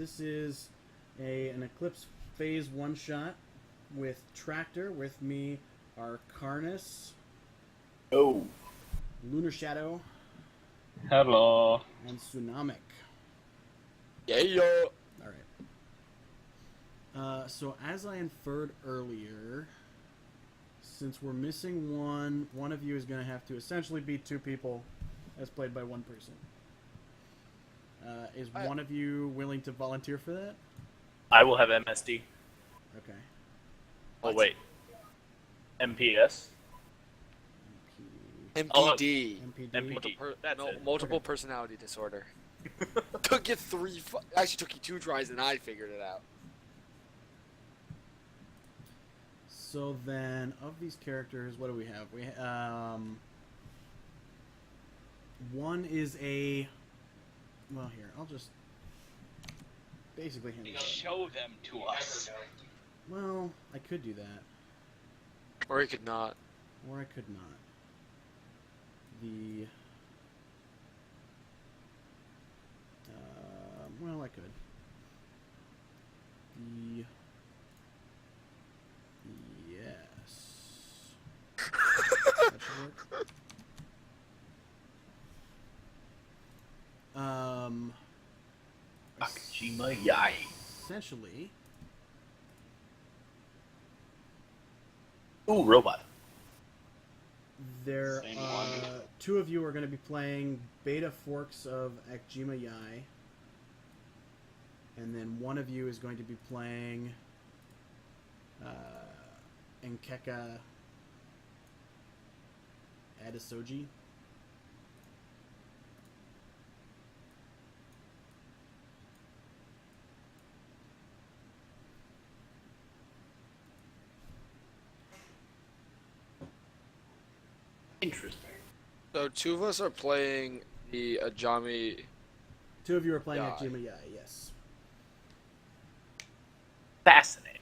this is an Eclipse Phase 1 shot with Tractor. With me are Karnas, Oh. Lunar Shadow, Hello. and Tsunamic. Yeah, yo. Alright. So as I inferred earlier, since we're missing one of you is going to have to essentially be two people as played by one person. Is one of you willing to volunteer for that? I will have MSD. Okay. Oh, wait. MPS? MPD. MPD. That's it. Multiple Okay. personality disorder. Took you actually took you 2 tries and I figured it out. So then, of these characters, what do we have? One is a. Well, here I'll just basically hand it. Show them to us. Well, I could do that, Or he could not. or I could not. The. Well, I could. The. Yes. That should work. Akajima Yai. Essentially, Ooh, robot. there Same are one. two of you are going to be playing beta forks of Akjima Yai, and then one of you is going to be playing Enkeka Adisoji. Interesting. So 2 of us are playing the Ajami. Two of you are playing Yai. Akjima Yai, yes. Fascinating.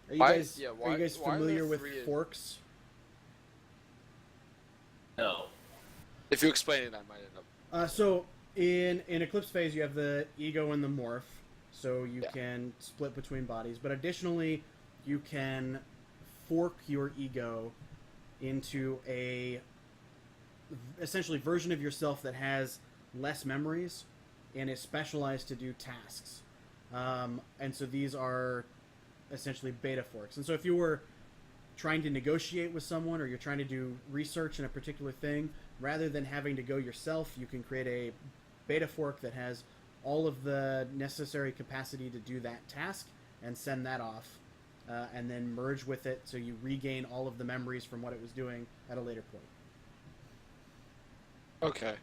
Are you Why- guys, yeah, are why- you guys why are there familiar with 3 forks? No. If you explain it, I might end up. So in Eclipse phase, you have the ego and the morph, so you Yeah. can split between bodies. But additionally, you can fork your ego into a essentially version of yourself that has less memories and is specialized to do tasks. And so these are essentially beta forks. And so if you were trying to negotiate with someone or you're trying to do research in a particular thing, rather than having to go yourself, you can create a beta fork that has all of the necessary capacity to do that task and send that off, and then merge with it so you regain all of the memories from what it was doing at a later point. Okay.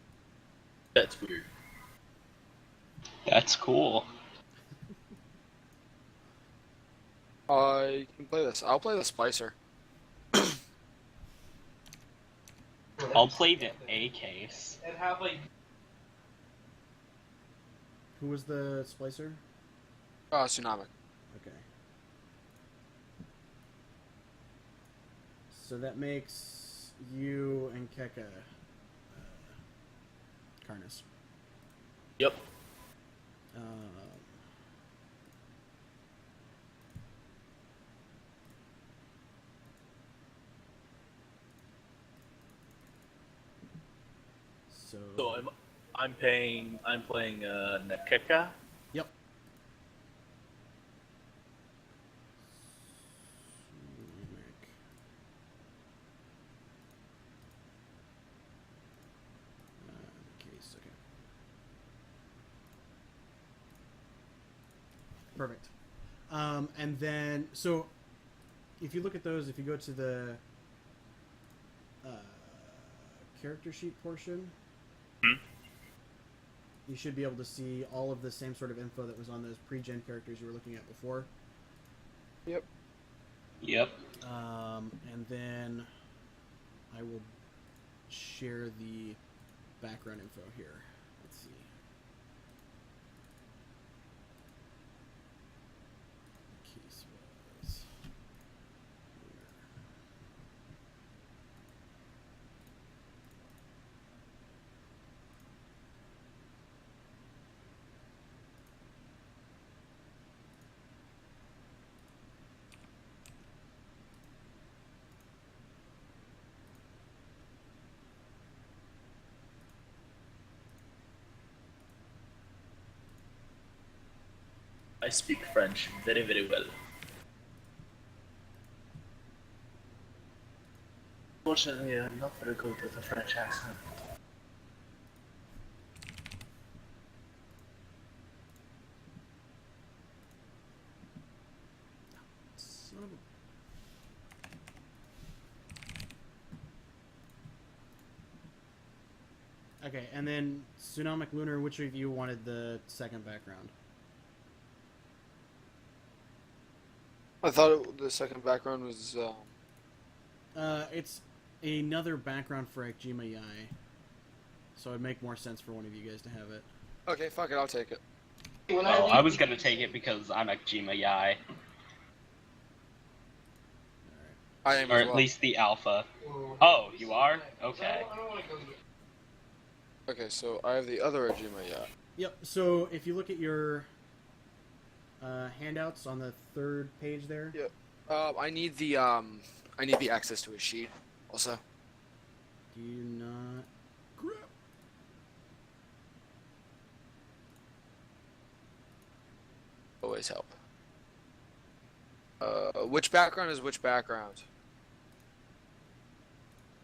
That's weird. That's cool. I can play this. I'll play the Splicer. I'll play the A case. Who was the splicer? Tsunami. Okay. So that makes you and Keka Karnas. Yep. So I'm playing Nakeka. Yep. Case, okay. Perfect. And then, so if you look at those, if you go to the character sheet portion, you should be able to see all of the same sort of info that was on those pre-gen characters you were looking at before. Yep. Yep. And then I will share the background info here. Let's see. The case was here. speak French very, very well. Fortunately, I'm not very good with a French accent. Son of a... Okay, and then Tsunomic Lunar, which of you wanted the second background? I thought the second background was. It's another background for Ekjima Yai. So it'd make more sense for one of you guys to have it. Okay, fuck it, I'll take it. Oh, I was gonna take it because I'm Eclipse Yai. I am Or as at well. least the alpha. Oh, you are? Okay. Okay, so I have the other Ejima, yeah. Yep, so if you look at your handouts on the third page there. Yep. I need the access to a sheet also. Do you not... Crap. Always help. Which background is which background?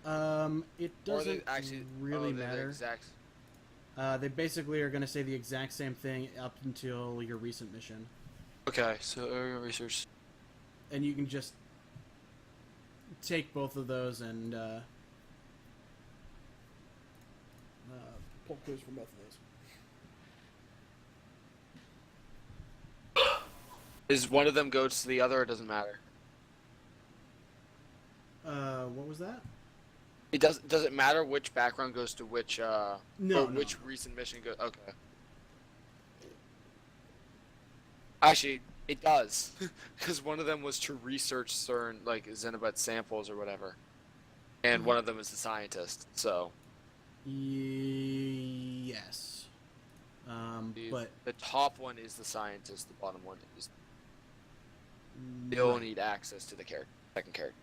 It Or are they doesn't actually really they're the matter. exact- They basically are going to say the exact same thing up until your recent mission. Okay, so area research. And you can just take both of those and pull clues from both of those. Is one of them goes to the other? Or it doesn't matter. What was that? It does. Does it matter which background goes to which? No, or no, which no. recent mission goes? Okay. Actually, it does, because one of them was to research certain like Xenobot samples or whatever, and one of them is the scientist. So. Yes. But The top one is the scientist. The bottom one is. They'll right. need access to the second character.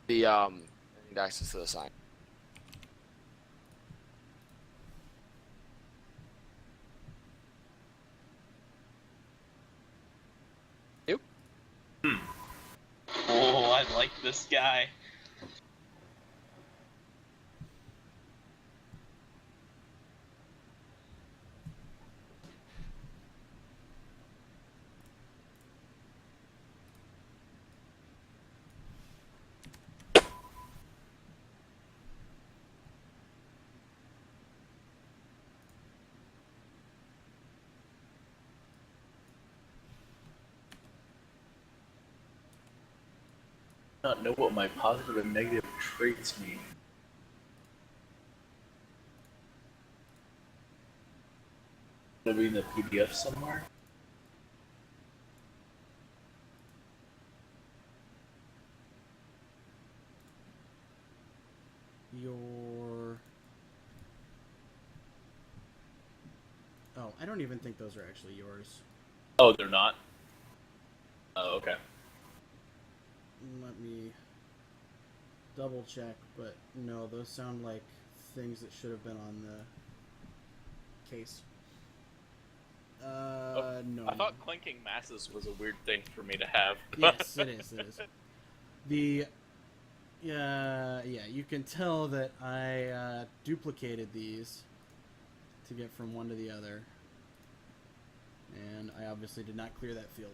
Yeah, okay. They need access to the sign. Yep. Oh, I like this guy. Not know what my positive and negative traits mean. It'll be in the PDF somewhere. Your... Oh, I don't even think those are actually yours. Oh, they're not? Oh, okay. Let me double check, but no, those sound like things that should have been on the case. No. I thought clinking masses was a weird thing for me to have. Yes, it is. It is. The yeah, you can tell that I duplicated these to get from one to the other, and I obviously did not clear that field.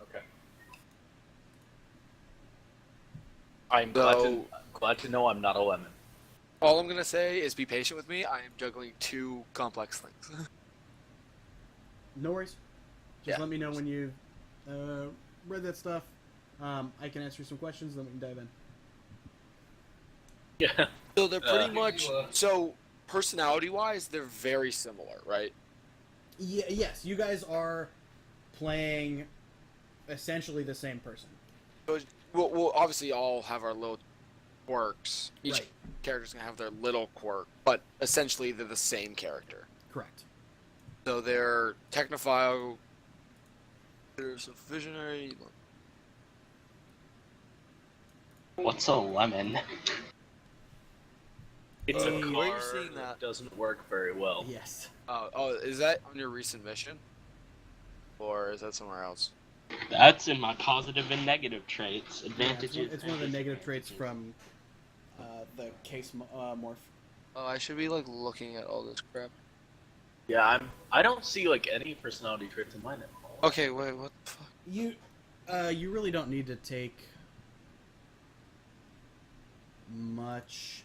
Okay. I'm glad to know I'm not a lemon. All I'm gonna say is be patient with me. I am juggling two complex things. No worries. Just Yeah. let me know when you've read that stuff. I can answer some questions, then we can dive in. Yeah. So they're pretty much so personality-wise, they're very similar, right? Yeah, yes, you guys are playing essentially the same person. So we'll obviously all have our little quirks. Each Right. character's gonna have their little quirk, but essentially they're the same character. Correct. So they're technophile. There's a visionary. What's a lemon? It's a where car are you seeing that? doesn't work very well. Yes. Oh, is that on your recent mission? Or is that somewhere else? That's in my positive and negative traits. Yeah, Advantages. it's one of the and negative traits disadvantages. from the case morph. Oh, I should be like looking at all this crap. Yeah, I don't see like any personality traits in mine at all. Okay, wait, what the fuck? You really don't need to take much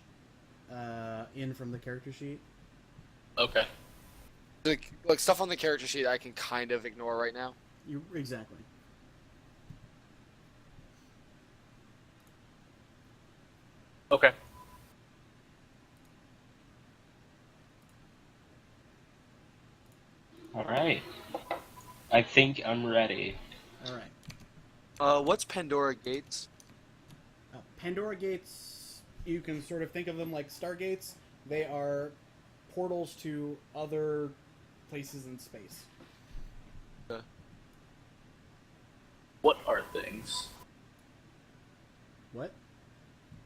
in from the character sheet. Okay. Like stuff on the character sheet I can kind of ignore right now. Exactly. Okay. All right. I think I'm ready. All right. What's Pandora Gates? Pandora gates. You can sort of think of them like stargates. They are portals to other places in space. What are things? What?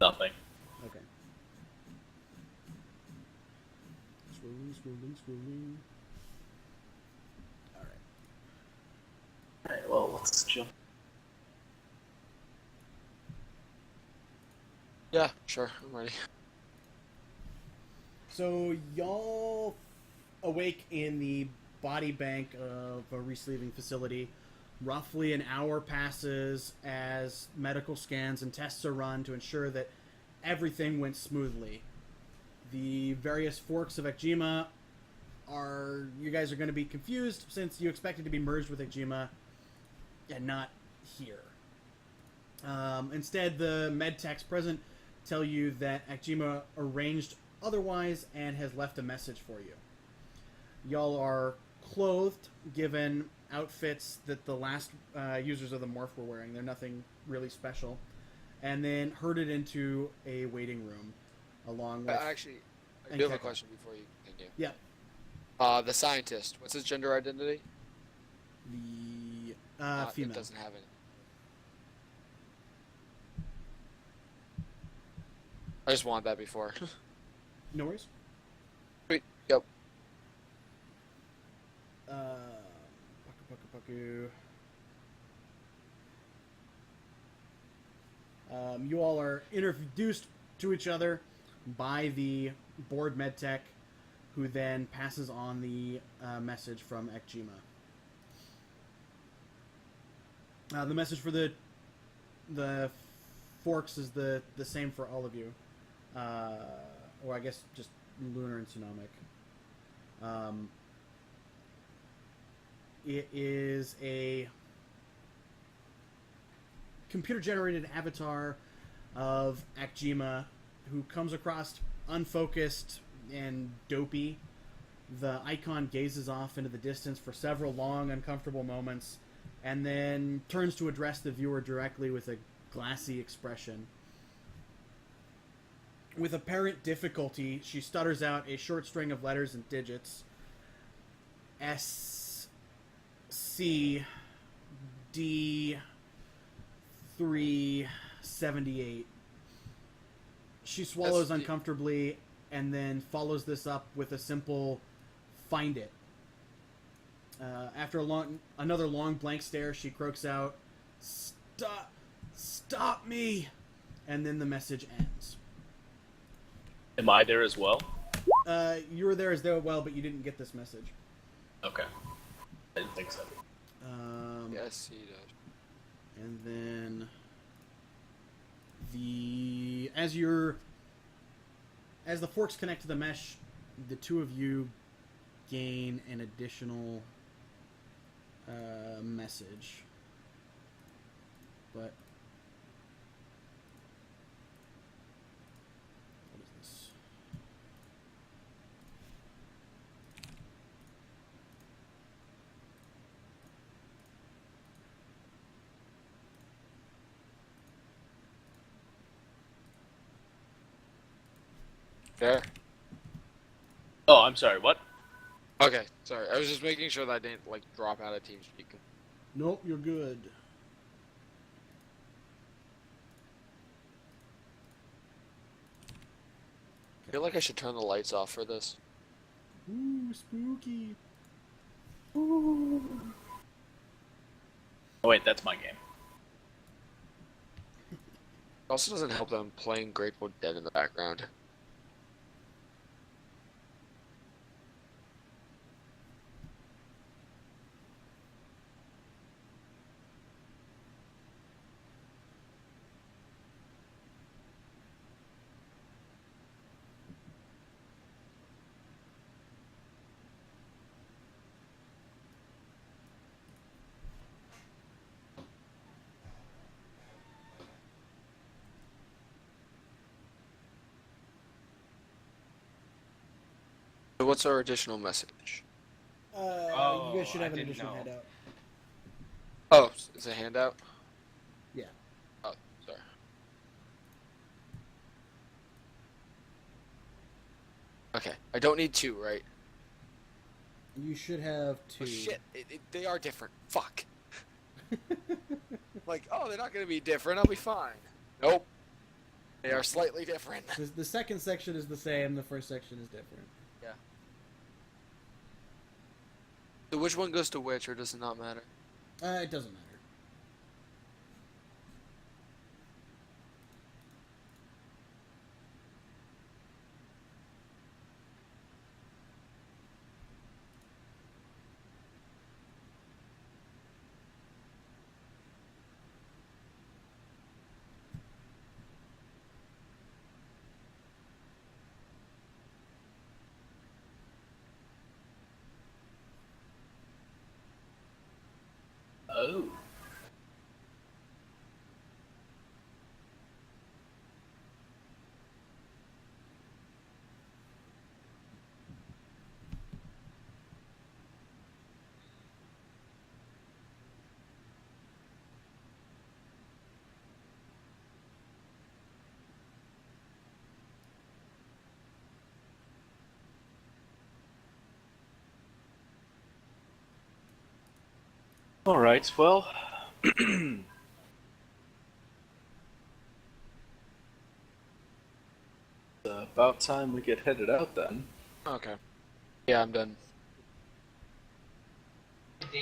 Nothing. Okay. Scrolling. All right. Alright, well, let's jump. Yeah, sure, I'm ready. So y'all awake in the body bank of a resleeving facility. Roughly an hour passes as medical scans and tests are run to ensure that everything went smoothly. The various forks of Ecjima you guys are going to be confused since you expect it to be merged with Ecjima and not here. Instead, the med techs present tell you that Ecjima arranged otherwise and has left a message for you. Y'all are clothed, given outfits that the last users of the morph were wearing. They're nothing really special. And then herded into a waiting room along with... Actually, I do have a question before you continue. Yeah. The scientist, what's his gender identity? The female. It doesn't have any. I just wanted that before. No worries. Wait, yep. Pucku. You all are introduced to each other by the board medtech, who then passes on the message from Ecjima. The message for the forks is the same for all of you, or I guess just lunar and tsunomic. It is a computer-generated avatar of Ecjima, who comes across unfocused and dopey. The icon gazes off into the distance for several long, uncomfortable moments, and then turns to address the viewer directly with a glassy expression. With apparent difficulty, she stutters out a short string of letters and digits. S C D 378. She swallows uncomfortably and then follows this up with a simple "find it." After another long blank stare, she croaks out, Stop me!" And then the message ends. Am I there as well? You were there as well, but you didn't get this message. Okay. I didn't think so. Yes, he does. And then as the forks connect to the mesh, the two of you gain an additional message. But what is this? Fair. Oh, I'm sorry, what? Okay, sorry. I was just making sure that I didn't like drop out of TeamSpeak. Nope, you're good. I feel like I should turn the lights off for this. Ooh, spooky. Ooh. Oh wait, that's my game. It also doesn't help that I'm playing Grateful Dead in the background. So what's our additional message? You guys should I have an didn't additional know. handout. Oh, it's a handout? Yeah. Oh, sorry. Okay, I don't need 2, right? You should have 2. Oh shit, they are different. Fuck. Like, oh, they're not gonna be different, I'll be fine. Nope. They are slightly different. The second section is the same, the first section is different. Yeah. So which one goes to which, or does it not matter? It doesn't matter. Oh. Alright, well. About time we get headed out then. Okay. Yeah, I'm done.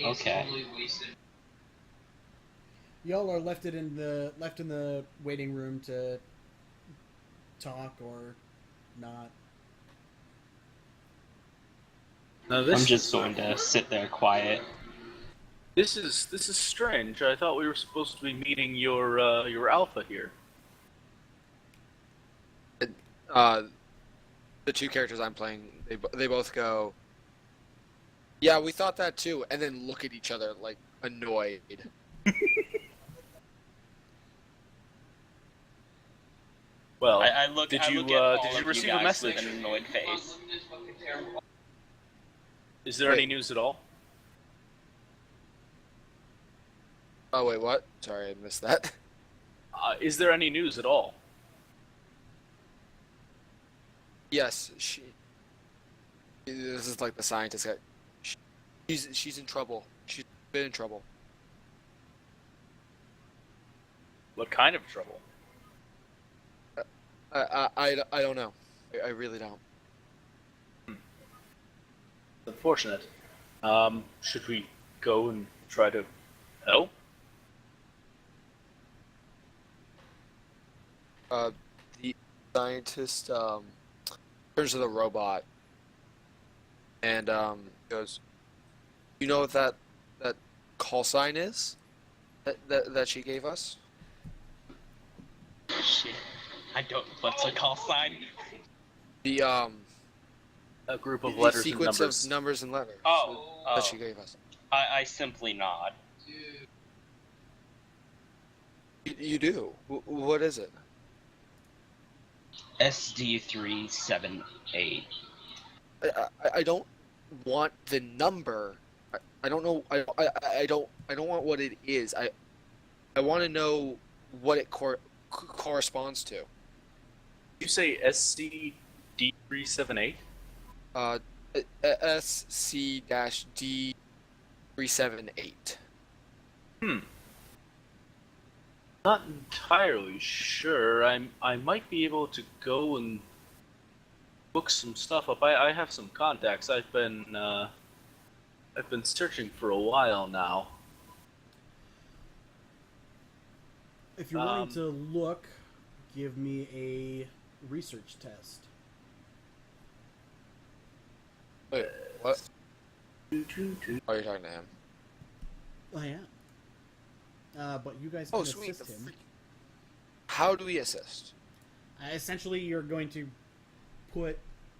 Okay. Y'all are left in the waiting room to talk or not. Now I'm just going to sit there quiet. This is strange. I thought we were supposed to be meeting your alpha here. The 2 characters I'm playing, they both go, yeah, we thought that too, and then look at each other like annoyed. Well, I look did at you all of receive you a guys message? with an annoyed face. Is there Wait. any news at all? Oh wait, what? Sorry, I missed that. Is there any news at all? Yes, this is like the scientist guy. She's in trouble. She's been in trouble. What kind of trouble? I don't know. I really don't. Unfortunate. Should we go and try to help? The scientist turns to the robot and goes, "You know what that call sign is? That she gave us?" Shit. I don't. What's a call sign? The A group of the letters and sequence numbers. of numbers and letters Oh, that she gave us. I simply nod. You do. What is it? SD378. I don't want the number. I don't know. I don't want what it is. I want to know what it corresponds to. Did you say SCD378? SC-D378. Not entirely sure. I might be able to go and book some stuff up. I have some contacts. I've been searching for a while now. If you're wanting to look, give me a research test. Wait, what? Oh, you're talking to him. I am. But you guys Oh, can sweet. assist him. How do we assist? Essentially, you're going to put,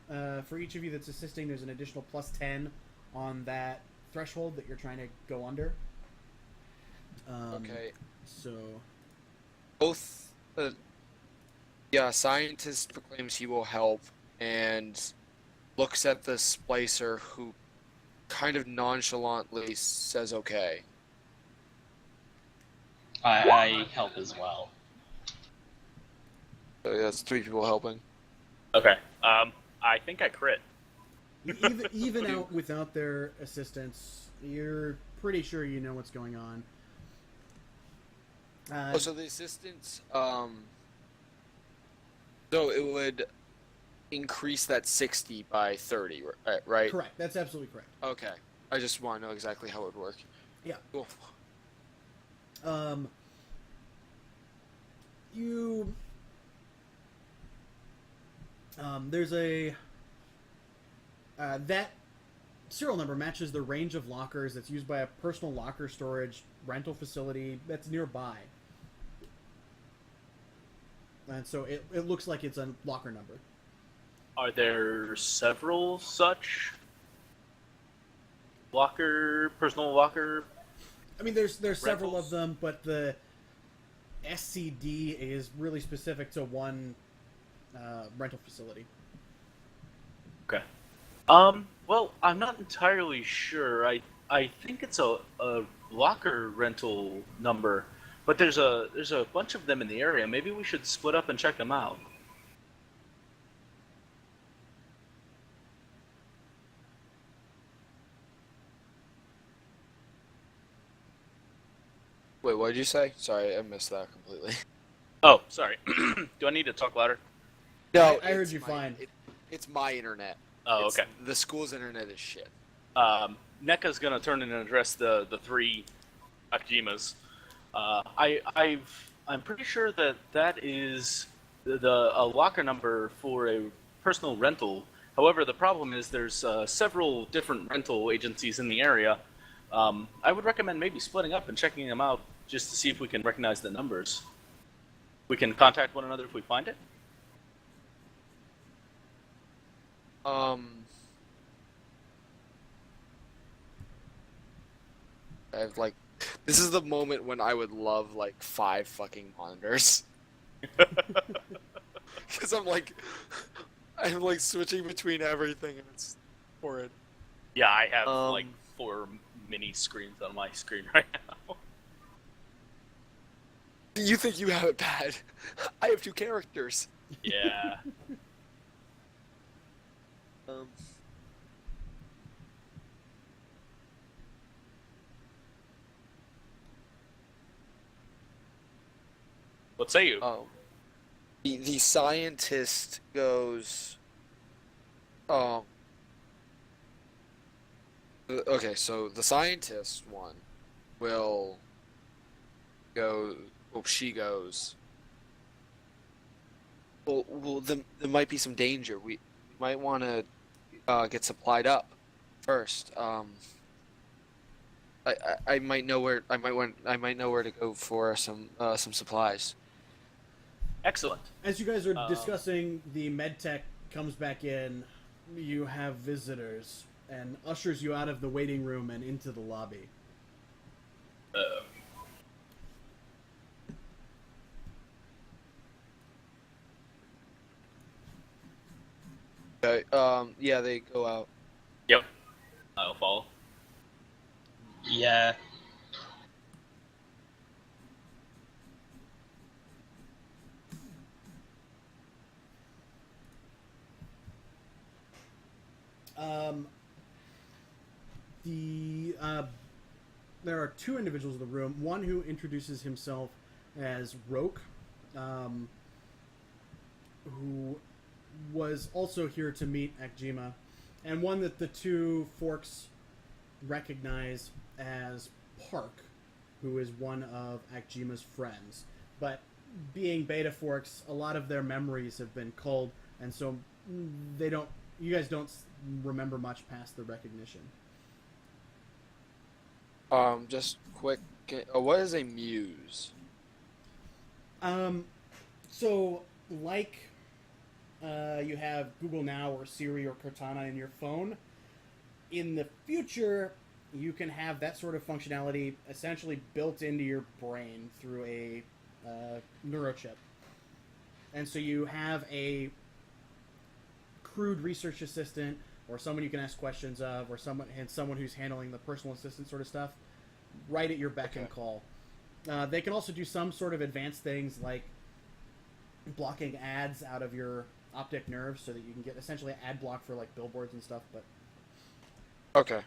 for each of you that's assisting, there's an additional plus 10 on that threshold that you're trying to go under. Okay. So, Both, scientist proclaims he will help and looks at the splicer who kind of nonchalantly says okay. I help as well. So that's 3 people helping. Okay. I think I crit. even out without their assistance, you're pretty sure you know what's going on. So the assistance, so it would increase that 60 by 30, right? Correct. That's absolutely correct. Okay. I just want to know exactly how it would work. Yeah. Cool. You... there's a... that serial number matches the range of lockers that's used by a personal locker storage rental facility that's nearby. And so it looks like it's a locker number. Are there several such personal locker? I mean, there's several Rentals? of them, but the SCD is really specific to one rental facility. Okay. Well, I'm not entirely sure. I think it's a locker rental number, but there's a bunch of them in the area. Maybe we should split up and check them out. Wait, what did you say? Sorry, I missed that completely. Oh, sorry. Do I need to talk louder? No, I heard it's you fine. It's my internet. Oh, It's- okay. The school's internet is shit. NECA's gonna turn in and address the 3 Akimas. I'm pretty sure that is a locker number for a personal rental. However, the problem is there's several different rental agencies in the area. I would recommend maybe splitting up and checking them out just to see if we can recognize the numbers. We can contact one another if we find it. This is the moment when I would love 5 fucking monitors. Because I'm switching between everything and it's horrid. Yeah, I have Um, 4 mini screens on my screen right now. You think you have it bad? I have 2 characters. Yeah. Um, What say you? the scientist goes. Okay, so the scientist one will go. Oh, she goes. Well, there might be some danger. We might want to get supplied up first. I might know where I might know where to go for some supplies. Excellent. As you guys are discussing, the medtech comes back in. You have visitors and ushers you out of the waiting room and into the lobby. Okay. Yeah, they go out. Yep. I'll follow. Yeah. There are 2 individuals in the room. One who introduces himself as Roke, who was also here to meet Akjima, and one that the two Forks recognize as Park, who is one of Akjima's friends. But being Beta Forks, a lot of their memories have been culled, and so they don't. You guys don't remember much past the recognition. Just quick. What is a muse? So like you have Google Now or Siri or Cortana in your phone, in the future you can have that sort of functionality essentially built into your brain through a neurochip. And so you have a crude research assistant or someone you can ask questions of, or someone who's handling the personal assistant sort of stuff right at your beck and call. They can also do some sort of advanced things like blocking ads out of your optic nerve so that you can get essentially ad block for like billboards and stuff. But Okay.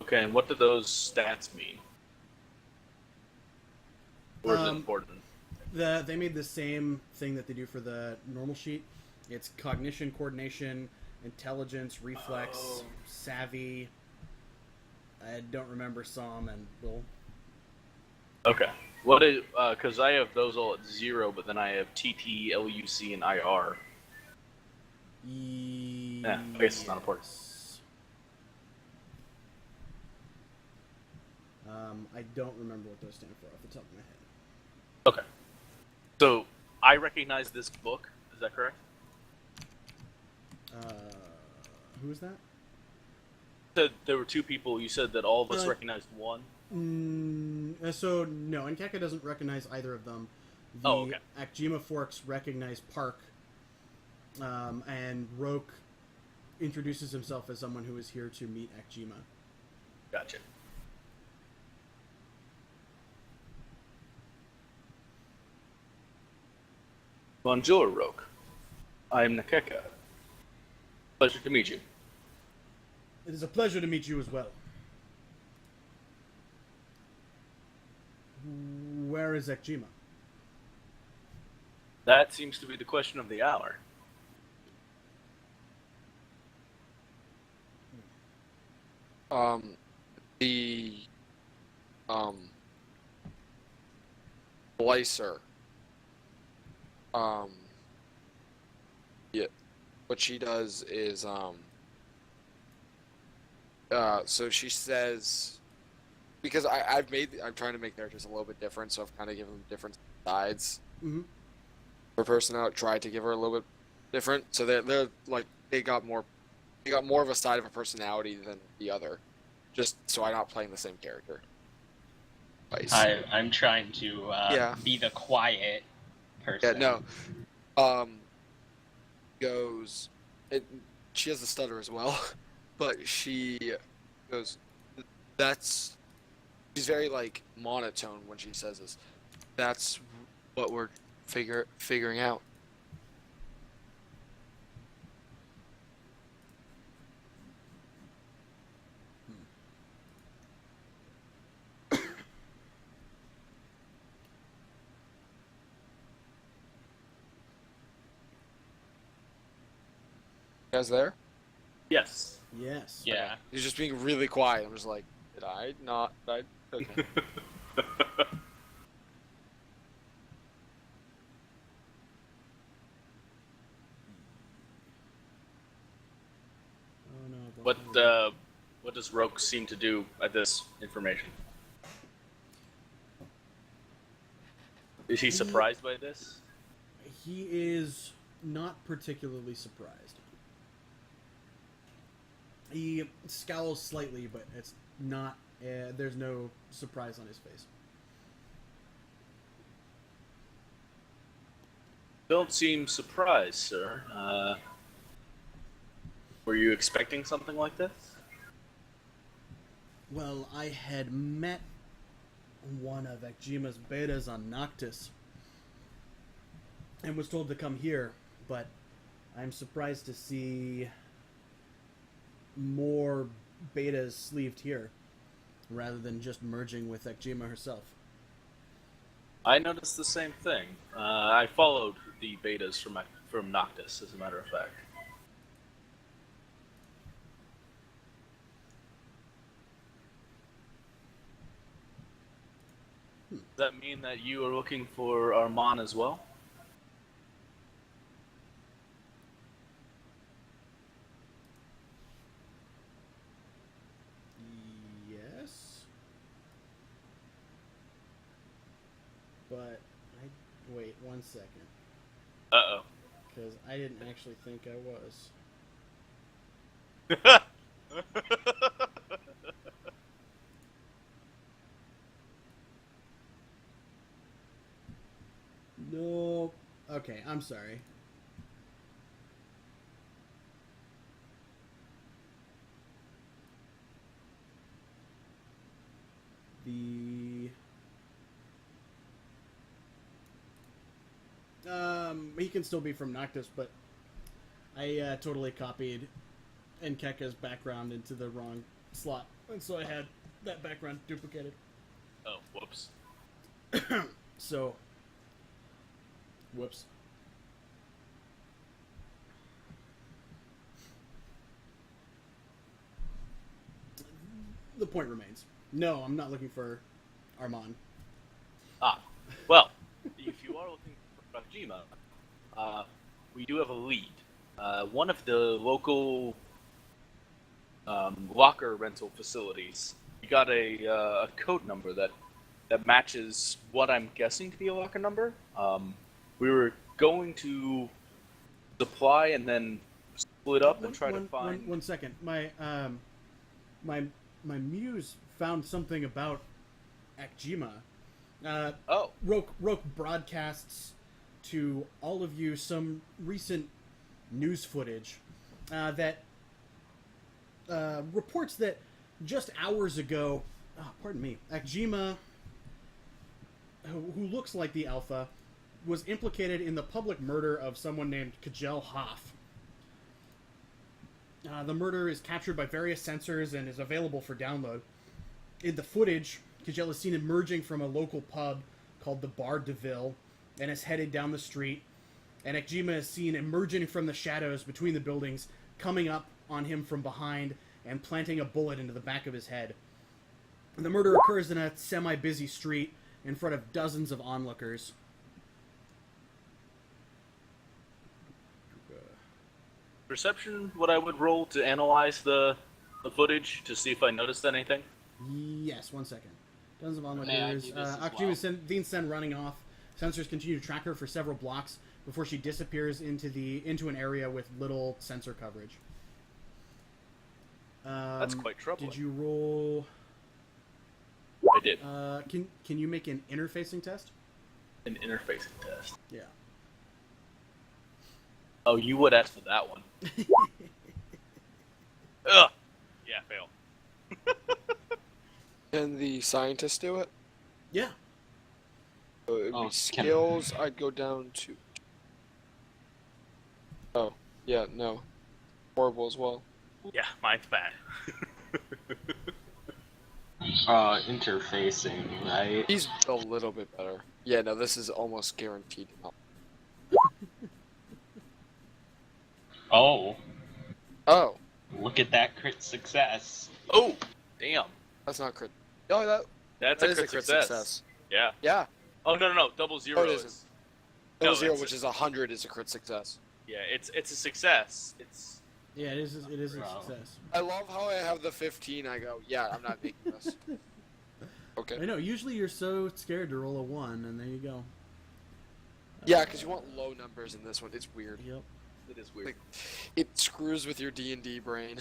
Okay, and what do those stats mean? Or is it important? they made the same thing that they do for the normal sheet. It's cognition, coordination, intelligence, reflex, savvy. I don't remember Psalm and Will. Okay. What is, because I have those all at 0, but then I have TT, LUC, and IR. Yeah, I guess it's not important. I don't remember what those stand for off the top of my head. Okay. So, I recognize this book, is that correct? Who is that? Said there were two people, you said that all of us recognized one? So, no, Nkeka doesn't recognize either of them. Okay. Akjima Forks recognize Park, and Roke introduces himself as someone who is here to meet Akjima. Gotcha. Bonjour, Roke. I am Nkeka. Pleasure to meet you. It is a pleasure to meet you as well. Where is Akjima? That seems to be the question of the hour. The Slicer. Yeah, what she does is so she says, because I'm trying to make characters a little bit different, so I've kind of given them different sides. Mm-hmm. Her personality, tried to give her a little bit different, so they're like they got more of a side of a personality than the other, just so I'm not playing the same character. Twice. I'm trying to be the quiet person. Yeah, no. She has a stutter as well, but she goes, she's very like monotone when she says this. That's what we're figuring out. You guys there? Yes. Yes. Yeah. He's just being really quiet. I'm just like, did I not? Okay. Oh no. What does Roke seem to do at this information? Is he surprised by this? He is not particularly surprised. He scowls slightly, but it's not. There's no surprise on his face. Don't seem surprised, sir. Were you expecting something like this? Well, I had met one of Akjima's betas on Noctis and was told to come here, but I'm surprised to see more betas sleeved here rather than just merging with Akjima herself. I noticed the same thing. I followed the betas from Noctis, as a matter of fact. Does that mean that you are looking for Armand as well? Yes. But wait 1 second. Uh-oh. Because I didn't actually think I was. No. Okay, I'm sorry. He can still be from Noctis, but I totally copied Nkeka's background into the wrong slot, and so I had that background duplicated. Oh, whoops. So, whoops. The point remains. No, I'm not looking for Armand. Ah, well, if you are looking for Rajima, we do have a lead. One of the local locker rental facilities, we got a code number that matches what I'm guessing to be a locker number. We were going to supply and then split up and try to find... 1 second. My muse found something about Akjima. Roke broadcasts to all of you some recent news footage that reports that just hours ago, Akjima, who looks like the Alpha, was implicated in the public murder of someone named Kajel Hoff. The murder is captured by various sensors and is available for download. In the footage, Kajel is seen emerging from a local pub called the Bar de Ville and is headed down the street. And Akjima is seen emerging from the shadows between the buildings, coming up on him from behind and planting a bullet into the back of his head. The murder occurs in a semi-busy street in front of dozens of onlookers. Perception, what I would roll to analyze the footage to see if I noticed anything? Yes, 1 second. Dozens of onlookers. May I do this as Akjima well? then sent running off. Sensors continue to track her for several blocks before she disappears into an area with little sensor coverage. That's quite troubling. Did you roll? I did. Can you make an interfacing test? An interfacing test. Yeah. Oh, you would ask for that one. Ugh. Yeah, fail. Can the scientist do it? Yeah. So it'd Oh, be skills. I'd go down to. Oh, yeah, no. Horrible as well. Yeah, mine's bad. Interfacing, right? He's a little bit better. Yeah, no, this is almost guaranteed. Oh, Oh, look at that crit success. Oh, damn. that's not crit. Oh, That's that a is crit success. Yeah. Yeah. Oh, no. Double zero Oh, it is... isn't. No, Double zero, it's which is 100, is a crit success. Yeah, it's a success. It's... Yeah, it is a Wow. success. I love how I have the 15. I go, yeah, I'm not making this. Okay. I know. Usually you're so scared to roll a 1, and there you go. Yeah, because you want low numbers in this one. It's weird. Yep. It is weird. Like, it screws with your D&D brain.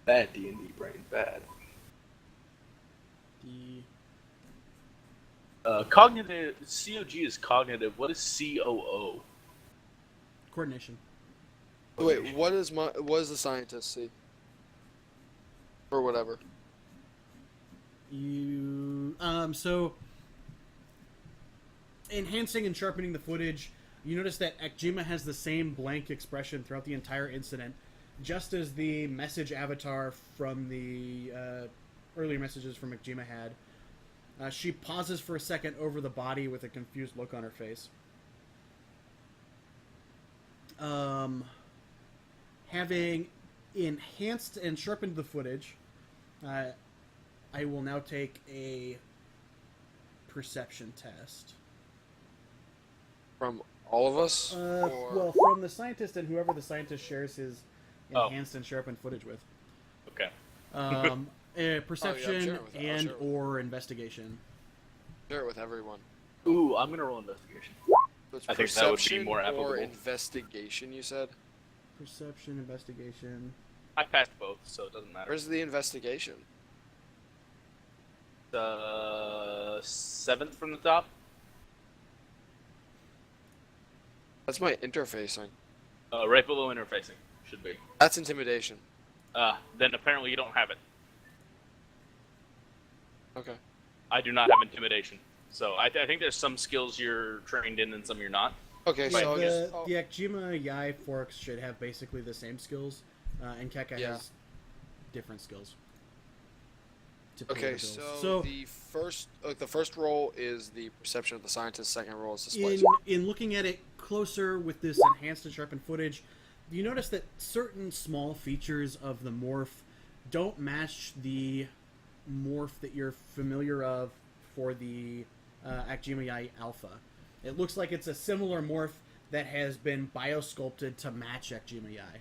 Bad D&D brain, bad. Cognitive... COG is cognitive. What is COO? Coordination. Wait, what does the scientist see? Or whatever. So enhancing and sharpening the footage, you notice that Akjima has the same blank expression throughout the entire incident, just as the message avatar from the earlier messages from Akjima had. She pauses for a second over the body with a confused look on her face. Having enhanced and sharpened the footage, I will now take a perception test. From all of us? Well, from the scientist and whoever the scientist shares his enhanced and sharpened footage with. Okay. Perception share it with- I'll and share it with- or investigation. Share it with everyone. Ooh, I'm gonna roll investigation. It's I think that would be perception more or applicable. investigation, you said? Perception, investigation. I passed both, so it doesn't matter. Where's the investigation? The 7th from the top. That's my interfacing. Right below interfacing should be. That's intimidation. Then apparently you don't have it. Okay. I do not have intimidation. So I think there's some skills you're trained in and some you're not. Okay, Yeah, so the Akjima Yai forks should have basically the same skills, and Keka Yeah. has different skills. To pay okay, the bills. so the first roll is the perception of the scientist. Second roll is the in splicer. in looking at it closer with this enhanced and sharpened footage, you notice that certain small features of the morph don't match the morph that you're familiar of for the Akjima Yai Alpha. It looks like it's a similar morph that has been biosculpted to match Akjima Yai.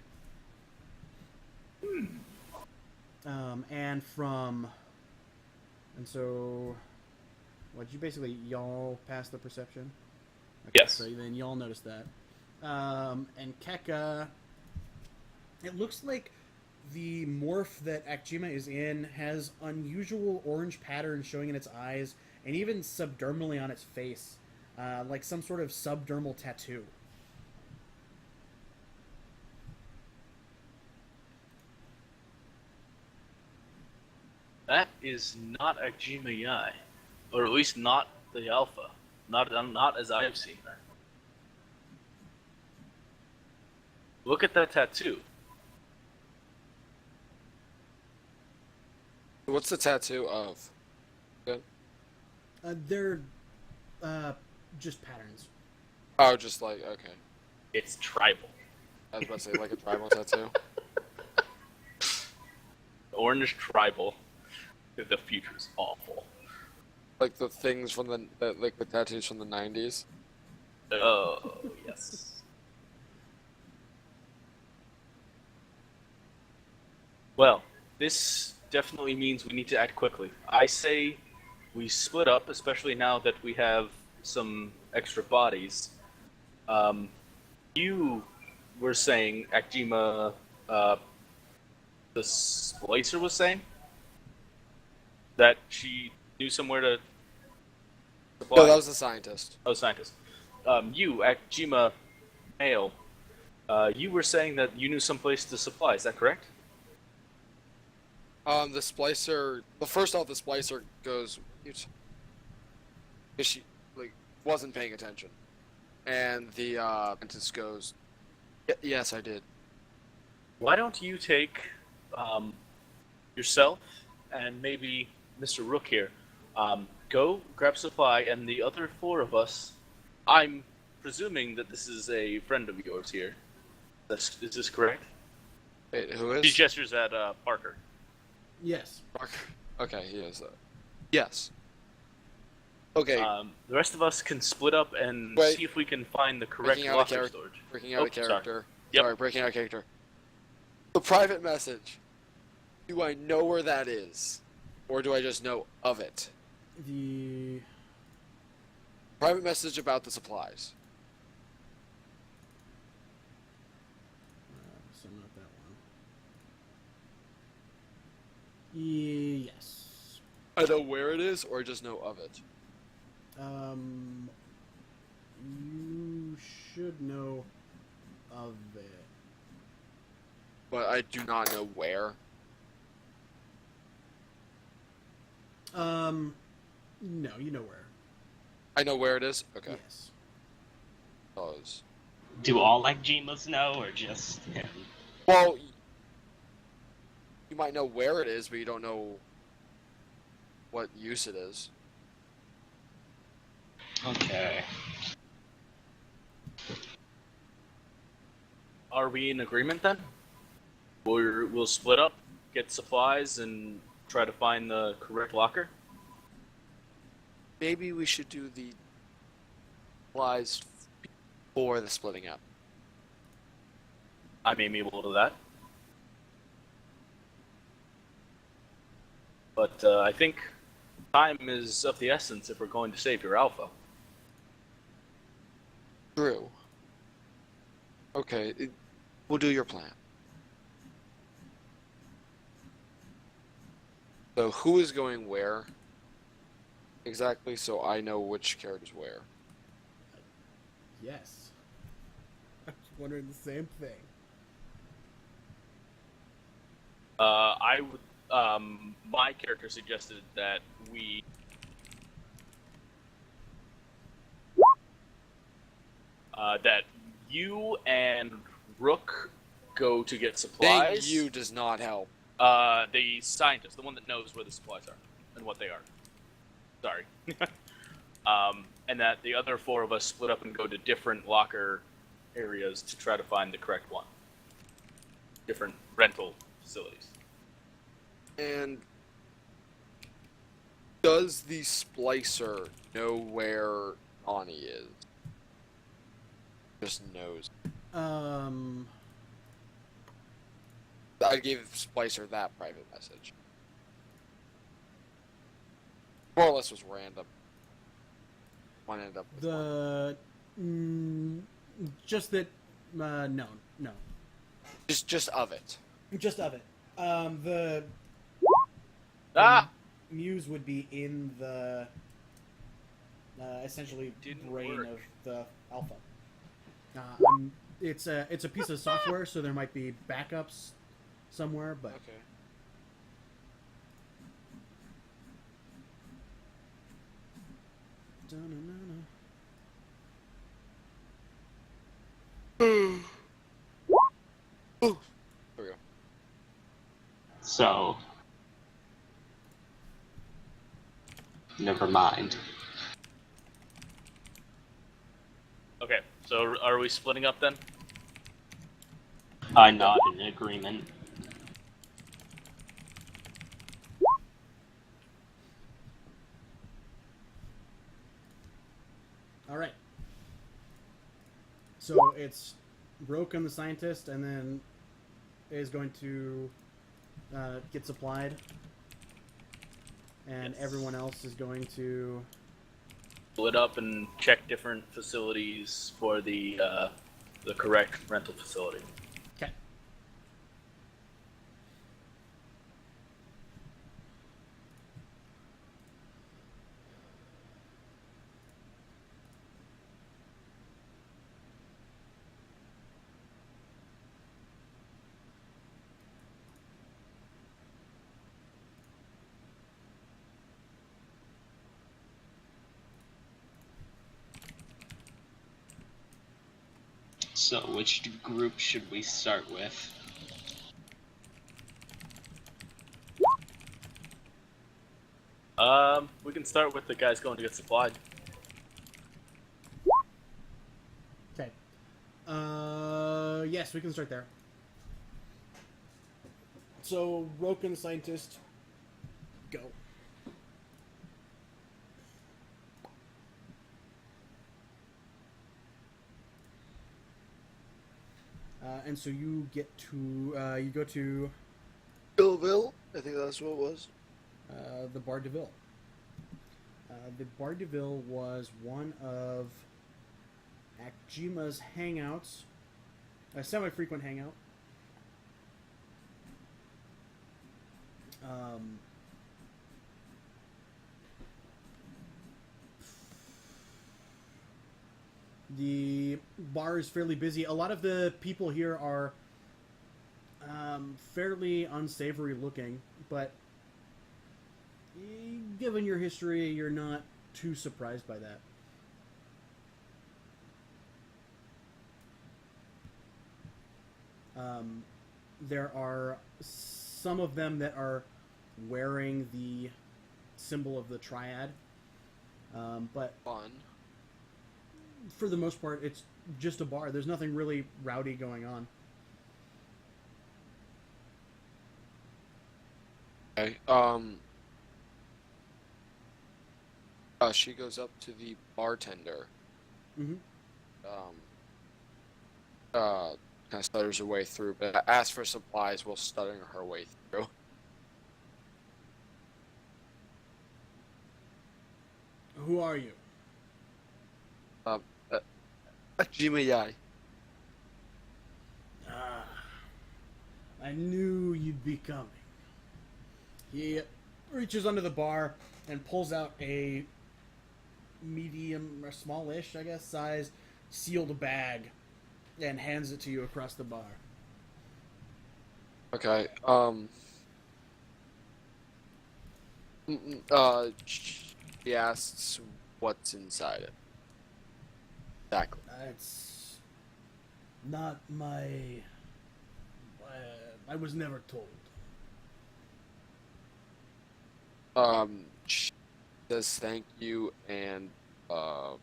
And so, what you basically y'all pass the perception? Okay, Yes. So then y'all notice that. And Keka, it looks like the morph that Akjima is in has unusual orange patterns showing in its eyes and even subdermally on its face, like some sort of subdermal tattoo. That is not Akjima Yai, or at least not the Alpha. Not as I have seen her. Look at that tattoo. What's the tattoo of? They're just patterns. Oh, just like, okay. It's tribal. I was about to say, like a tribal tattoo. Orange tribal. The future's awful. Like the things from like the tattoos from the 90s. Oh, yes. Well, this definitely means we need to act quickly. I say we split up, especially now that we have some extra bodies. You were saying, Akjima, the Splicer was saying? That she knew somewhere to supply? No, that was the scientist. Oh, scientist. You, Akjima Male, you were saying that you knew someplace to supply, is that correct? The splicer. Well, first off, the splicer goes. She like wasn't paying attention, and the scientist goes. Yes, I did. Why don't you take yourself and maybe Mr. Rook here, go grab supply, and the other four of us, I'm presuming that this is a friend of yours here. Is this correct? Wait, who He is? gestures at Parker. Yes. Parker. Okay, he is. Yes. Okay, The rest of us can split up and Wait. see if we can find the correct Breaking out of locker character. storage. breaking out of sorry. character. Yep. Sorry, breaking out of character. The private message. Do I know where that is, or do I just know of it? The Private message about the supplies. so not that one. Yes. I know where it is, or just know of it. You should know of it. But I do not know where. No, you know where. I know where it is. Okay. Yes. Pause. Do all Akjimas know, or just him? Well, you might know where it is, but you don't know what use it is. Okay. are we in agreement then? We'll split up, get supplies, and try to find the correct locker? Maybe we should do the supplies before the splitting up. I'm amiable to that. But I think time is of the essence if we're going to save your alpha. True. Okay, we'll do your plan. So who is going where? Exactly, so I know which character's where. Yes. I was wondering the same thing. I would. My character suggested that we. That you and Rook go to get supplies. Saying you does not help. The scientist, the one that knows where the supplies are and what they are. Sorry. And that the other four of us split up and go to different locker areas to try to find the correct one. Different rental facilities. And does the splicer know where Ani is? Just knows. I gave Splicer that private message. More or less was random. One ended up with one. Just that, no. Just of it. Just of it. The Muse would be in the, essentially, Didn't brain work. of the Alpha. It's a piece of software, so there might be backups somewhere, but... Okay. There we go. So, never mind. Okay, so are we splitting up then? I nod in agreement. Alright. So it's Roken the scientist, and then is going to get supplied. And Yes. everyone else is going to... Split up and check different facilities for the correct rental facility. Okay. So, which group should we start with? We can start with the guys going to get supplied. Okay. Yes, we can start there. So, Roken the scientist, go. And so you get to, you go to Billville? I think that's what it was. the Bar de Ville. The Bar de Ville was one of Akjima's hangouts, a semi-frequent hangout. The bar is fairly busy. A lot of the people here are fairly unsavory looking, but given your history, you're not too surprised by that. There are some of them that are wearing the symbol of the triad, but Fun. for the most part, it's just a bar. There's nothing really rowdy going on. Okay. She goes up to the bartender. Mm-hmm. Kind of stutters her way through, but asks for supplies while stuttering her way through. Who are you? Jimayai. Ah, I knew you'd be coming. He reaches under the bar and pulls out a medium or smallish, I guess, size sealed bag and hands it to you across the bar. Okay. She asks what's inside it. Exactly. It's not my. I was never told. She says thank you and I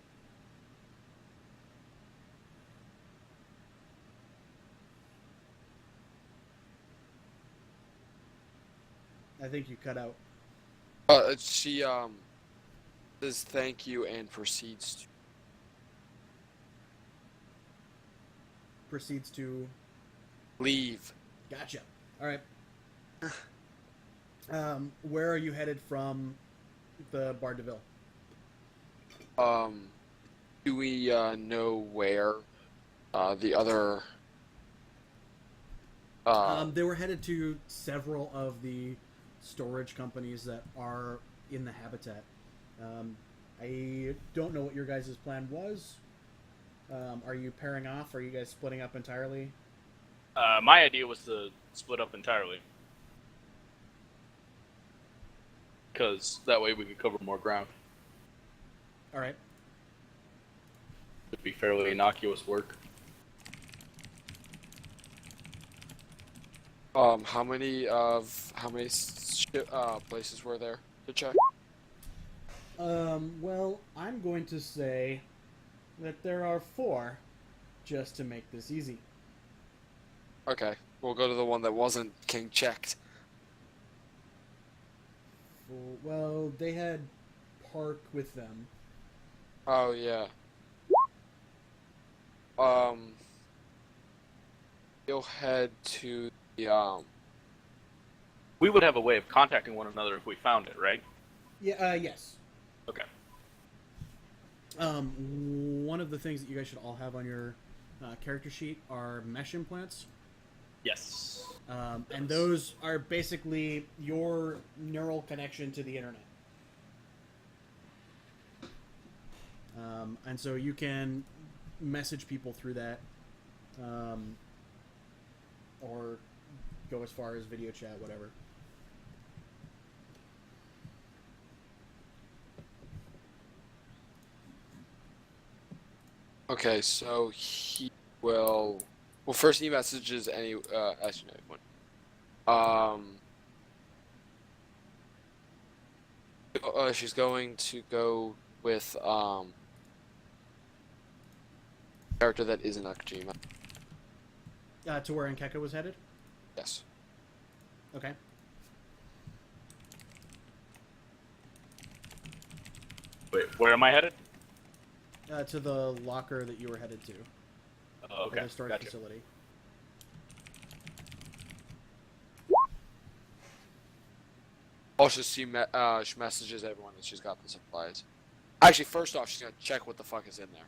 think you cut out. she says thank you and proceeds Proceeds to to leave. Gotcha. All right. Where are you headed from the Bar de Ville? Do we know where the other They were headed to several of the storage companies that are in the habitat. I don't know what your guys' plan was. Are you pairing off? Are you guys splitting up entirely? My idea was to split up entirely. Because that way we could cover more ground. All right. It'd be fairly innocuous work. how many places were there to check? Well, I'm going to say that there are 4, just to make this easy. Okay, we'll go to the one that wasn't king checked. Well, they had Park with them. Oh yeah. You'll head to the We would have a way of contacting one another if we found it, right? Yeah. Yes. Okay. One of the things that you guys should all have on your character sheet are mesh implants. Yes. And those are basically your neural connection to the internet. And so you can message people through that, or go as far as video chat, whatever. Okay, so he will. Well, first he messages actually, no, she's going to go with character that isn't Akajima. To where Nkeka was headed? Yes. Okay. Wait, where am I headed? To the locker that you were headed to. Oh, okay. The storage Gotcha. facility. Also, she messages everyone that she's got the supplies. Actually, first off, she's gonna check what the fuck is in there.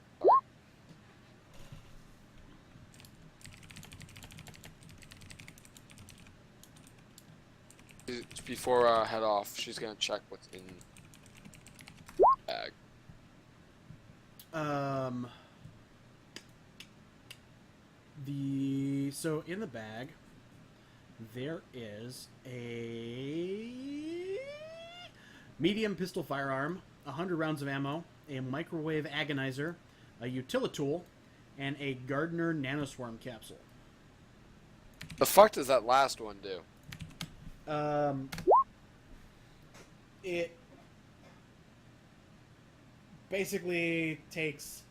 Before head off, she's gonna check what's in the bag. So in the bag there is a medium pistol firearm, 100 rounds of ammo, a microwave agonizer, a utilitool, and a Gardner nanoswarm capsule. The fuck does that last one do? It basically takes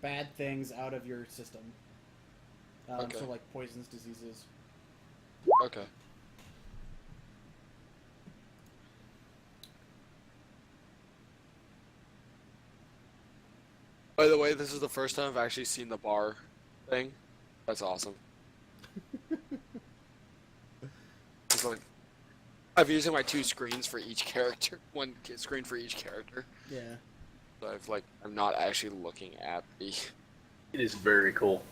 bad things out of your system. Okay. So like poisons, diseases. Okay. By the way, this is the first time I've actually seen the bar thing. That's awesome. It's like I'm using my 2 screens for each character, 1 screen for each character. Yeah. So I'm not actually looking at the. It is very cool.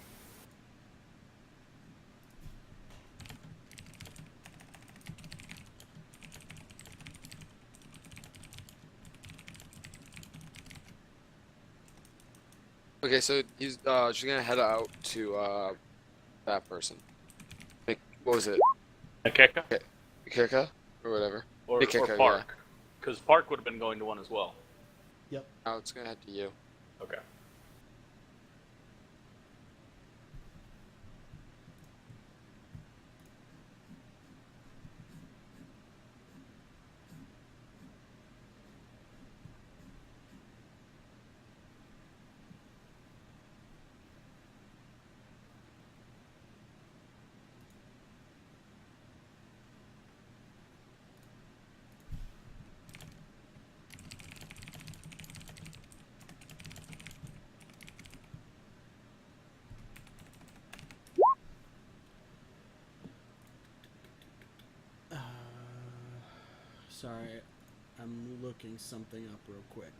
Okay, so she's gonna head out to that person. What was it? Akeka? Kirka or whatever. Or Akeka, Park. Because Park would have been going to one as well. Yep. Now it's gonna head to you. Okay. Sorry, I'm looking something up real quick.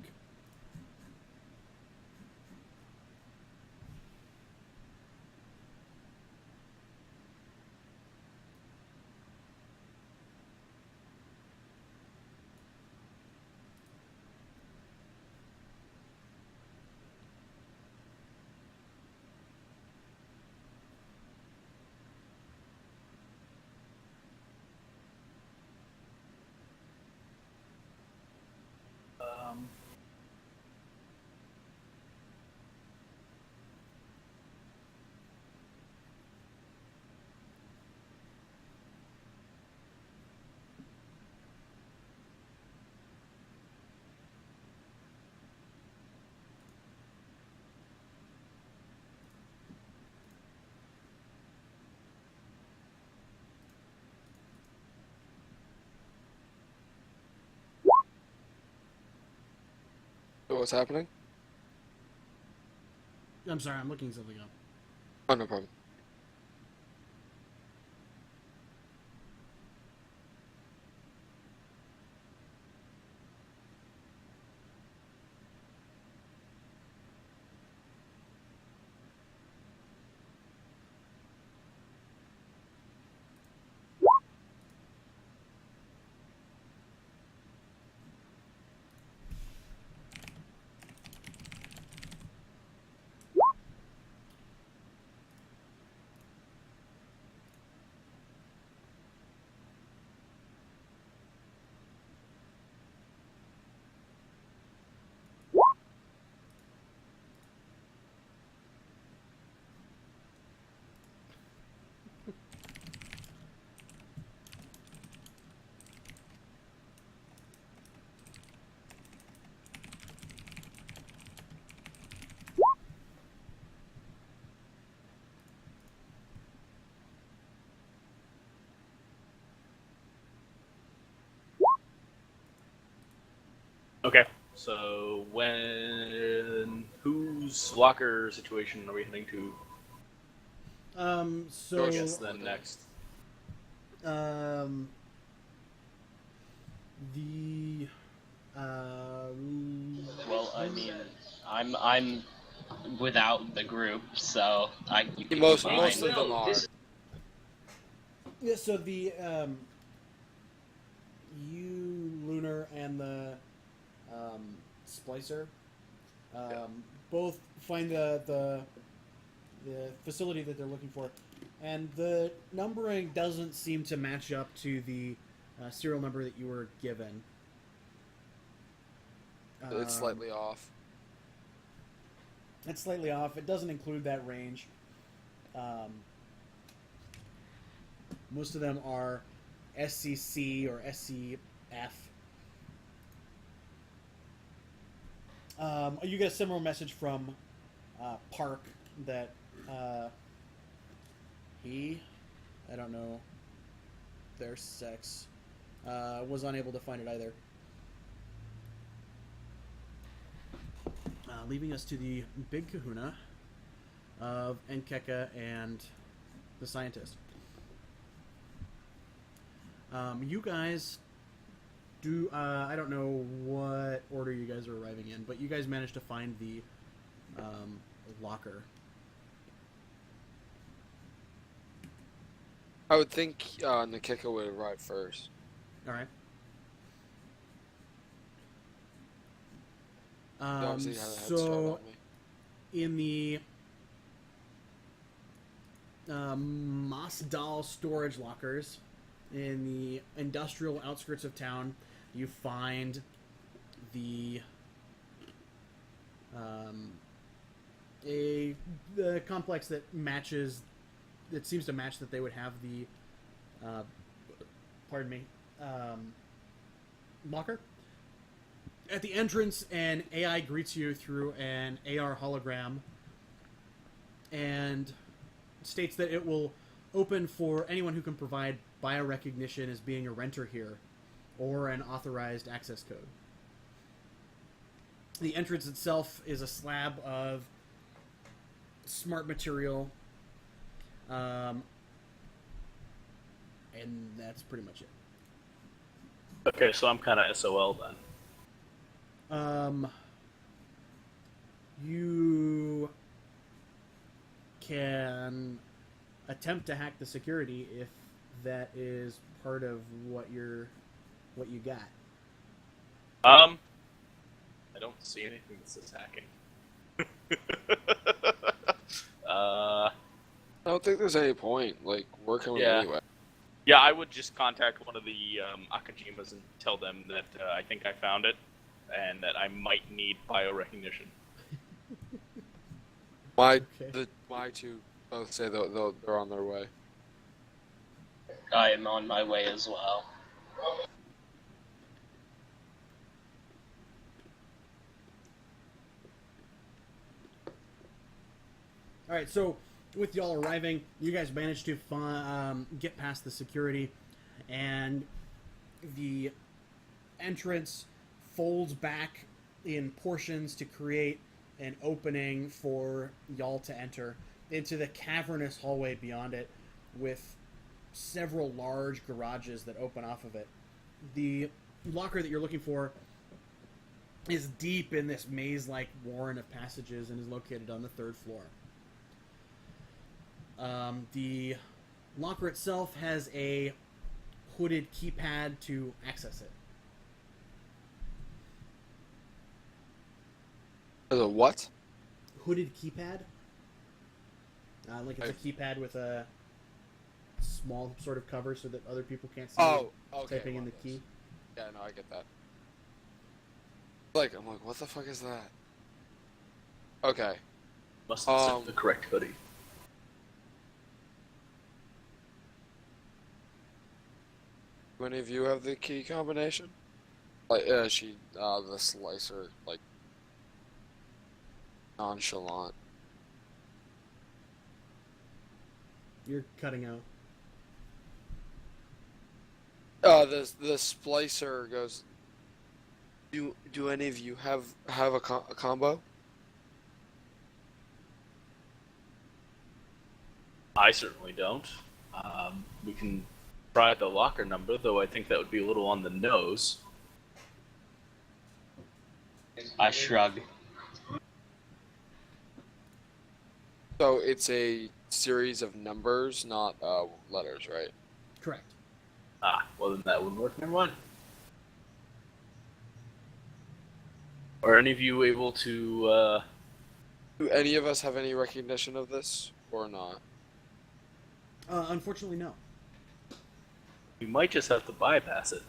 So what's happening? I'm sorry, I'm looking something up. Oh, no problem. Okay. So whose locker situation are we heading to? So I guess then next. The Well, I mean, I'm without the group, so you can Most combine. most of them are. yeah, so the you, Lunar, and the Splicer both find the facility that they're looking for, and the numbering doesn't seem to match up to the serial number that you were given. It's slightly off. It's slightly off. It doesn't include that range. Most of them are SCC or SCF. You get a similar message from Park that I don't know their sex, was unable to find it either. leaving us to the big kahuna of Nkeka and the scientist. You guys do, I don't know what order you guys are arriving in, but you guys managed to find the locker. I would think Nikika would arrive first. All right. Obviously had a head start So, on me. in the Masdal storage lockers in the industrial outskirts of town, you find the the complex that matches. It seems to match that they would have the locker. At the entrance, an AI greets you through an AR hologram and states that it will open for anyone who can provide biorecognition as being a renter here or an authorized access code. The entrance itself is a slab of smart material, and that's pretty much it. Okay, so I'm kind of SOL then. You can attempt to hack the security if that is part of what you got. I don't see anything that says hacking. I don't think there's any point. Like, we're coming anyway. Yeah, I would just contact one of the Akajimas and tell them that I think I found it, and that I might need biorecognition. My two both say they're on their way. I am on my way as well. All right, so with y'all arriving, you guys managed to get past the security, and the entrance folds back in portions to create an opening for y'all to enter into the cavernous hallway beyond it, with several large garages that open off of it. The locker that you're looking for is deep in this maze-like warren of passages and is located on the 3rd floor. The locker itself has a hooded keypad to access it. There's a what? Hooded keypad? Like it's a keypad with a small sort of cover so that other people can't see you typing in the key. Yeah, no, I get that. I'm like, what the fuck is that? Okay. Must have sent the correct hoodie. Do any of you have the key combination? Like, the slicer, like, nonchalant. You're cutting out. The splicer goes. Do any of you have a combo? I certainly don't. We can try the locker number, though I think that would be a little on the nose. I shrug. So it's a series of numbers, not letters, right? Correct. Well then that wouldn't work. Never mind. Are any of you able to, Do any of us have any recognition of this, or not? Unfortunately, no. we might just have to bypass it.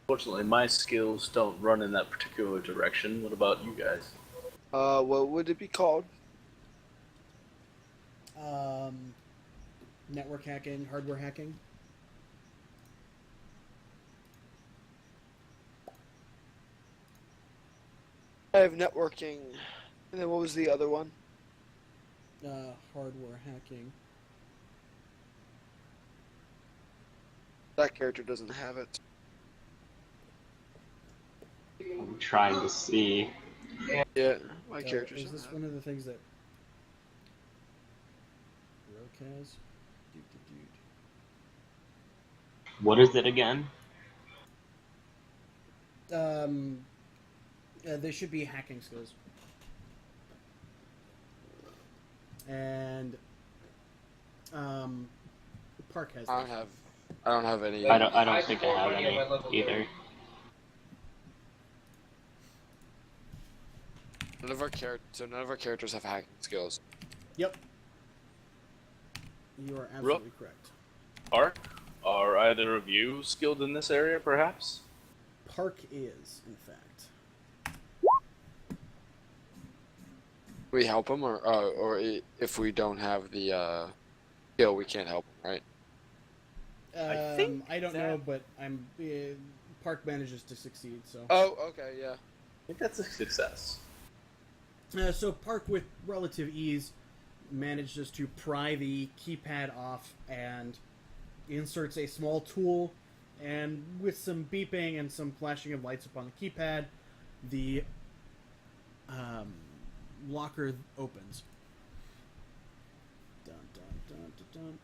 Fortunately, my skills don't run in that particular direction. What about you guys? What would it be called? Network hacking, hardware hacking. I have networking. And then what was the other one? Hardware hacking. That character doesn't have it. I'm trying to see. Yeah, my character Is doesn't this have one it. of the things that Roke has? Doot, doot, doot. What is it again? They should be hacking skills. And Park has. I don't have any. I don't think I have any either. None of our characters have hacking skills. Yep. You are absolutely correct. Are either of you skilled in this area, perhaps? Park is, in fact. We help him, if we don't have the skill, we can't help him, right? I don't know, but Park manages to succeed. So. Oh, okay, yeah. I think that's a success. So Park, with relative ease, manages to pry the keypad off and inserts a small tool, and with some beeping and some flashing of lights upon the keypad, the locker opens. Dun, dun, dun, dun, dun.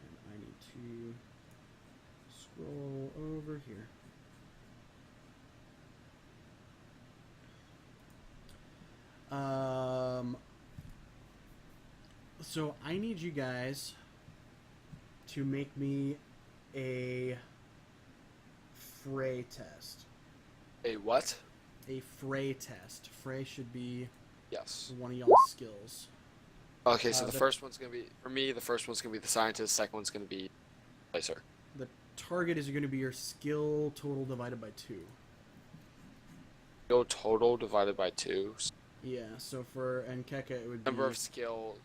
And I need to scroll over here. So I need you guys to make me a fray test. A what? A fray test. Fray should be Yes. one of y'all's skills. Okay, so the- the first one's gonna be for me. The first one's gonna be the scientist. Second one's gonna be Placer. The target is going to be your skill total divided by 2. Skill total divided by 2. Yeah, so for Nkeka it would be... Number of skill.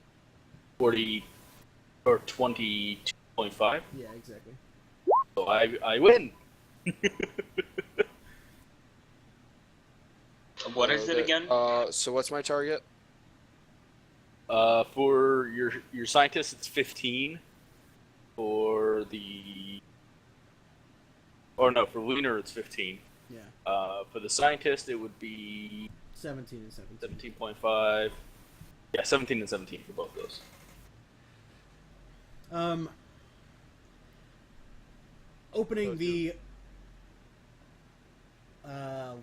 40 or 22.5. Yeah, exactly. So I win. What is it again? So what's my target? For your scientist, it's 15. For for Lunar, it's 15. Yeah, For the scientist, it would be 17 and 17. 17.5. Yeah, 17 and 17 for both those. Opening the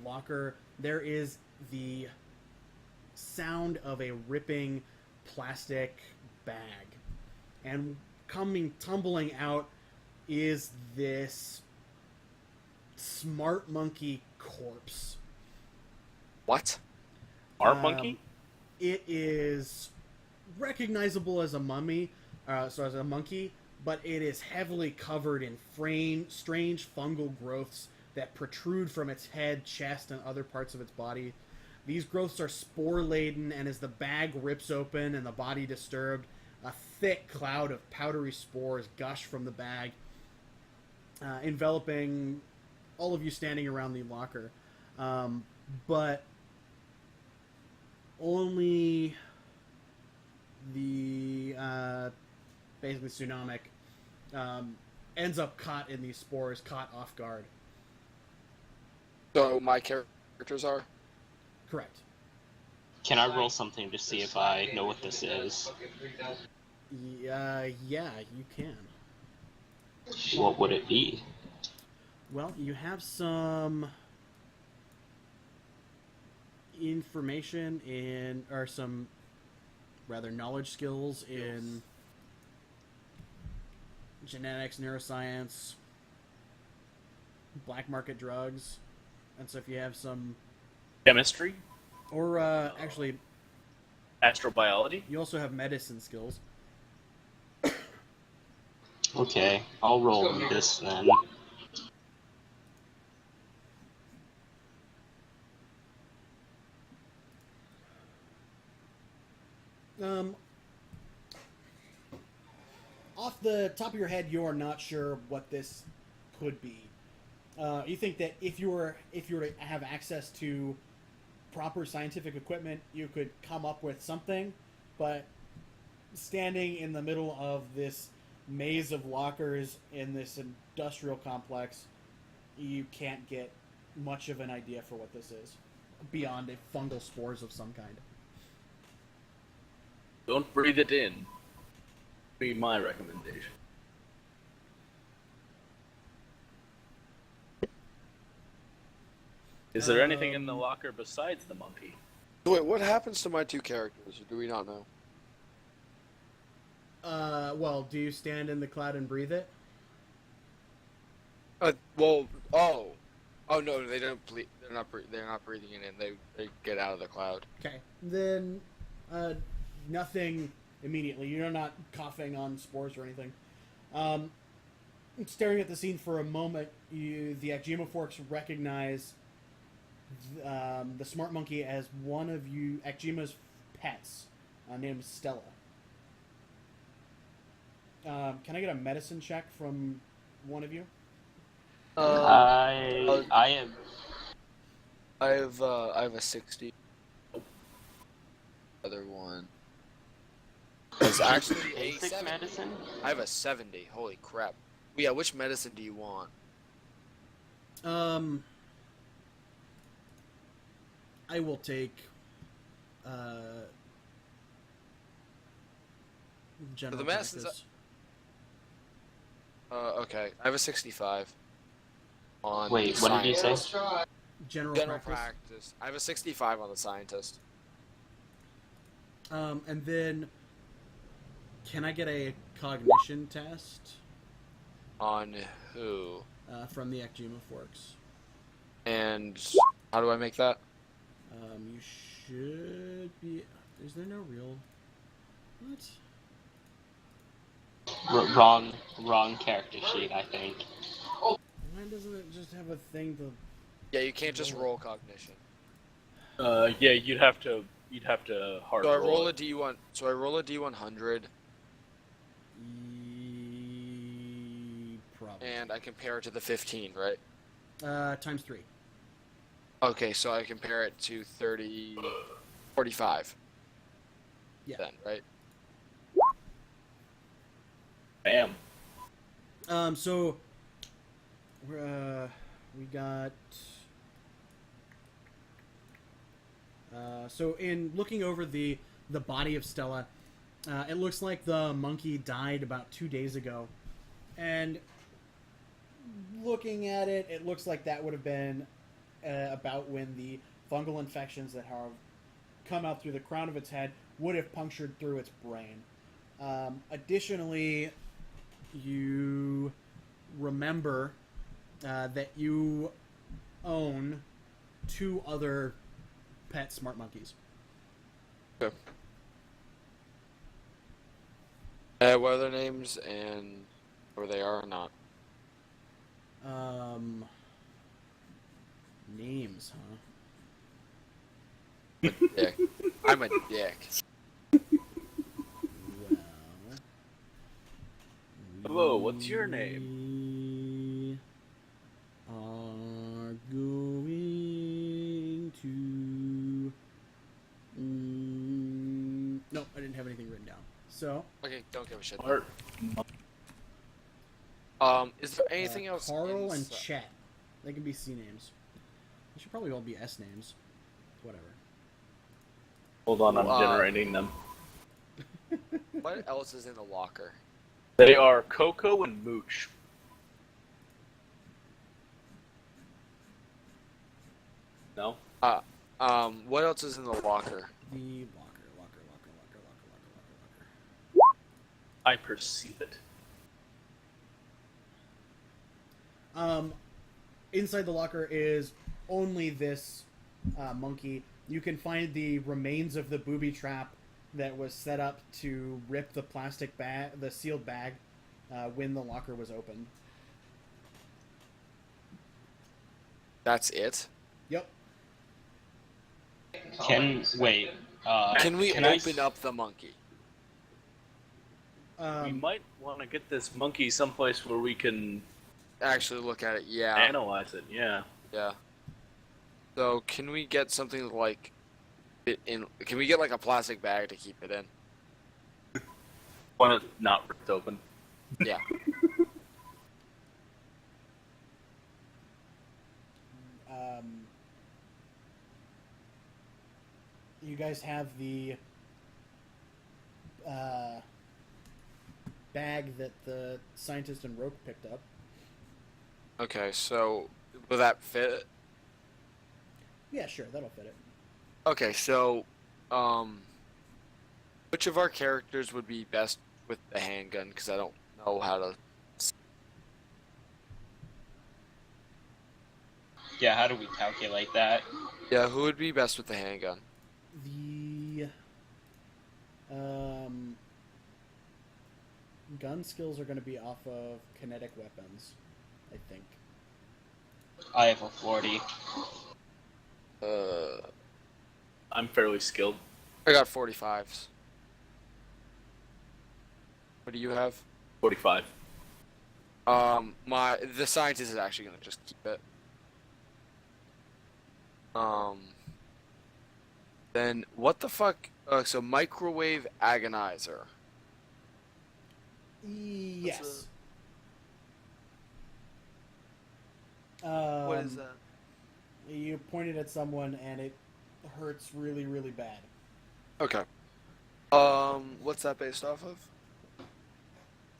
locker, there is the sound of a ripping plastic bag, and coming tumbling out is this smart monkey corpse. What? Art monkey? It is recognizable as a mummy, so as a monkey, but it is heavily covered in strange fungal growths that protrude from its head, chest, and other parts of its body. These growths are spore-laden, and as the bag rips open and the body disturbed, a thick cloud of powdery spores gush from the bag, enveloping all of you standing around the locker. But only the basically Tsunamic ends up caught in these spores, caught off guard. So my characters are. Correct. Can I roll something to see if I know what this is? Yeah, you can. What would it be? Well, you have some information or some rather knowledge skills in genetics, neuroscience, black market drugs, and so if you have some, Chemistry? or actually, Astrobiology? you also have medicine skills. Okay, I'll roll this then. Off the top of your head, you are not sure what this could be. You think that if you were to have access to proper scientific equipment, you could come up with something, but standing in the middle of this maze of lockers in this industrial complex, you can't get much of an idea for what this is, beyond a fungal spores of some kind. Don't breathe it in. Be my recommendation. Is there anything in the locker besides the monkey? Wait, what happens to my two characters? Or do we not know? Well, do you stand in the cloud and breathe it? Oh no, they don't. They're not. They're not breathing it in. They get out of the cloud. Okay. Then, nothing immediately. You're not coughing on spores or anything. Staring at the scene for a moment, the Eclipse Forks recognize the smart monkey as one of you Eclipse's pets, named Stella. Can I get a medicine check from one of you? I am. I have a 60. Other one. It's actually a Basic 70. medicine? I have a 70. Holy crap. Yeah, which medicine do you want? I will take general the medicines practice. Okay. I have a 65. On Wait, the what did you say? scientist. General General practice. practice. I have a 65 on the scientist. And then, can I get a cognition test On who? from the Eclipse Forks? And how do I make that? You should be. Is there no real? What? Wrong character sheet, I think. Why doesn't it just have a thing to? Yeah, you can't just roll cognition. Yeah, you'd have to hard So I roll roll a it. D1. So I roll a D100, Probably. and I compare it to the 15, right? Times 3. Okay, so I compare it to 30, 45. Yeah. Then, right? Bam. So we got. So in looking over the body of Stella, it looks like the monkey died about 2 days ago, and looking at it, it looks like that would have been about when the fungal infections that have come out through the crown of its head would have punctured through its brain. Additionally, you remember that you own 2 other pet smart monkeys. Okay. What are their names and where they are or not? Names, huh? Dick. I'm a dick. Well, Hello, what's your name? We are going to. No, I didn't have anything written down. So, Okay, don't give a shit. Art. Is there anything else? Carl and inside- Chet. They can be C names. They should probably all be S names. Whatever. Hold on, I'm Wow. generating them. What else is in the locker? They are Coco and Mooch. No? What else is in the locker? The locker. I perceive it. Inside the locker is only this monkey. You can find the remains of the booby trap that was set up to rip the plastic bag, the sealed bag, when the locker was opened. That's it? Yep. Can we Open up the monkey? We might want to get this monkey someplace where we can Actually look at it, yeah. analyze it. Yeah. Yeah. So can we get something like it in? Can we get like a plastic bag to keep it in? One is not ripped open. Yeah. You guys have the bag that the scientist and Roke picked up. Okay, so will that fit? Yeah, sure, that'll fit it. Okay, so which of our characters would be best with the handgun? Because I don't know how to. Yeah, how do we calculate that? Yeah, who would be best with the handgun? The gun skills are going to be off of kinetic weapons, I think. I have a 40. I'm fairly skilled. I got 45s. What do you have? 45. The scientist is actually gonna just keep it. Then what the fuck? So microwave agonizer. Yes. What is that? You pointed at someone and it hurts really, really bad. Okay. What's that based off of?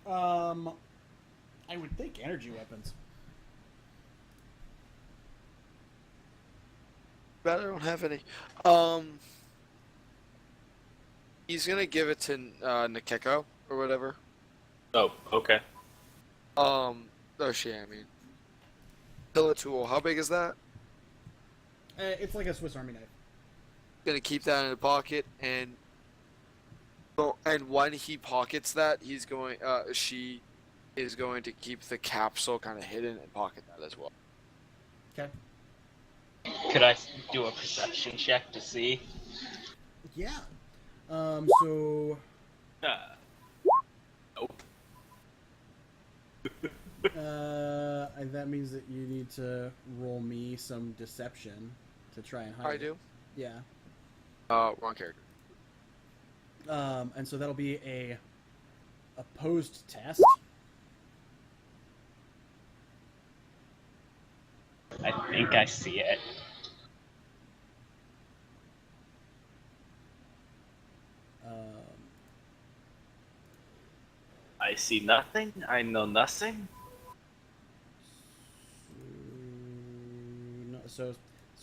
I would think energy weapons. But I don't have any. He's gonna give it to Nikeko or whatever. Oh, okay. Oh shit, I mean. Pillar tool, how big is that? It's like a Swiss Army knife. Gonna keep that in the pocket, and when he pockets that, she is going to keep the capsule kind of hidden and pocket that as well. Okay. Could I do a perception check to see? Yeah. So Nope. that means that you need to roll me some deception to try and hide I it. do. Yeah. Wrong character. And so that'll be a opposed test. I think I see it. I see nothing. I know nothing. So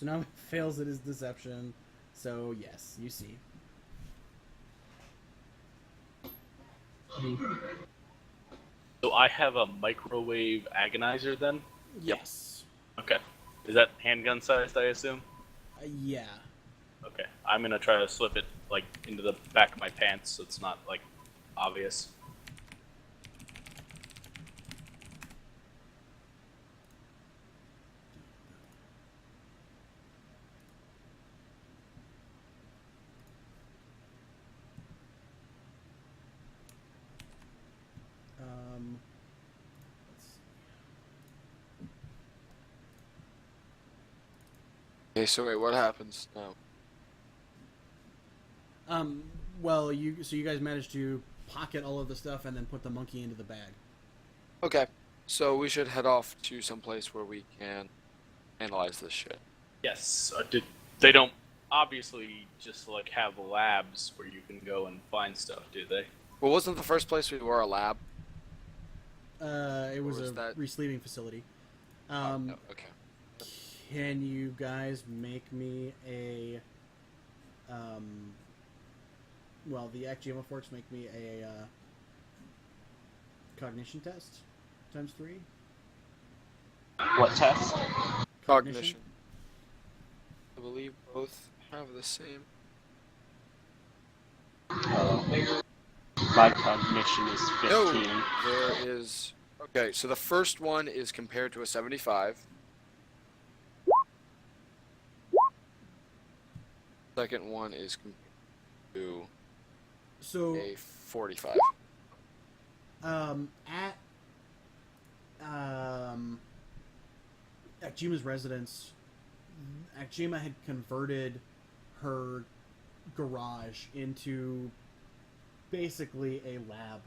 now he fails at his deception. So yes, you see. So I have a microwave agonizer then? Yes. Okay. Is that handgun sized, I assume? Yeah. Okay. I'm gonna try to slip it, like, into the back of my pants so it's not, like, obvious. Let's see. Okay, so wait, what happens now? Well, you guys managed to pocket all of the stuff and then put the monkey into the bag. Okay, so we should head off to some place where we can analyze this shit. Yes. They don't obviously just, like, have labs where you can go and find stuff, do they? Well, wasn't the first place we were a lab? It was Or was a that- resleeving facility. No, okay. Can you guys make me a well, the Akjima Forks make me a cognition test times 3. What test? Cognition. I believe both have the same. My cognition is 15. No, there is. Okay, so the first one is compared to a 75. Second one is compared to So a 45. at Akjima's residence, Akjima had converted her garage into basically a lab.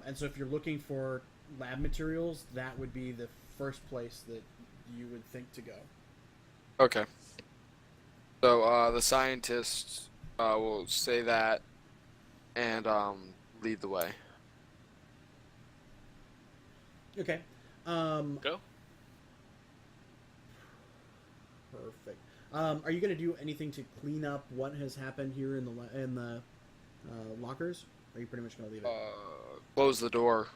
And so if you're looking for lab materials, that would be the first place that you would think to go. Okay. So the scientists will say that and lead the way. Okay. Go. Perfect. Are you going to do anything to clean up what has happened here in the lockers? Or are you pretty much going to leave it? Close the door.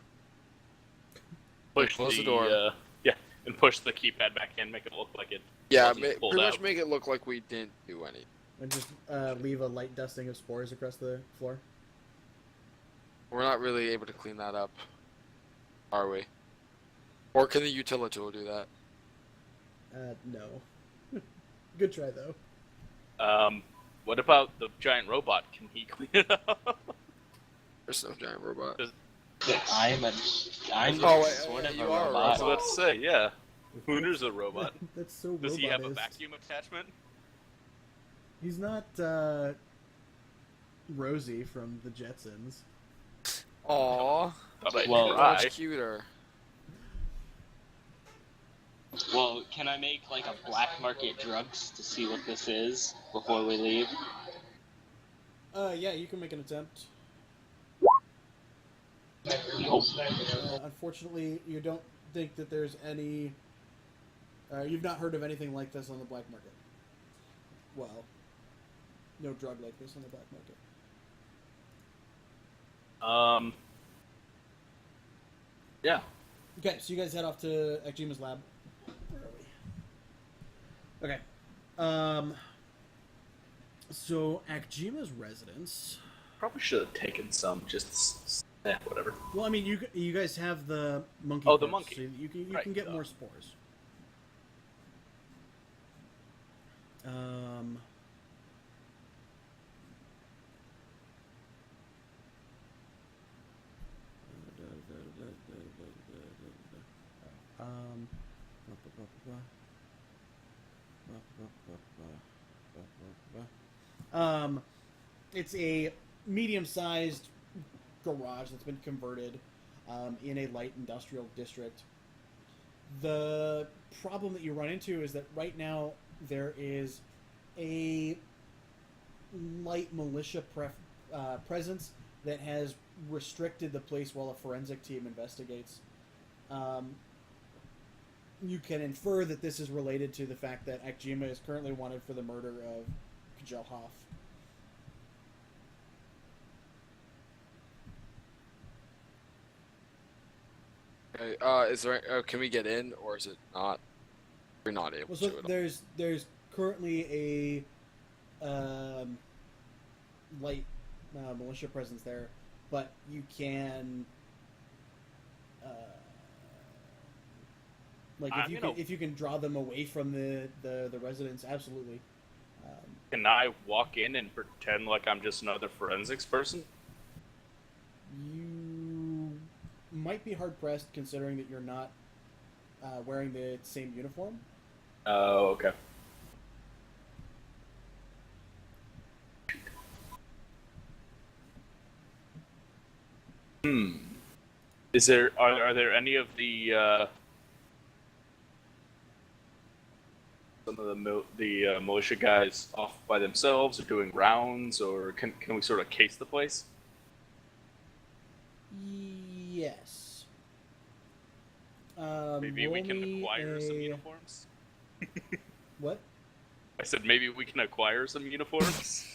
Push Close the door. Yeah, and push the keypad back in, make it look like it. Yeah, wasn't pulled pretty out. much make it look like we didn't do anything. And just leave a light dusting of spores across the floor? We're not really able to clean that up, are we? Or can the utility tool do that? No. Good try, though. What about the giant robot? Can he clean it up? There's no giant robot. I'm Oh, wait, sort of you a are a I robot. was about to say, yeah. Hooner's a robot. That's so Does he have a robotist. vacuum attachment? He's not Rosie from the Jetsons. Aww, Thought I'd Well, try. much cuter. Well, can I make like a black market drugs to see what this is before we leave? Yeah, you can make an attempt. Nope. Unfortunately, you don't think that there's any... you've not heard of anything like this on the black market. Well, no drug like this on the black market. Yeah. Okay, so you guys head off to Ekjima's lab. Where are we? Okay. So Ekjima's residence. Probably should have taken some, just... whatever. Well, I mean, you guys have the monkey. Oh, the corpse, monkey. So you can Right, get duh. more spores. It's a medium-sized garage that's been converted in a light industrial district. The problem that you run into is that right now there is a light militia presence that has restricted the place while a forensic team investigates. You can infer that this is related to the fact that Ekjima is currently wanted for the murder of Kjell Hoff. Okay, is there? Can we get in, or is it not? We're not able Well, so to. At all. there's currently a light militia presence there, but you can like if you can draw them away from the residence, absolutely. Can I walk in and pretend like I'm just another forensics person? You might be hard pressed considering that you're not wearing the same uniform. Oh, okay. Are there any of the some of the militia guys off by themselves or doing rounds, or can we sort of case the place? Yes. Maybe we roll can me acquire some a- uniforms. What? I said maybe we can acquire some uniforms.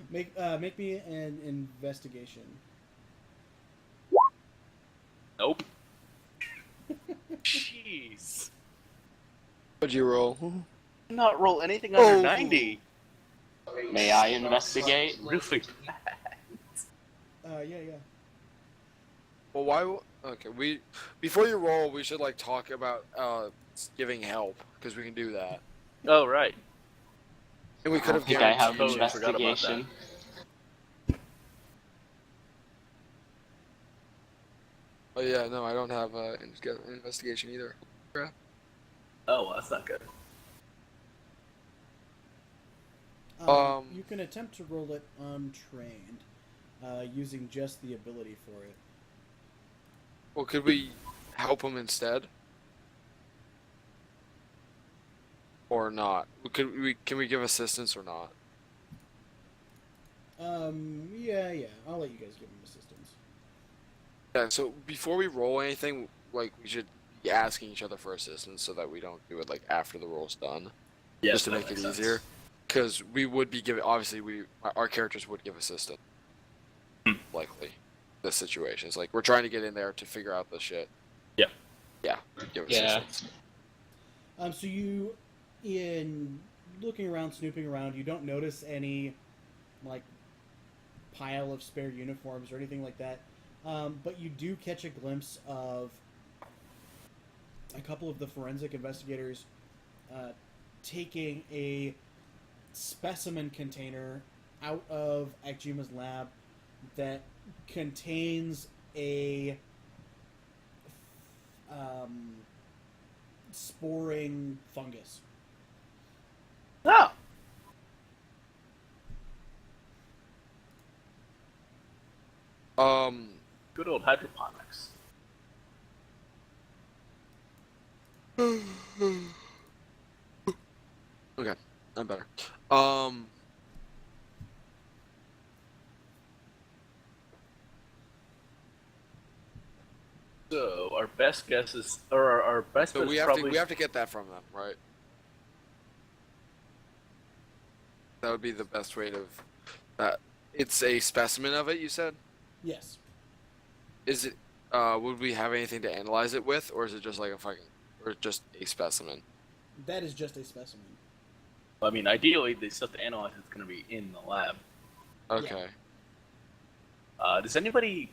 Make me an investigation. Nope. Jeez. What'd you roll? Not roll anything under Oh. 90. May I investigate? Really? Yeah. Well, why? Okay, before you roll, we should like talk about giving help because we can do that. Oh, right. And we could have I think I have Totally forgot about investigation. Oh yeah, no, I don't have investigation either. Crap. Oh, well, that's not good. You can attempt to roll it untrained, using just the ability for it. Well, could we help him instead? Or not? Can we give assistance or not? Yeah. I'll let you guys give him assistance. Yeah, so before we roll anything, like, we should be asking each other for assistance so that we don't do it, like, after the roll's done. Yes, just to that make it makes sense. easier. Because we would be giving, obviously, our characters would give assistance. Likely. The situations. Like, we're trying to get in there to figure out the shit. Yeah. Yeah, give Yeah. assistance. So you, in looking around, snooping around, you don't notice any, like, pile of spare uniforms or anything like that. But you do catch a glimpse of a couple of the forensic investigators taking a specimen container out of Akjima's lab that contains a sporing fungus. Ah, Um, good old hydroponics. okay, I'm better. So our best guess is, or our best So bet we is have probably to, we have to get that from them, right? That would be the best way to, it's a specimen of it, you said? Yes. Is it, would we have anything to analyze it with, or is it just like or just a specimen? That is just a specimen. I mean, ideally, the stuff to analyze is going to be in the lab. Okay. Does anybody?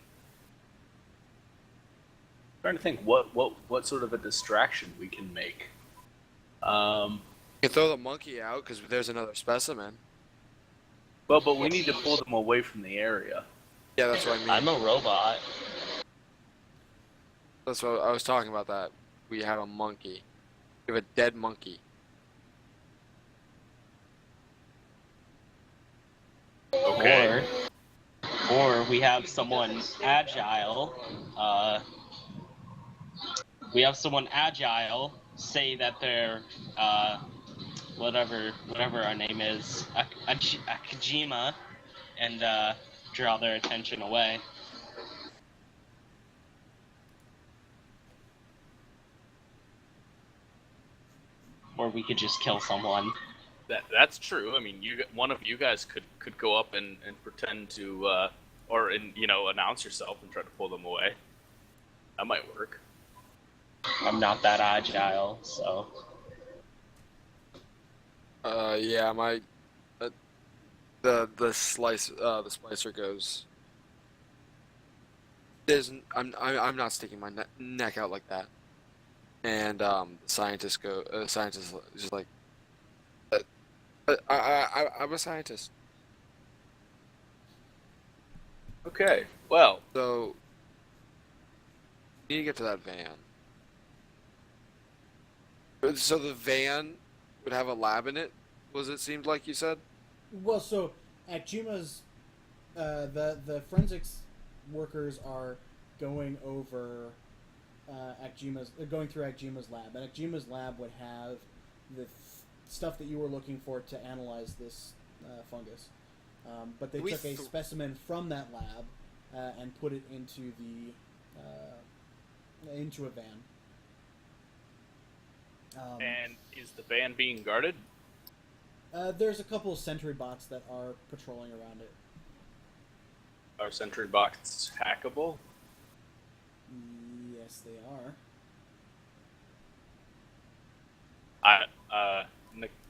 Trying to think what sort of a distraction we can make. You can throw the monkey out, because there's another specimen. Well, but we need to pull them away from the area. Yeah, that's what I mean. I'm a robot. That's what I was talking about, that we have a monkey. We have a dead monkey. Okay. Or we have someone agile. We have someone agile say that they're whatever our name is, Akajima, and draw their attention away. Or we could just kill someone. That's true. I mean, one of you guys could go up and pretend to, announce yourself and try to pull them away. That might work. I'm not that agile, so. Yeah, the slicer goes. I'm not sticking my neck out like that. And the scientist is just like, I'm a scientist. Okay. Well, So we need to get to that van. So the van would have a lab in it, it seemed like you said? Well, so Akjima's the forensics workers are going over going through Akjima's lab, and Akjima's lab would have the stuff that you were looking for to analyze this fungus. But they took a specimen from that lab and put it into a van. and is the van being guarded? There's a couple of sentry bots that are patrolling around it. Are sentry bots hackable? Yes, they are.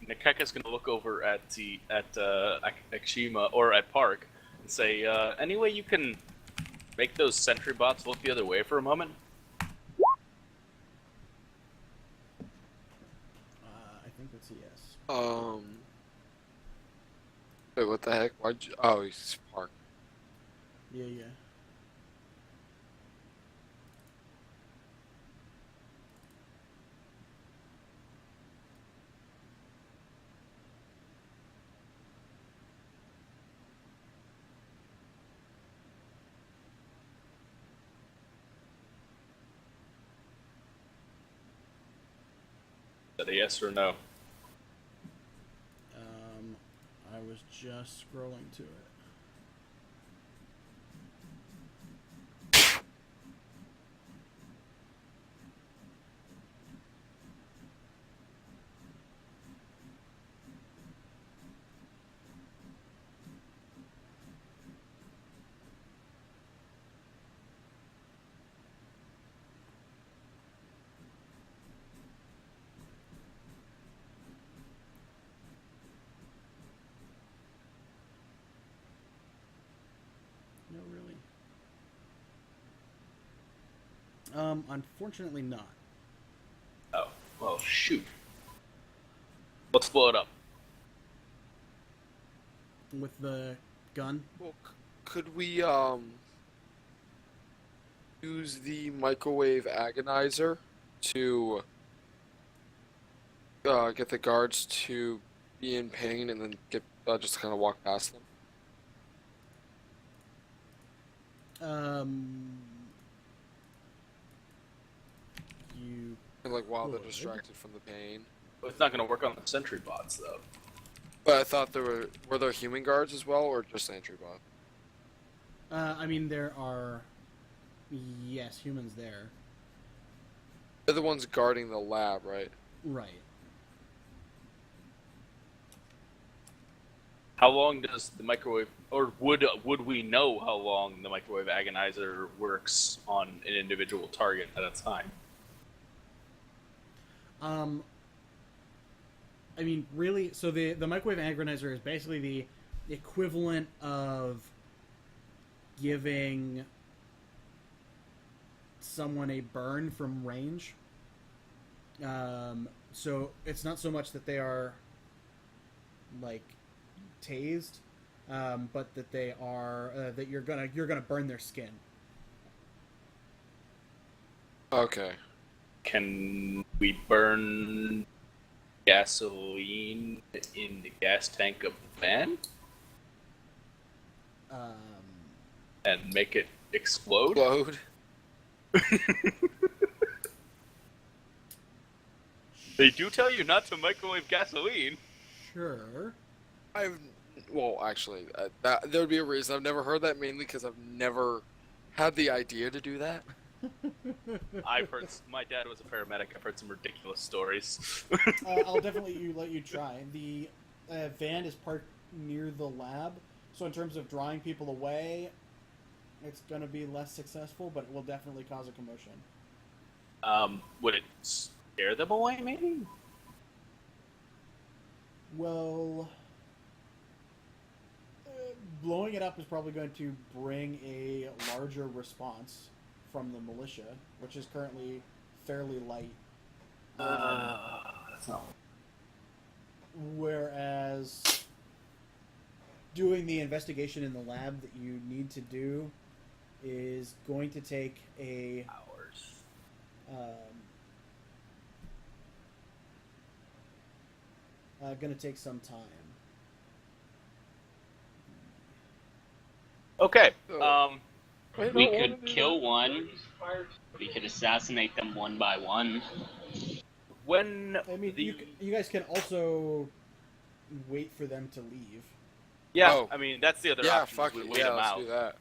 Nikeka's gonna look over at Akshima or at Park and say, any way you can make those sentry bots look the other way for a moment? I think that's a yes. Wait, what the heck? Oh, he's Park. Yeah. that a yes or no? I was just scrolling to it. No, really. Unfortunately not. Oh, well, shoot. Let's blow it up. With the gun? Well, could we use the microwave agonizer to get the guards to be in pain and then get just kind of walk past them? You And like while they're could. distracted from the pain. But it's not going to work on the sentry bots, though. But I thought were there human guards as well, or just sentry bot? I mean, there are, yes, humans there. They're the ones guarding the lab, right? Right. How long does the microwave, or would we know how long the microwave agonizer works on an individual target at a time? I mean, really, so the microwave agonizer is basically the equivalent of giving someone a burn from range. So it's not so much that they are like tased, but that they are that you're gonna burn their skin. Okay. Can we burn gasoline in the gas tank of the van and make it explode? Load. They do tell you not to microwave gasoline. Sure. Well, actually, that there would be a reason. I've never heard that, mainly because I've never had the idea to do that. I've heard. My dad was a paramedic. I've heard some ridiculous stories. I'll definitely let you try. The van is parked near the lab, so in terms of drawing people away, it's going to be less successful, but it will definitely cause a commotion. Would it scare them away, maybe? Well, blowing it up is probably going to bring a larger response from the militia, which is currently fairly light. That's not. Whereas doing the investigation in the lab that you need to do is going to take Hours. Going to take some time. Okay. We could kill one. We could assassinate them one by one. When I mean, the you guys can also wait for them to leave. yeah, Oh. I mean that's the other Yeah, option. fuck We it. wait Yeah, them let's out, do that.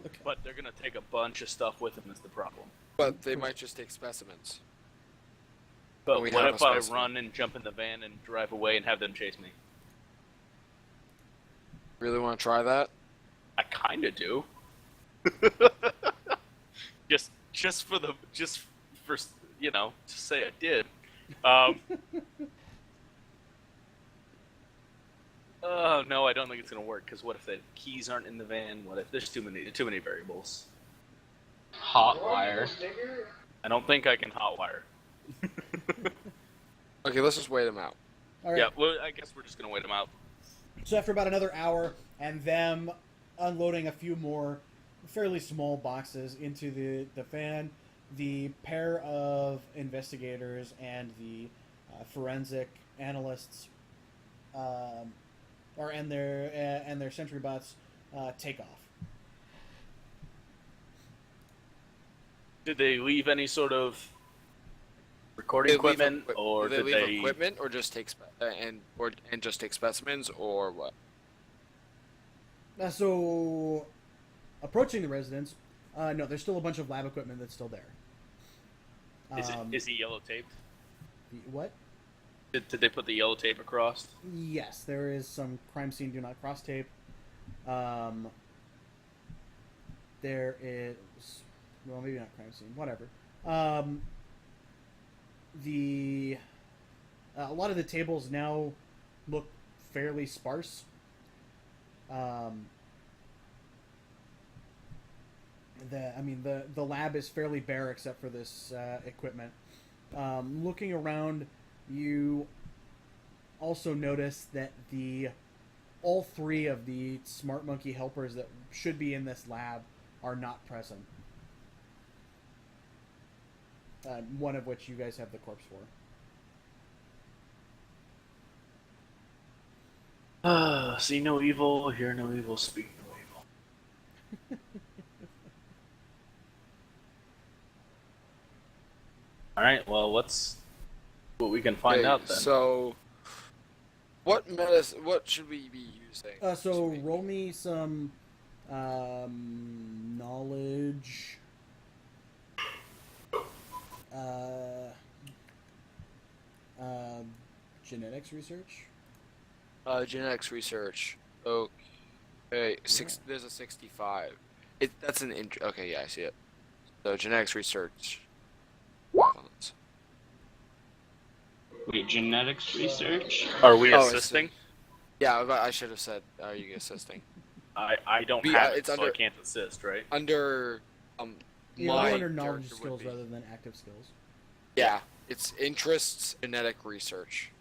Okay. but they're gonna take a bunch of stuff with them. Is the problem? But they might just take specimens. But We what have if a I specimen. run and jump in the van and drive away and have them chase me? Really want to try that? I kind of do. just for to say I did. Oh no, I don't think it's gonna work. Because what if the keys aren't in the van? What if there's too many variables? Hotwire. I don't think I can hotwire. Okay, let's just wait them out. All right. Yeah, well, I guess we're just gonna wait them out. So after about another hour and them unloading a few more fairly small boxes into the van, the pair of investigators and the forensic analysts and their sentry bots take off. Did they leave any sort of recording equipment, or did did they leave they? equipment, or just take just take specimens, or what? So, approaching the residence, no, there's still a bunch of lab equipment that's still there. Is he yellow taped? What? Did they put the yellow tape across? Yes, there is some crime scene do not cross tape. There is, well, maybe not crime scene, whatever. A lot of the tables now look fairly sparse. The lab is fairly bare except for this equipment. Looking around, you also notice that all three of the smart monkey helpers that should be in this lab are not present. One of which you guys have the corpse for. See no evil, hear no evil, speak no evil. All right. Well, what's what we can find out then? So, what medicine? What should we be using? So roll me some knowledge. Genetics research. Genetics research. Okay, there's a 65. That's an okay. Yeah, I see it. So genetics research. Wait, genetics research? Are we Oh, assisting? Yeah, I should have said, are you assisting? I don't We- have it, it's so under- I can't assist, right? Under, You're my under knowledge character would skills be- rather than active skills. Yeah, it's interests, genetic research.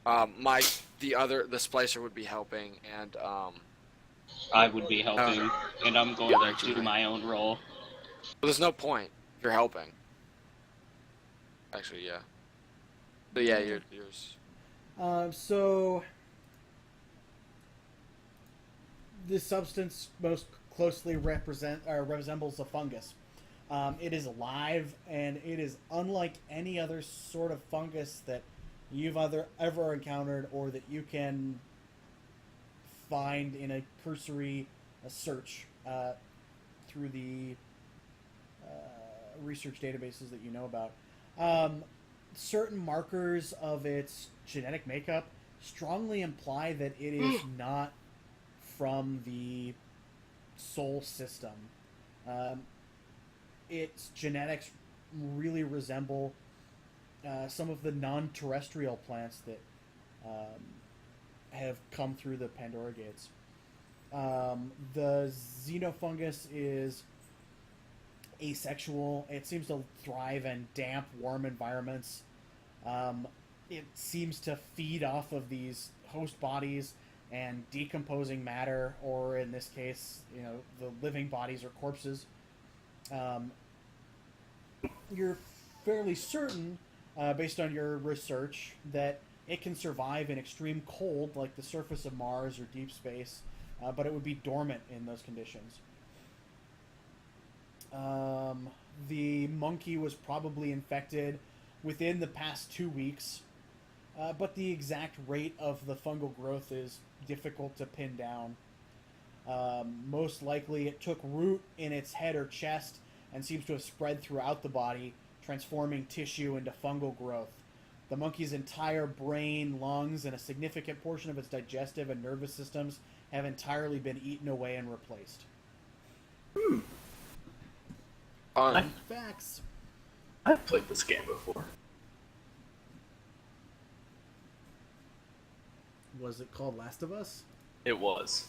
The splicer would be helping, and, I would be helping, and I'm going Yeah, to do my own role. well, there's no point if you're helping. Actually, yeah. So yeah, yours. So this substance most closely resembles a fungus. It is alive, and it is unlike any other sort of fungus that you've ever encountered or that you can find in a cursory search through the research databases that you know about. Certain markers of its genetic makeup strongly imply that it is not from the Sol system. Its genetics really resemble some of the non-terrestrial plants that have come through the Pandora Gates. The xenofungus is asexual. It seems to thrive in damp, warm environments. It seems to feed off of these host bodies and decomposing matter, or in this case, the living bodies or corpses. You're fairly certain, based on your research, that it can survive in extreme cold, like the surface of Mars or deep space, but it would be dormant in those conditions. The monkey was probably infected within the past 2 weeks, but the exact rate of the fungal growth is difficult to pin down. Most likely it took root in its head or chest and seems to have spread throughout the body, transforming tissue into fungal growth. The monkey's entire brain, lungs, and a significant portion of its digestive and nervous systems have entirely been eaten away and replaced. Fun. Facts. I've played this game before. Was it called Last of Us? It was.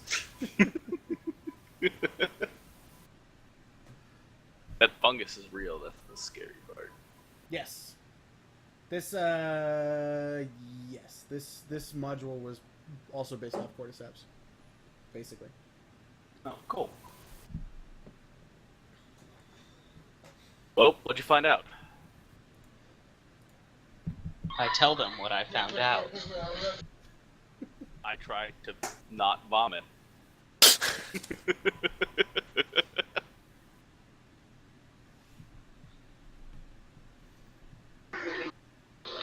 That fungus is real. That's the scary part. Yes. This module was also based off cordyceps, basically. Oh, cool. Well, what'd you find out? I tell them what I found out. I tried to not vomit.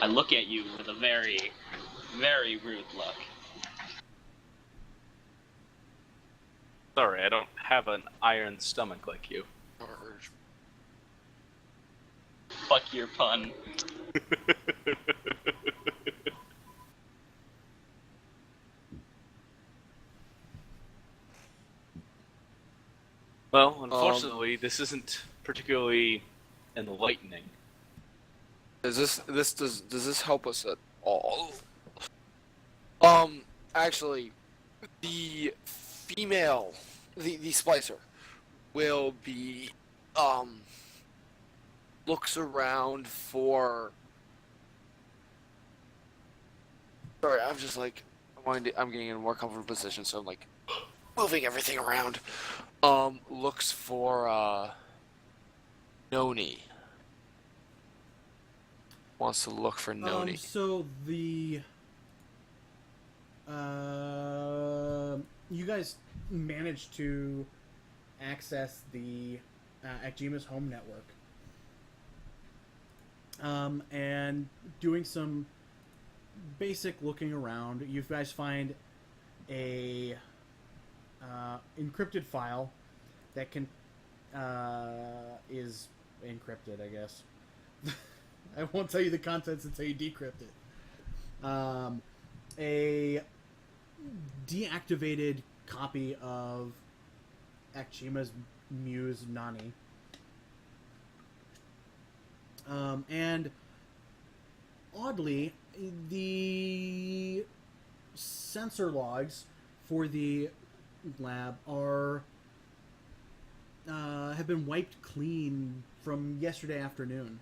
I look at you with a very, very rude look. Sorry, I don't have an iron stomach like you. Fuck your pun. Well, unfortunately, this isn't particularly enlightening. Does this help us at all? Actually, the female, the splicer, will be looks around for. Sorry, I'm just like I'm getting in a more comfortable position, so I'm like moving everything around. Looks for Noni. Wants to look for Noni. So the you guys managed to access the Akjima's home network, and doing some basic looking around, you guys find a encrypted file that can is encrypted, I guess. I won't tell you the contents until you decrypt it. A deactivated copy of Akjima's muse Nani. And oddly, the sensor logs for the lab are have been wiped clean from yesterday afternoon.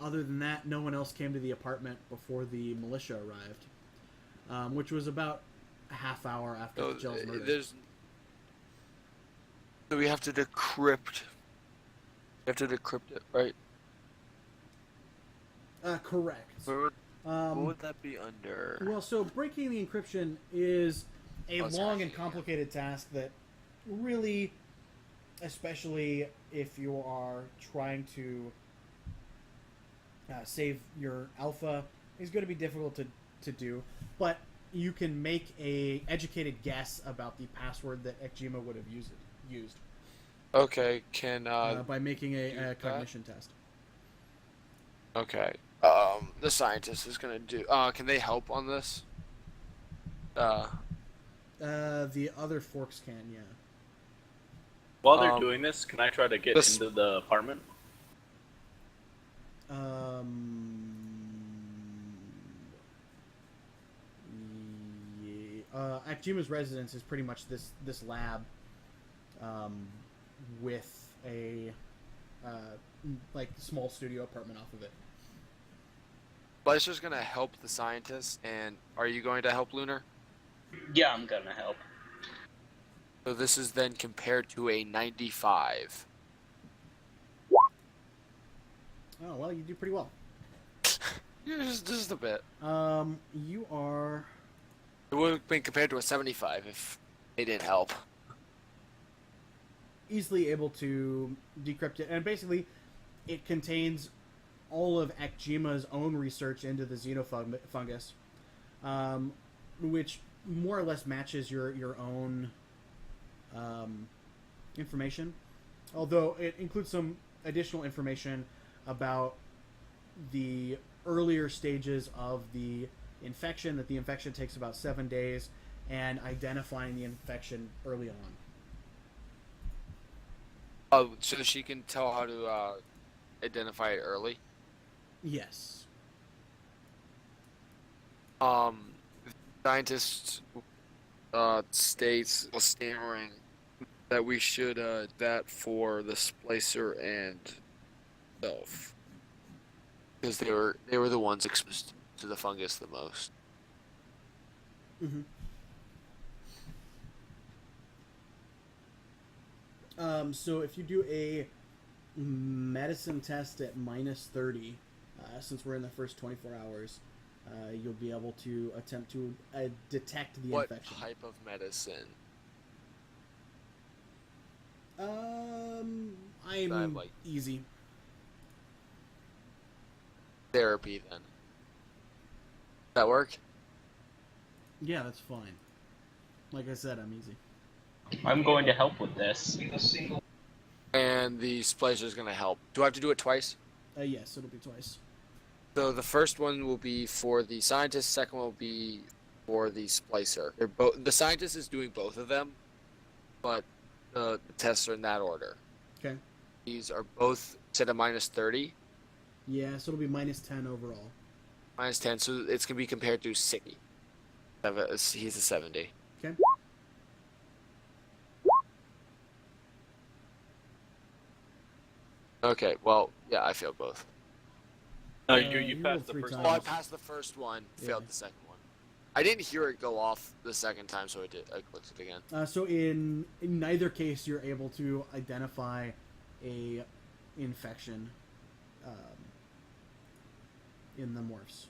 Other than that, no one else came to the apartment before the militia arrived, which was about a half hour after Jell's murder. So we have to decrypt. We have to decrypt it, right? Correct. What would that be under? Well, so breaking the encryption is a Oh, it's long hacking, and complicated task that really, especially if you are trying to save your alpha, is going to be difficult to do. But you can make a educated guess about the password that Akjima would have used. Okay, can by making a cognition test. Okay. The scientist is gonna do. Can they help on this? The other forks can, yeah. While they're doing this, can I try to get this- into the apartment? Akjima's residence is pretty much this lab, with a like small studio apartment off of it. Splicer's gonna help the scientist, and are you going to help Lunar? Yeah, I'm gonna help. So this is then compared to a 95. Oh well, you do pretty well. Just a bit. You are It would have been compared to a 75 if they didn't help. easily able to decrypt it, and basically, it contains all of Akjima's own research into the xenofungus, which more or less matches your own information, although it includes some additional information about the earlier stages of the infection, that the infection takes about 7 days, and identifying the infection early on. Oh, so she can tell how to identify it early? Yes. The scientist states, while stammering, that we should that for the splicer and self, because they were the ones exposed to the fungus the most. Mm-hmm. So if you do a medicine test at -30, since we're in the first 24 hours, you'll be able to attempt to detect the What infection. type of medicine? I'm like- easy. therapy then. That work? Yeah, that's fine. Like I said, I'm easy. I'm going to help with this. And the splicer is going to help. Do I have to do it twice? Yes, it'll be twice. So the first one will be for the scientist. Second one will be for the splicer. They're both. The scientist is doing both of them, but the tests are in that order. Okay. These are both set at minus 30. Yeah, so it'll be minus 10 overall. Minus 10, so it's going to be compared to 60. He's a 70. Okay. Okay, well, yeah, I failed both. No, you you rolled passed the 3 first times. Well, I one. passed the first one, Yeah. failed the second one. I didn't hear it go off the second time, so I clicked it again. So in neither case, you're able to identify a infection in the morphs.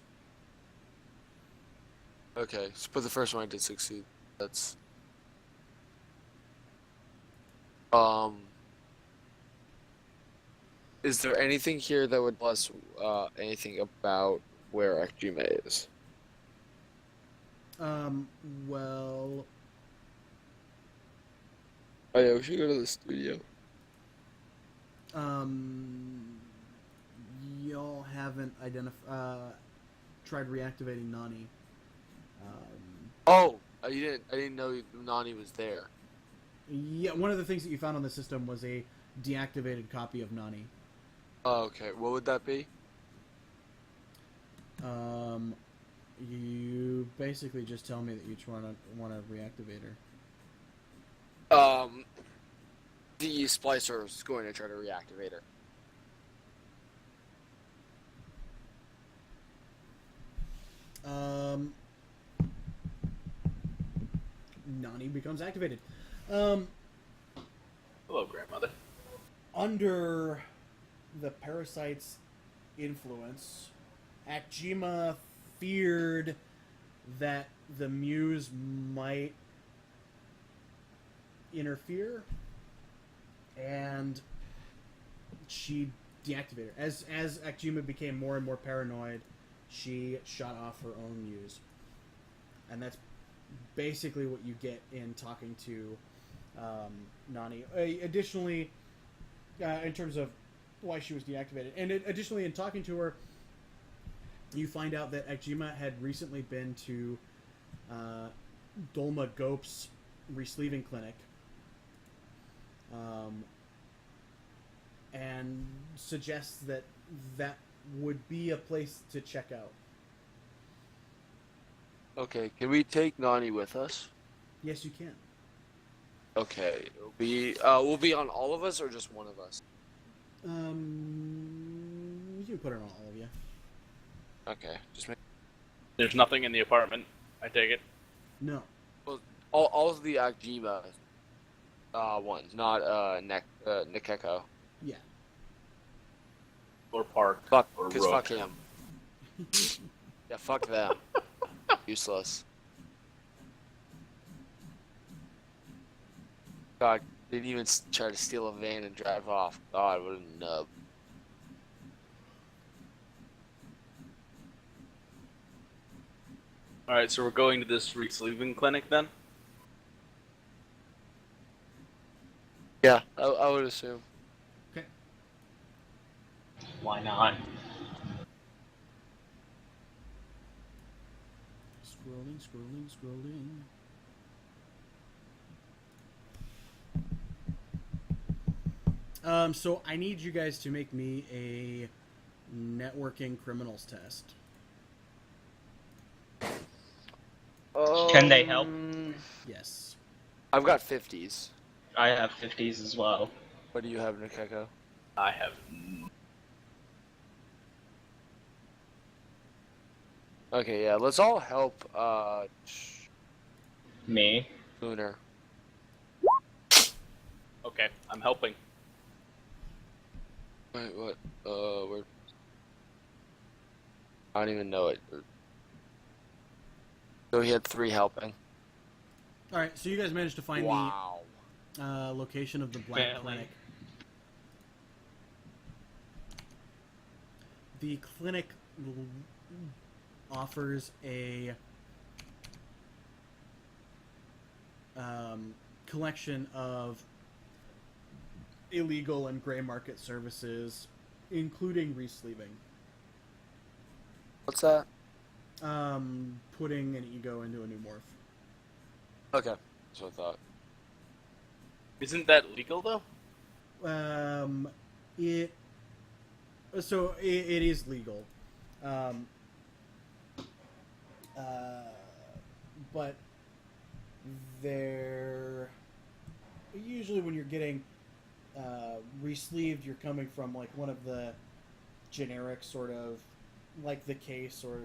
Okay, so but the first one I did succeed. That's is there anything here that would tell us anything about where Akjima is? Well, Oh yeah, we should go to the studio. y'all haven't tried reactivating Nani. Oh, I didn't know Nani was there. Yeah, one of the things that you found on the system was a deactivated copy of Nani. Oh, okay, what would that be? You basically just tell me that you want to reactivate her. The splicer is going to try to reactivate her. Nani becomes activated. Hello, grandmother. Under the parasite's influence, Akjima feared that the muse might interfere, and she deactivated her. As Akjima became more and more paranoid, she shot off her own muse. And that's basically what you get in talking to Nani. Additionally, in terms of why she was deactivated, and additionally in talking to her, you find out that Akjima had recently been to Dolma Gope's resleeving clinic, and suggests that that would be a place to check out. Okay, can we take Nani with us? Yes, you can. Okay, we'll be on all of us or just one of us? You can put it on all of you. Okay, just make There's nothing in the apartment, I take it. No. all of the Akjima ones, not Nikeko. Yeah. Or Park. Fuck, or cause Rook. fuck him. Yeah, fuck them. Useless. God, didn't even try to steal a van and drive off. God, what a nub. Alright, so we're going to this resleeving clinic then? Yeah, I would assume. Okay. Why not? Scrolling. So I need you guys to make me a networking criminals test. Can they help? Yes. I've got 50s. I have 50s as well. What do you have, Nikeko? I have. Okay, yeah, let's all help, Me? Lunar. Okay, I'm helping. Wait, what? Where? I don't even know it. So he had 3 helping. All right. So you guys managed to find Wow. the location of the Black Family. Clinic. the clinic offers a collection of illegal and gray market services, including resleeving. What's that? Putting an ego into a new morph. Okay, that's what I thought. Isn't that legal though? It is legal, but they're usually when you're getting resleeved, you're coming from like one of the generic sort of like the case or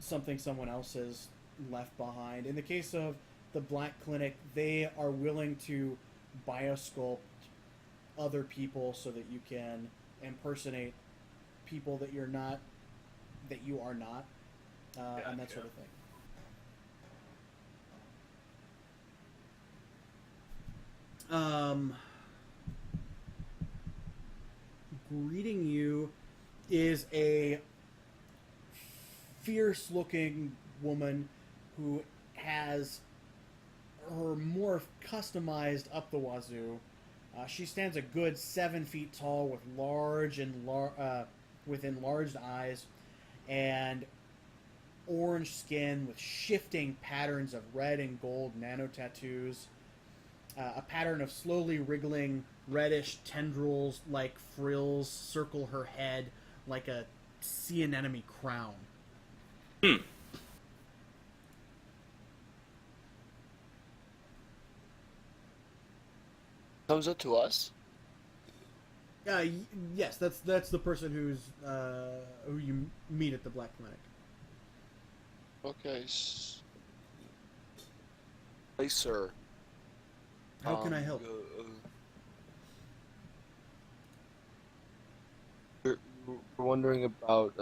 something someone else has left behind. In the case of the Black Clinic, they are willing to biosculpt other people so that you can impersonate people that you are not, and that sort of thing. Greeting you is a fierce-looking woman who has her morph customized up the wazoo. She stands a good 7 feet tall with with enlarged eyes and orange skin with shifting patterns of red and gold nano tattoos. A pattern of slowly wriggling reddish tendrils like frills circle her head like a sea anemone crown. Comes up to us? Yes, that's the person who you meet at the Black Clinic. Okay. Hey, sir. How can I help? We're wondering about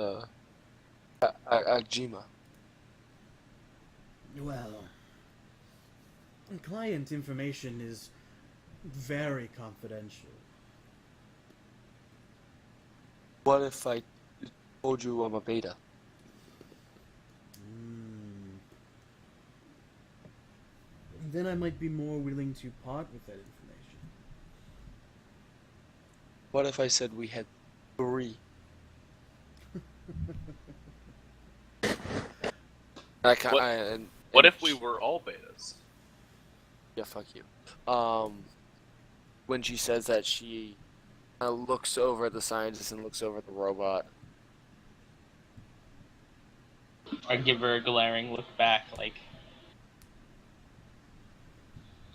Akjima. Well, client information is very confidential. What if I told you I'm a beta? Then I might be more willing to part with that information. What if I said we had 3? What if we were all betas? Yeah, fuck you. When she says that, she looks over at the scientist and looks over at the robot. I give her a glaring look back, like,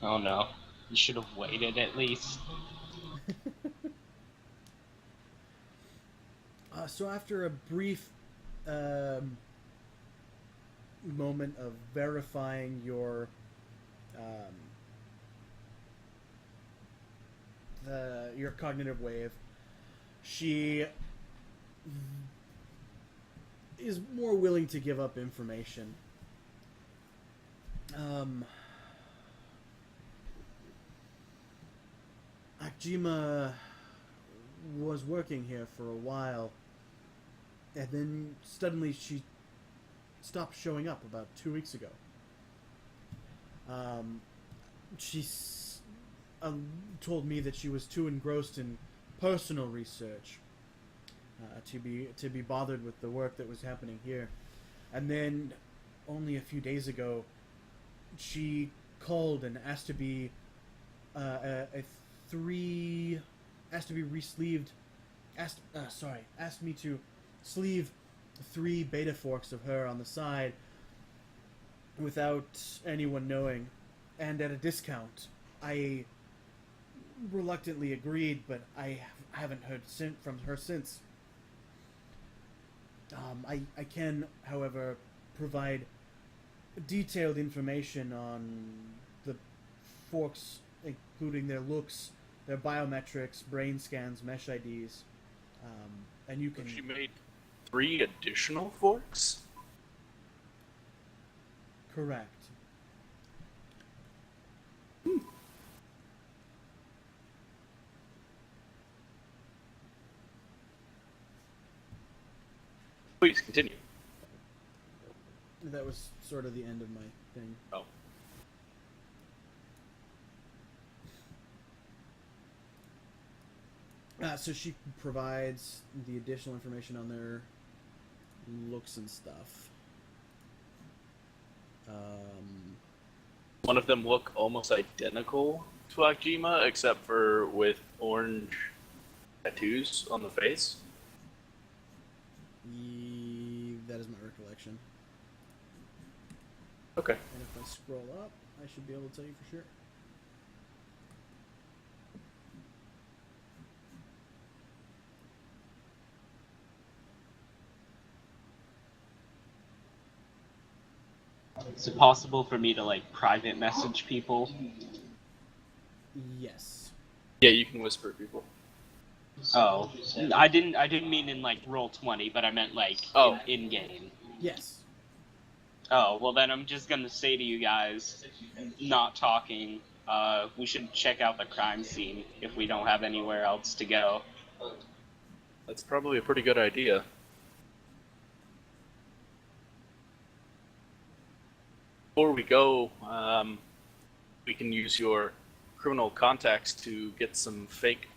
oh no, you should have waited at least. So after a brief moment of verifying your cognitive wave, she is more willing to give up information. Akjima was working here for a while, and then suddenly she stopped showing up about 2 weeks ago. She told me that she was too engrossed in personal research to be bothered with the work that was happening here. And then, only a few days ago, she called and asked to be re-sleeved. Asked me to sleeve 3 beta forks of her on the side without anyone knowing, and at a discount. I reluctantly agreed, but I haven't heard from her since. I can, however, provide detailed information on the forks, including their looks, their biometrics, brain scans, mesh IDs, and you can... She made 3 additional forks? Correct. Please continue. That was sort of the end of my thing. Oh. So she provides the additional information on their looks and stuff. One of them look almost identical to Akjima, except for with orange tattoos on the face. That is my recollection. Okay. And if I scroll up, I should be able to tell you for sure. Is it possible for me to like private message people? Yes. Yeah, you can whisper people. Oh, I didn't mean in like Roll20, but I meant like in game. Yes. Oh, well then I'm just gonna say to you guys, not talking, we should check out the crime scene if we don't have anywhere else to go. That's probably a pretty good idea. Before we go, we can use your criminal contacts to get some fake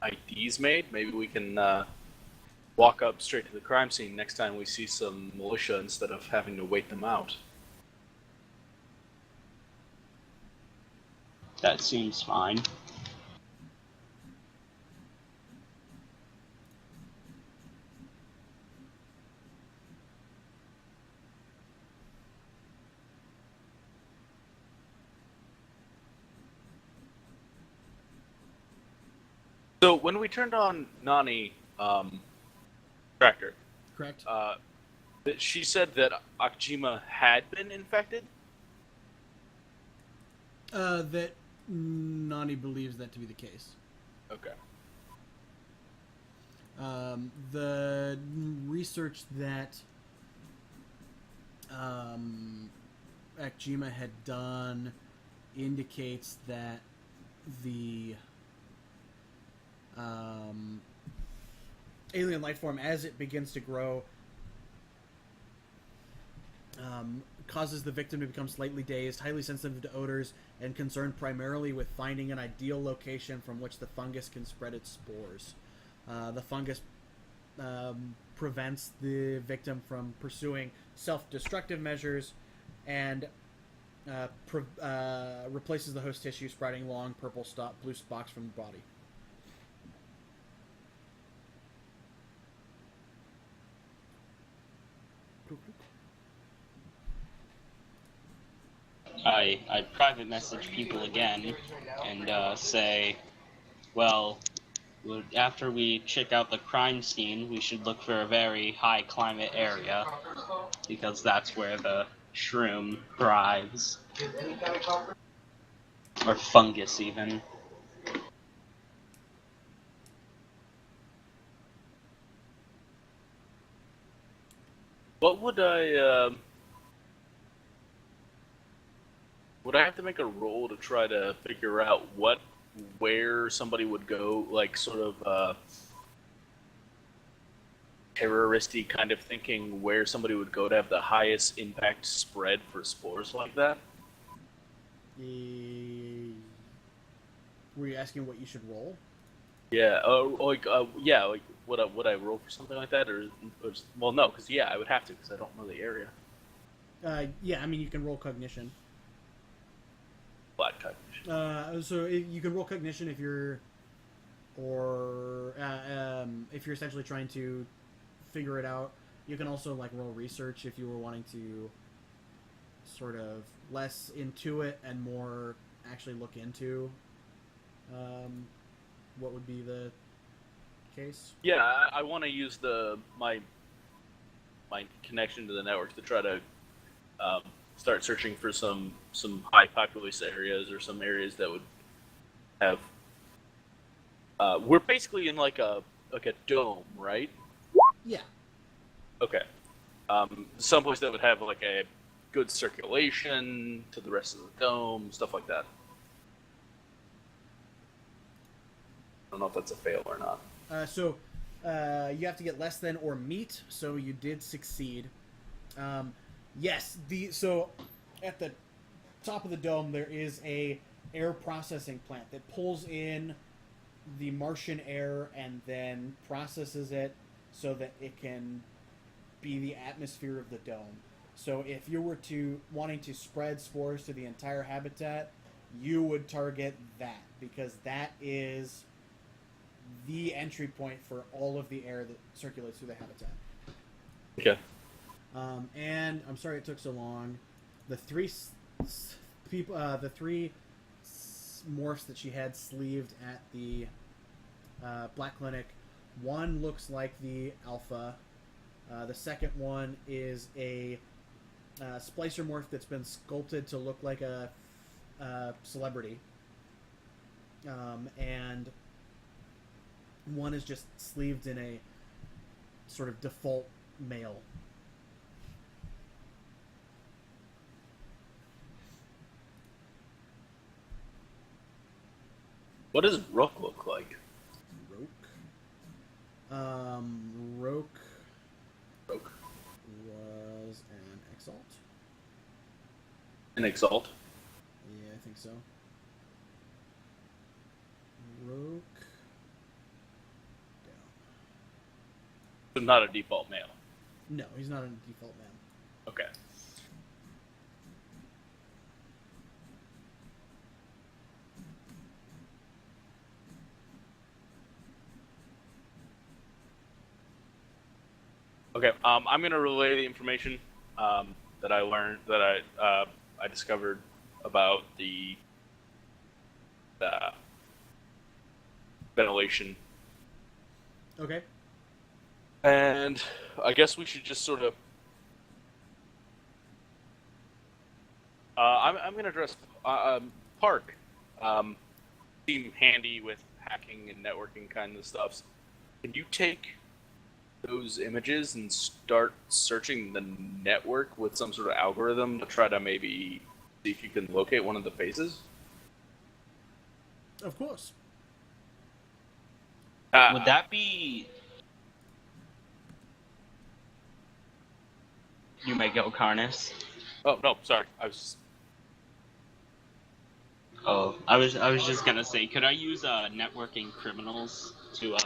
IDs made. Maybe we can walk up straight to the crime scene next time we see some militia instead of having to wait them out. That seems fine. So when we turned on Nani, Tractor, Correct. she said that Akjima had been infected? That Nani believes that to be the case. Okay. The research that Akjima had done indicates that the alien life form, as it begins to grow, causes the victim to become slightly dazed, highly sensitive to odors, and concerned primarily with finding an ideal location from which the fungus can spread its spores. The fungus prevents the victim from pursuing self-destructive measures and replaces the host tissue, sprouting long purple blue spots from the body. I private message people again and say, well, after we check out the crime scene, we should look for a very high climate area, because that's where the shroom thrives. Or fungus, even. What would I have to make a roll to try to figure out where somebody would go, like sort of terroristy kind of thinking, where somebody would go to have the highest impact spread for spores like that? Were you asking what you should roll? Yeah, like would I roll for something like that, or well, no, because I would have to, because I don't know the area. Yeah, I mean, you can roll cognition. Black cognition. So you can roll cognition if you're essentially trying to figure it out. You can also like roll research if you were wanting to sort of less intuit and more actually look into what would be the case. Yeah, I want to use my connection to the network to try to start searching for some high populous areas, or some areas that would have. We're basically in like a dome, right? Yeah. Okay. Someplace that would have like a good circulation to the rest of the dome, stuff like that. I don't know if that's a fail or not. So You have to get less than or meet, so you did succeed. Yes, so at the top of the dome there is a air processing plant that pulls in the Martian air and then processes it so that it can be the atmosphere of the dome. So if you were wanting to spread spores to the entire habitat, you would target that because that is the entry point for all of the air that circulates through the habitat. Okay. And I'm sorry it took so long. The three morphs that she had sleeved at the Black Clinic, one looks like the Alpha. The second one is a splicer morph that's been sculpted to look like a celebrity. And one is just sleeved in a sort of default male. What does Rook look like? Roke Rook. was an Exalt. An Exalt? Yeah, I think so. Roke down. So not a default male. No, he's not a default man. Okay. Okay, I'm going to relay the information that I learned, that I discovered about the ventilation. Okay. And I guess we should just sort of... I'm going to address Park. Seem handy with hacking and networking kind of stuff. Can you take those images and start searching the network with some sort of algorithm to try to maybe see if you can locate one of the faces? Of course. Would that be... You may go, Karnas. Oh no, sorry. I was just gonna say, could I use networking criminals to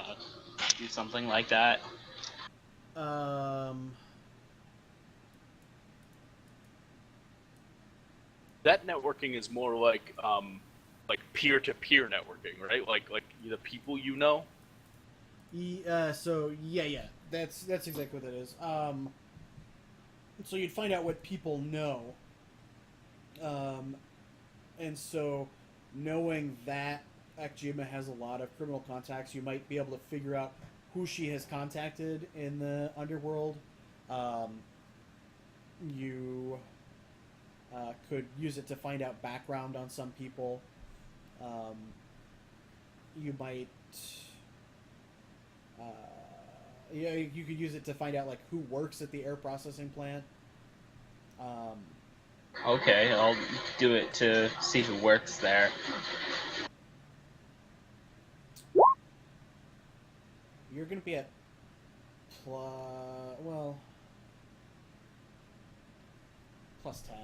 do something like that? That networking is more like peer-to-peer networking, right? Like the people you know. So yeah, that's exactly what that is. So you'd find out what people know, and so knowing that Akjima has a lot of criminal contacts, you might be able to figure out who she has contacted in the underworld. You could use it to find out background on some people. You might... you could use it to find out like who works at the air processing plant. Okay, I'll do it to see who works there. You're going to be at plus 10.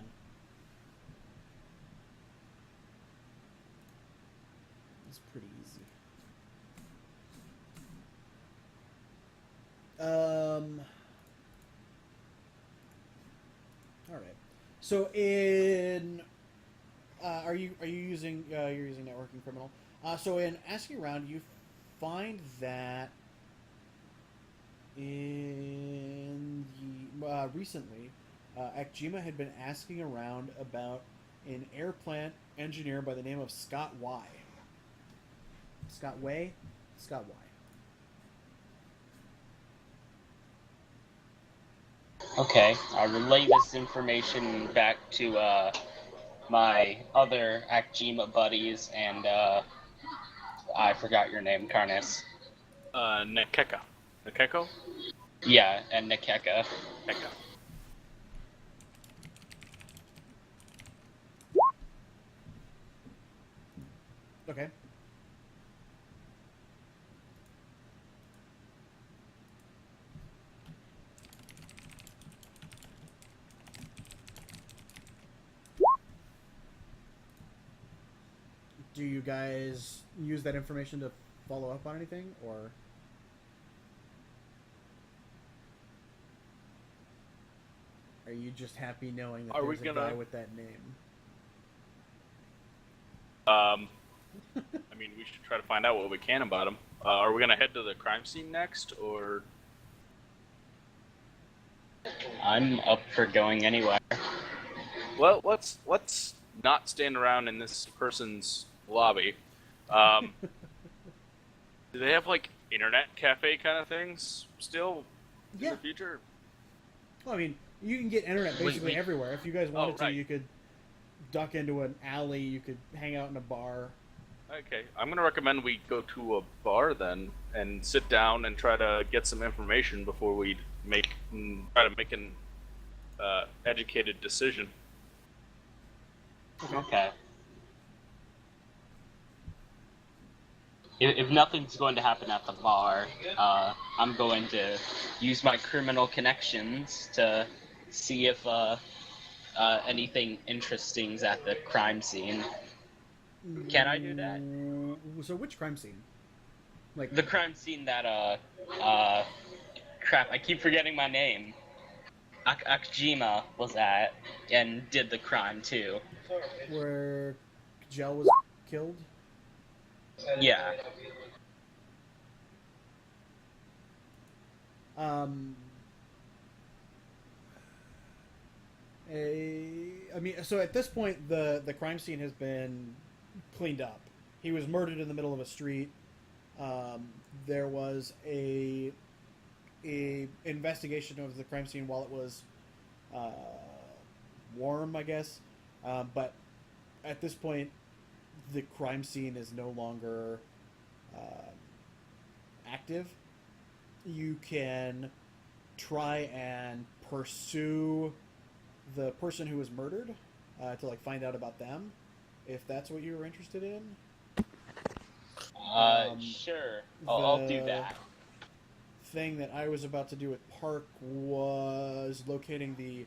It's pretty easy. All right. So in are you using you're using networking criminal? So in asking around, you find that in the recently, Akjima had been asking around about an air plant engineer by the name of Scott Y. Scott Way? Scott Y. Okay, I'll relay this information back to my other Akjima buddies, and I forgot your name, Karnas. Nekeka. Nekeko? Yeah, and Nekeka. Nekeka. Okay. do you guys use that information to follow up on anything, or are you just happy knowing that there's a guy with that name? I mean, we should try to find out what we can about him. Are we gonna head to the crime scene next, or? I'm up for going anywhere. Well, let's not stand around in this person's lobby. Do they have like internet cafe kind of things still in the future? Well, I mean, you can get internet basically everywhere. If you guys wanted to, you could duck into an alley. You could hang out in a bar. Okay, I'm gonna recommend we go to a bar then and sit down and try to get some information before we try to make an educated decision. Okay. If nothing's going to happen at the bar, I'm going to use my criminal connections to see if anything interesting's at the crime scene. Can I do that? So which crime scene? Like the crime scene that crap, I keep forgetting my name. Akjima was at and did the crime too. Where Gel was killed? Yeah. I mean, so at this point, the crime scene has been cleaned up. He was murdered in the middle of a street. There was a investigation of the crime scene while it was warm, I guess. But at this point, the crime scene is no longer active. You can try and pursue the person who was murdered to like find out about them, if that's what you were interested in. Sure. I'll do that. Thing that I was about to do with Park was locating the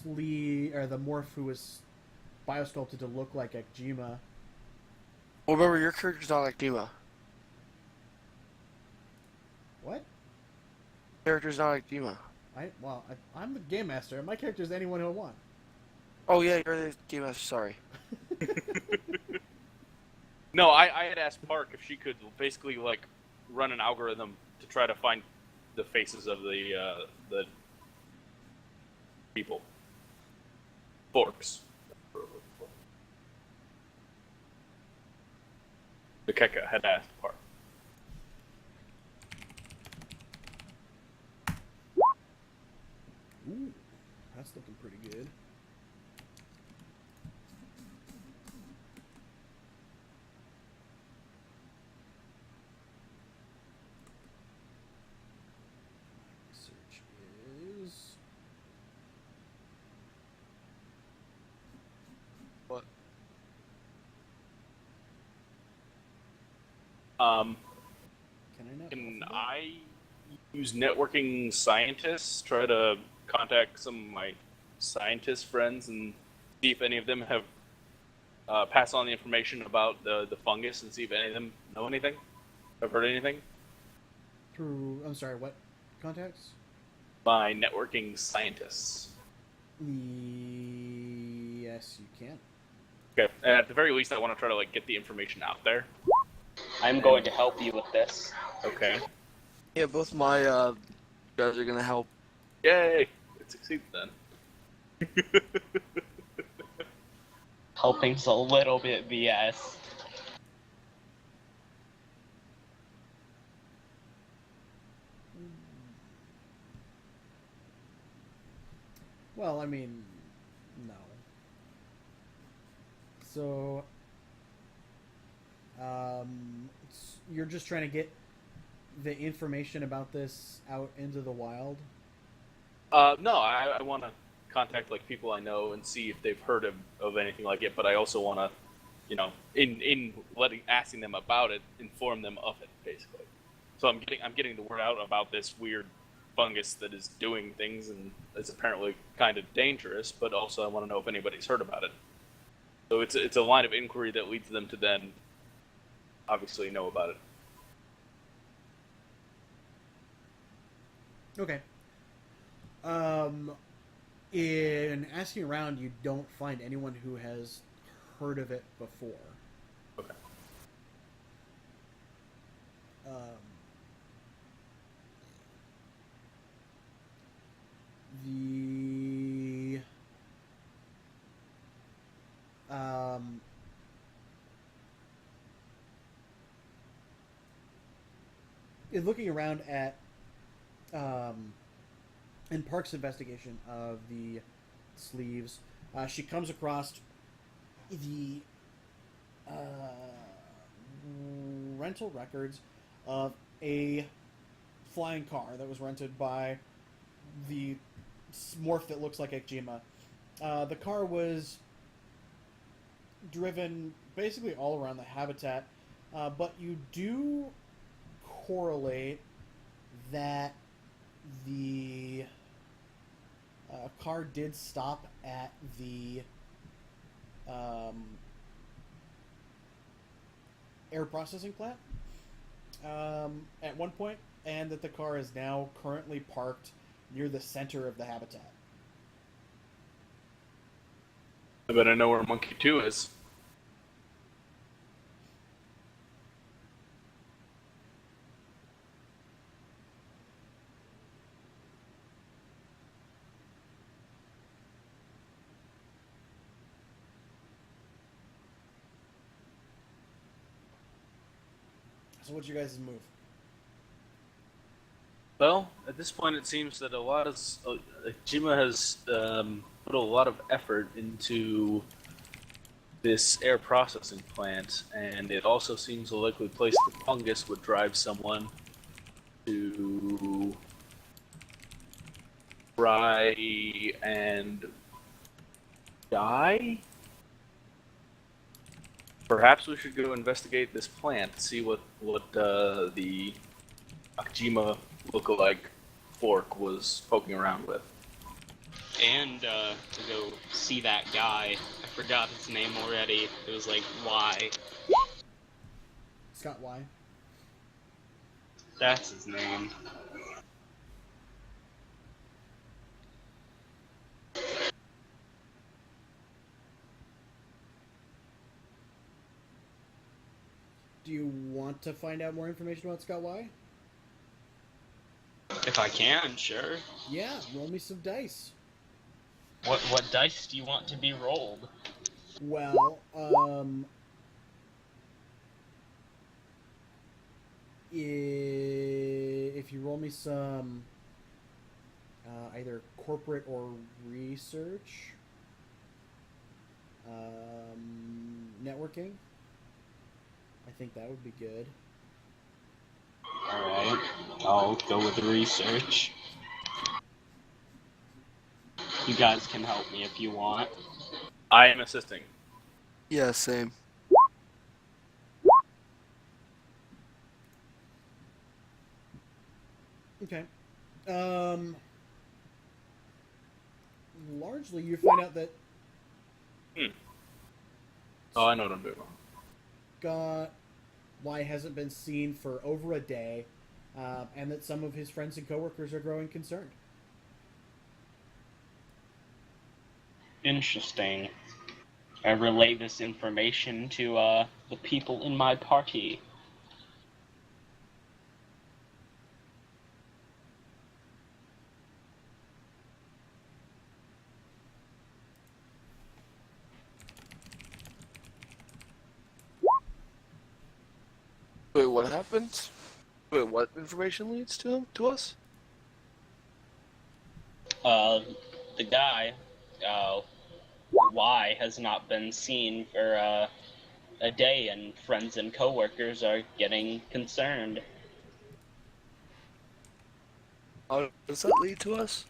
the morph who was biosculpted to look like Ekjima. Well, remember, your character's not like Dima. What? Character's not like Dima. I'm the game master. My character's anyone who I want. Oh yeah, you're the game master. Sorry. No, I had asked Park if she could basically like run an algorithm to try to find the faces of the people. Forks. The Keka had asked Park. Ooh, that's looking pretty good. Search is What? Can I use networking scientists, try to contact some of my scientist friends and see if any of them have passed on the information about the fungus and see if any of them know anything? Have heard anything? through. I'm sorry. What contacts? My networking scientists. Yes, you can. Okay, and at the very least, I want to try to like get the information out there. I'm going to help you with this. Okay. Yeah, both my guys are gonna help. Yay! It succeeded then. Helping's a little bit BS. Well, I mean, no. So, you're just trying to get the information about this out into the wild? No, I want to contact like people I know and see if they've heard of anything like it. But I also want to, you know, in asking them about it, inform them of it, basically. So I'm getting the word out about this weird fungus that is doing things and is apparently kind of dangerous. But also I want to know if anybody's heard about it. So it's a line of inquiry that leads them to then obviously know about it. Okay. In asking around, you don't find anyone who has heard of it before. Okay. The in looking around at in Park's investigation of the sleeves, she comes across the rental records of a flying car that was rented by the morph that looks like Eclipse. The car was driven basically all around the habitat, but you do correlate that the car did stop at the air processing plant at one point, and that the car is now currently parked near the center of the habitat. I bet I know where Monkey 2 is. So what's your guys' move? Well, at this point, it seems that Jima has put a lot of effort into this air processing plant, and it also seems a likely place the fungus would drive someone to try and die. Perhaps we should go investigate this plant, see what the Akjima lookalike fork was poking around with. And to go see that guy. I forgot his name already. It was like Y. Scott Y. That's his name. Do you want to find out more information about Scott Y? If I can, sure. Yeah, roll me some dice. What dice do you want to be rolled? Well, if you roll me some either corporate or research, networking, I think that would be good. Alright, I'll go with research. You guys can help me if you want. I am assisting. Yeah, same. Okay. Largely, you find out that Oh, I know what I'm doing. Scott Y hasn't been seen for over a day, and that some of his friends and coworkers are growing concerned. Interesting. I relay this information to the people in my party. Wait, what happened? Wait, what information leads to us? The guy, Y, has not been seen for a day, and friends and coworkers are getting concerned. How does that lead to us?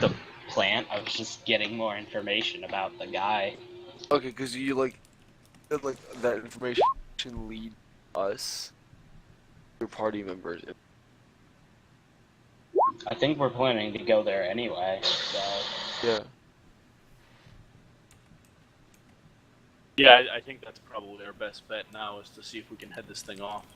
The plant, I was just getting more information about the guy. Okay, because you like that information lead us, your party members. I think we're planning to go there anyway, so... Yeah. Yeah, I think that's probably our best bet now is to see if we can head this thing off.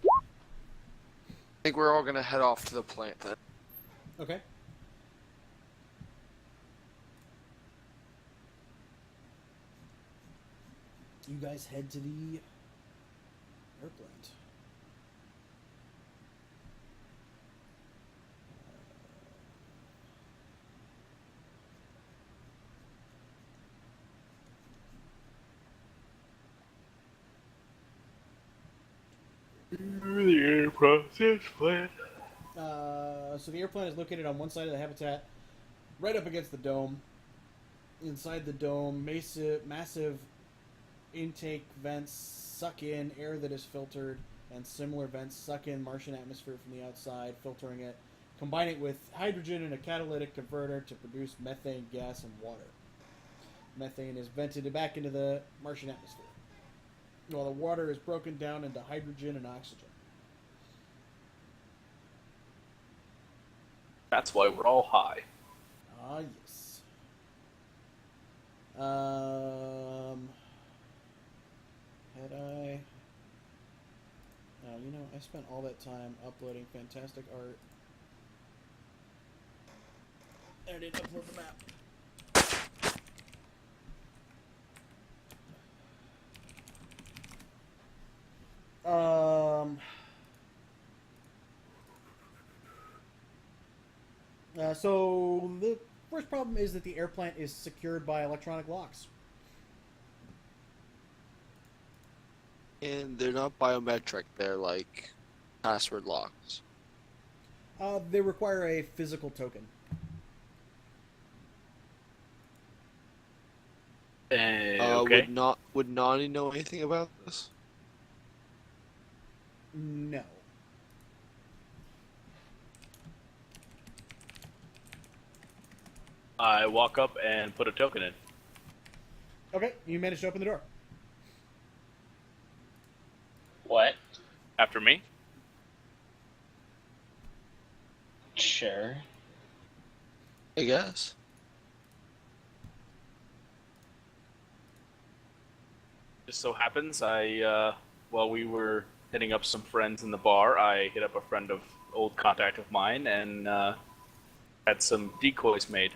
I think we're all gonna head off to the plant then. Okay. You guys head to the air plant. The air process plant. So the air plant is located on one side of the habitat, right up against the dome. Inside the dome, massive intake vents suck in air that is filtered, and similar vents suck in Martian atmosphere from the outside, filtering it, combine it with hydrogen in a catalytic converter to produce methane gas and water. Methane is vented back into the Martian atmosphere, while the water is broken down into hydrogen and oxygen. That's why we're all high. Ah, yes. Had I... Oh, you know, I spent all that time uploading fantastic art. And I didn't upload the map. So the first problem is that the air plant is secured by electronic locks. And they're not biometric, they're like password locks. They require a physical token. Okay. Would Nani know anything about this? No. I walk up and put a token in. Okay, you managed to open the door. What? After me? Sure. I guess. Just so happens, while we were hitting up some friends in the bar, I hit up a friend of old contact of mine and had some decoys made.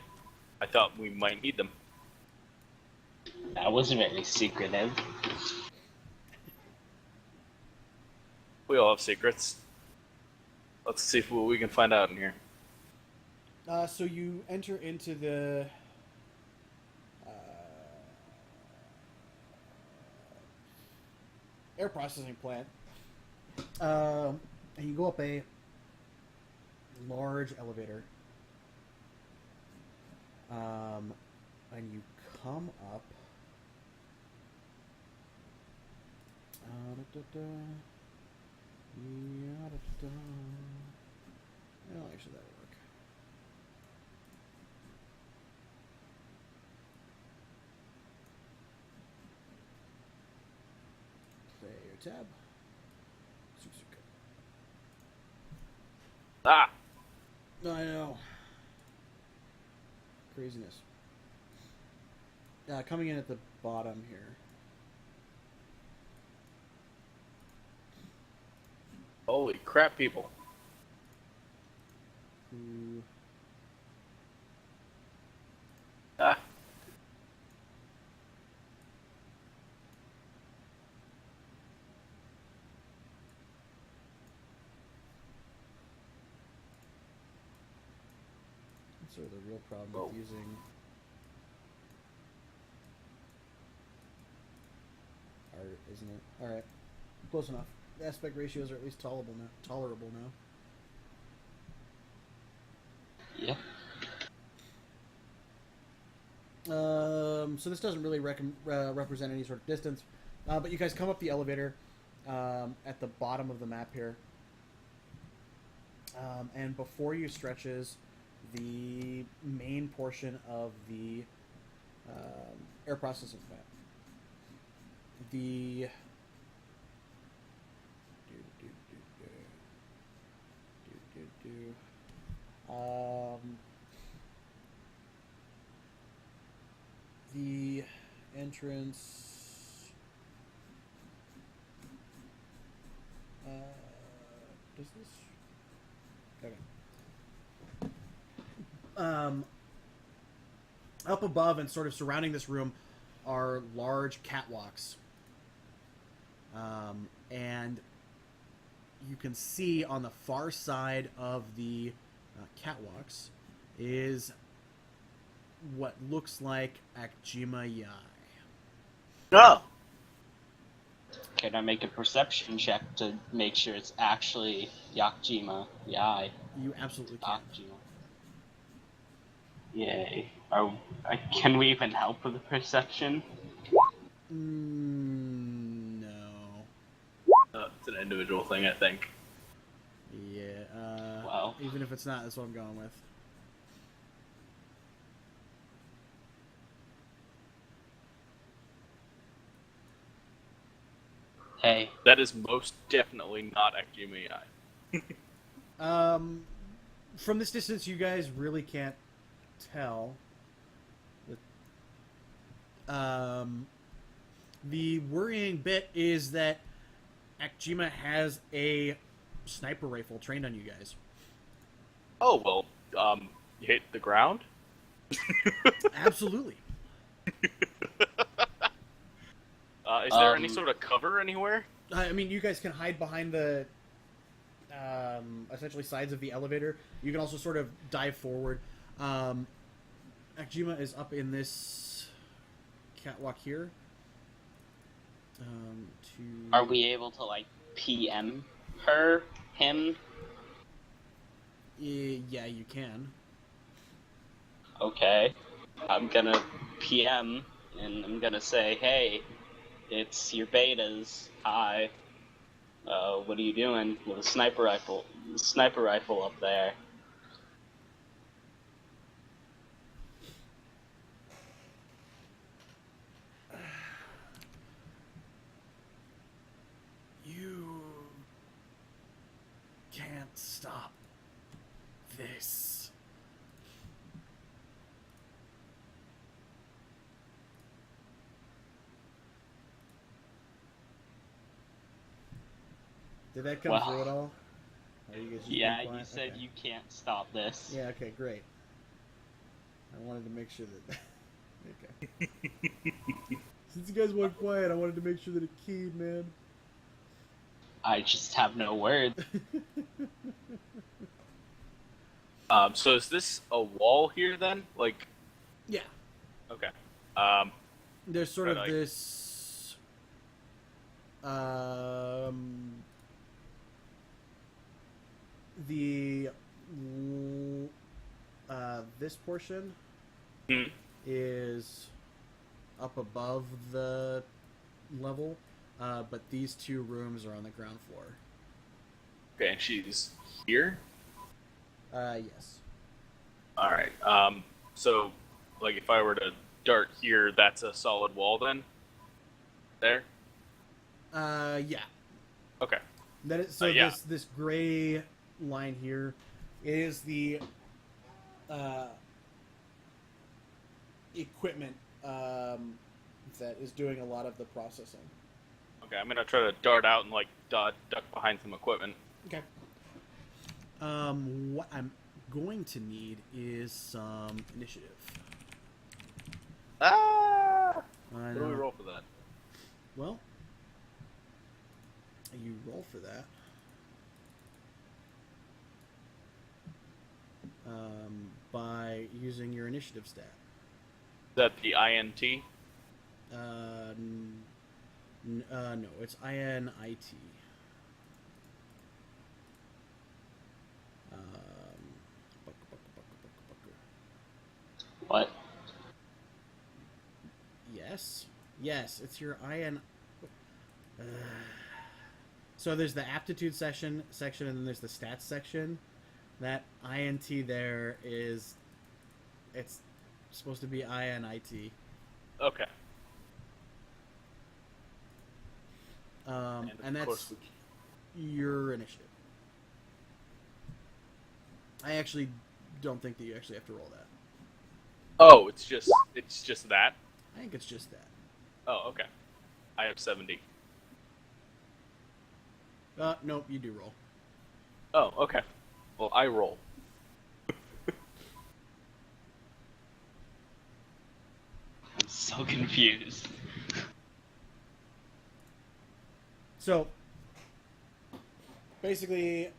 I thought we might need them. That was very secretive. We all have secrets. Let's see what we can find out in here. So you enter into the air processing plant, and you go up a large elevator, and you come up. Well, actually, that'll work. Player tab. Ah! I know. Craziness. Coming in at the bottom here. Holy crap, people. Who... Ah. That's sort of the real problem Whoa. with using art, isn't it? Alright. Close enough. The aspect ratios are at least tolerable now. Yeah. So this doesn't really represent any sort of distance, but you guys come up the elevator at the bottom of the map here, and before you stretches the main portion of the air processing plant. The The entrance. Does this? Okay. Up above and sort of surrounding this room are large catwalks. And you can see on the far side of the catwalks is what looks like Akjima Yai. No. Can I make a perception check to make sure it's actually Yakjima Yai? You absolutely can. Yakjima. Yay. Can we even help with the perception? No. It's an individual thing, I think. Yeah. Well. Even if it's not, that's what I'm going with. Hey. That is most definitely not Akjima. From this distance, you guys really can't tell. The worrying bit is that Akjima has a sniper rifle trained on you guys. Oh, well, you hit the ground? Absolutely. Is there any sort of cover anywhere? I mean, you guys can hide behind the essentially sides of the elevator. You can also sort of dive forward. Akjima is up in this catwalk here. Are we able to, like, PM him? Yeah, you can. Okay. I'm gonna PM, and I'm gonna say, hey, it's your betas. Hi. What are you doing with a sniper rifle? Sniper rifle up there. You can't stop this. Did that come through at all? Are you guys just Yeah, being you quiet? said Okay. you can't stop this. Yeah, okay, great. I wanted to make sure that... okay. Since you guys went quiet, I wanted to make sure that it keyed, man. I just have no words. So is this a wall here then? Like, Yeah. okay. There's sort of Like- this... this portion Hmm. is up above the level, but these two rooms are on the ground floor. Okay, and she's here? Yes. Alright, so, like, if I were to dart here, that's a solid wall then? There? Yeah. Okay. That is, so Yeah. this gray line here is the equipment that is doing a lot of the processing. Okay, I'm gonna try to dart out and, like, duck behind some equipment. Okay. What I'm going to need is some initiative. Ah! I What do we know. roll for that? Well, you roll for that. By using your initiative stat. Is that the INT? No, it's INIT. What? Yes, it's your IN. So there's the aptitude section, and then there's the stats section. That INT there is, it's supposed to be INIT. Okay. And of that's course your initiative. I actually don't think that you actually have to roll that. Oh, it's just that. I think it's just that. Oh, okay. I have 70. Nope, you do roll. Oh, okay. Well, I roll. I'm so confused. So, basically,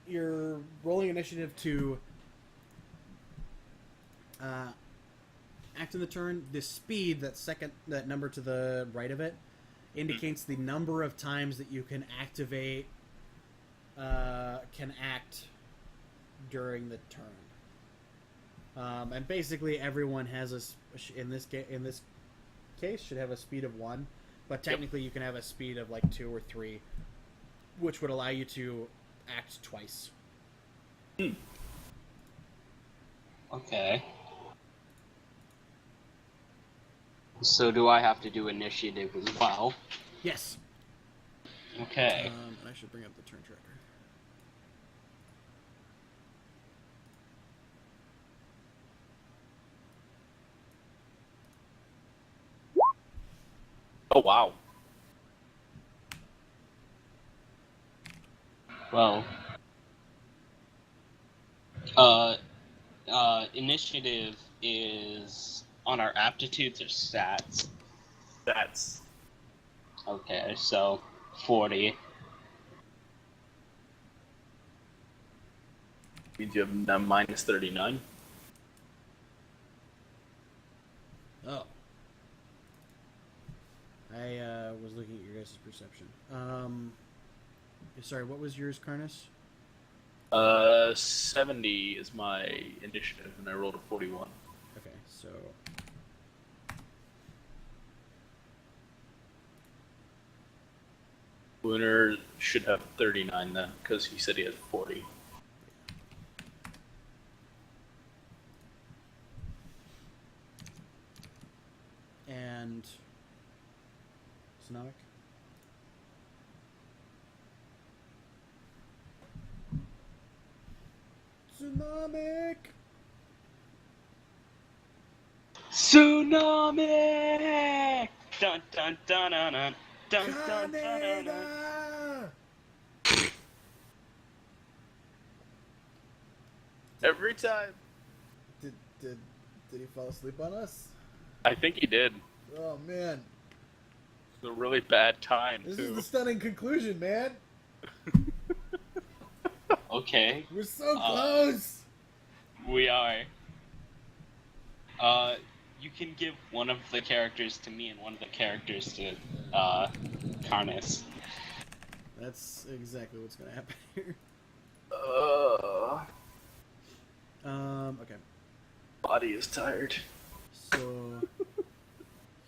you're rolling initiative to act in the turn. The speed, that number to the right of it, indicates the number of times that you can act during the turn. And basically, everyone has in this case should have a speed of 1, but technically you can have a speed of like 2 or 3, which would allow you to act twice. Okay. So do I have to do initiative as well? Yes. Okay. And I should bring up the turn tracker. Oh, wow. Well, initiative is on our aptitudes or stats. That's... Okay, so 40. means you have a minus 39. Oh. I was looking at your guys' perception. Sorry, what was yours, Karnas? 70 is my initiative, and I rolled a 41. Okay, so... Lunar should have 39 then, because he said he had 40. And... Sonic? Tsunami! Tsunami! Dun dun dun dun dun dun dun dun dun. Canada! Every time. Did he fall asleep on us? I think he did. Oh man, It's a really bad time, this too. is the stunning conclusion, man. Okay, We're so close. we are. You can give one of the characters to me and one of the characters to, Karnas. That's exactly what's gonna happen here. Okay. Body is tired. So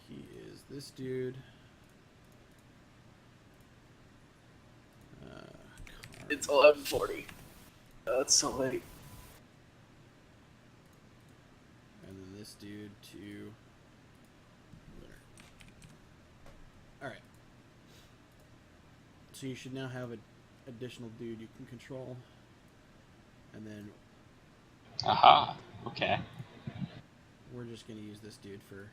he is this dude. It's 11:40. It's so late. And then this dude to winner. Alright. So you should now have an additional dude you can control. And then Aha, okay. we're just going to use this dude for...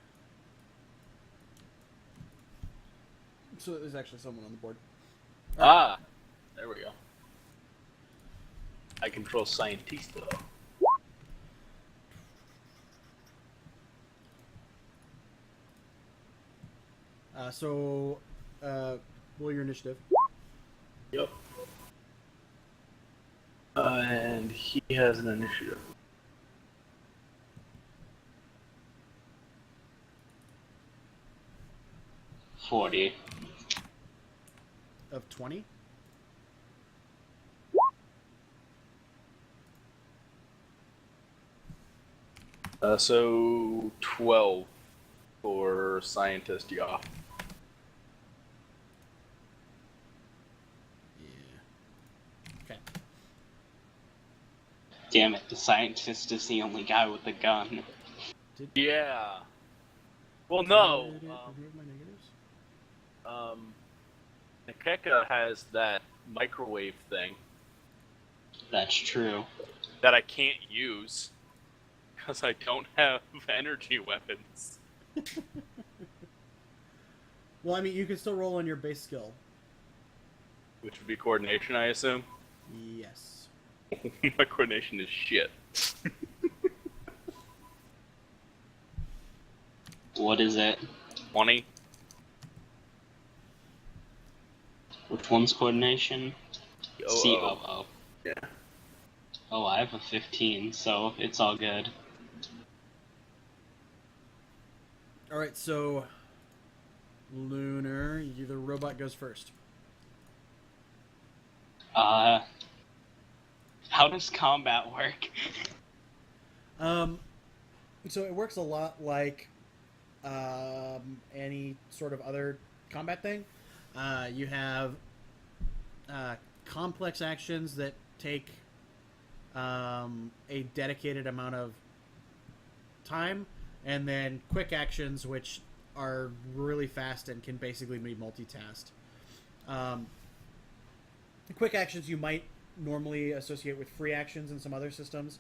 So there's actually someone on the board. Ah! There we go. I control Scientisto. Roll your initiative. Yep. And he has an initiative. 40. Of 20? So 12 for scientist, yeah. Yeah. Okay. Damn it, the scientist is the only guy with the gun. Yeah. Well, no. Remove my negatives? Nikeka has that microwave thing. That's true. that I can't use because I don't have energy weapons. Well, I mean, you can still roll on your base skill. Which would be coordination, I assume. Yes. My coordination is shit. What is it? 20. Which one's coordination? Oh, COO. yeah. Oh, I have a 15, so it's all good. All right, so Lunar, the robot goes first. How does combat work? So it works a lot like any sort of other combat thing. You have complex actions that take a dedicated amount of time, and then quick actions which are really fast and can basically be multitasked. Quick actions you might normally associate with free actions in some other systems,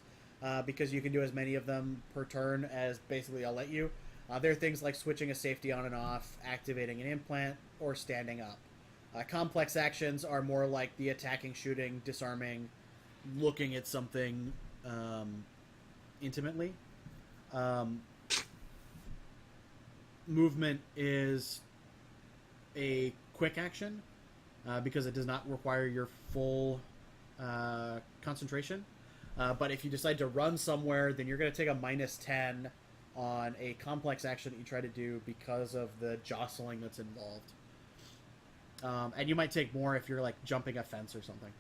because you can do as many of them per turn as basically I'll let you. There are things like switching a safety on and off, activating an implant, or standing up. Complex actions are more like the attacking, shooting, disarming, looking at something intimately. Movement is a quick action because it does not require your full concentration. But if you decide to run somewhere, then you're going to take a -10 on a complex action that you try to do because of the jostling that's involved. And you might take more if you're like jumping a fence or something.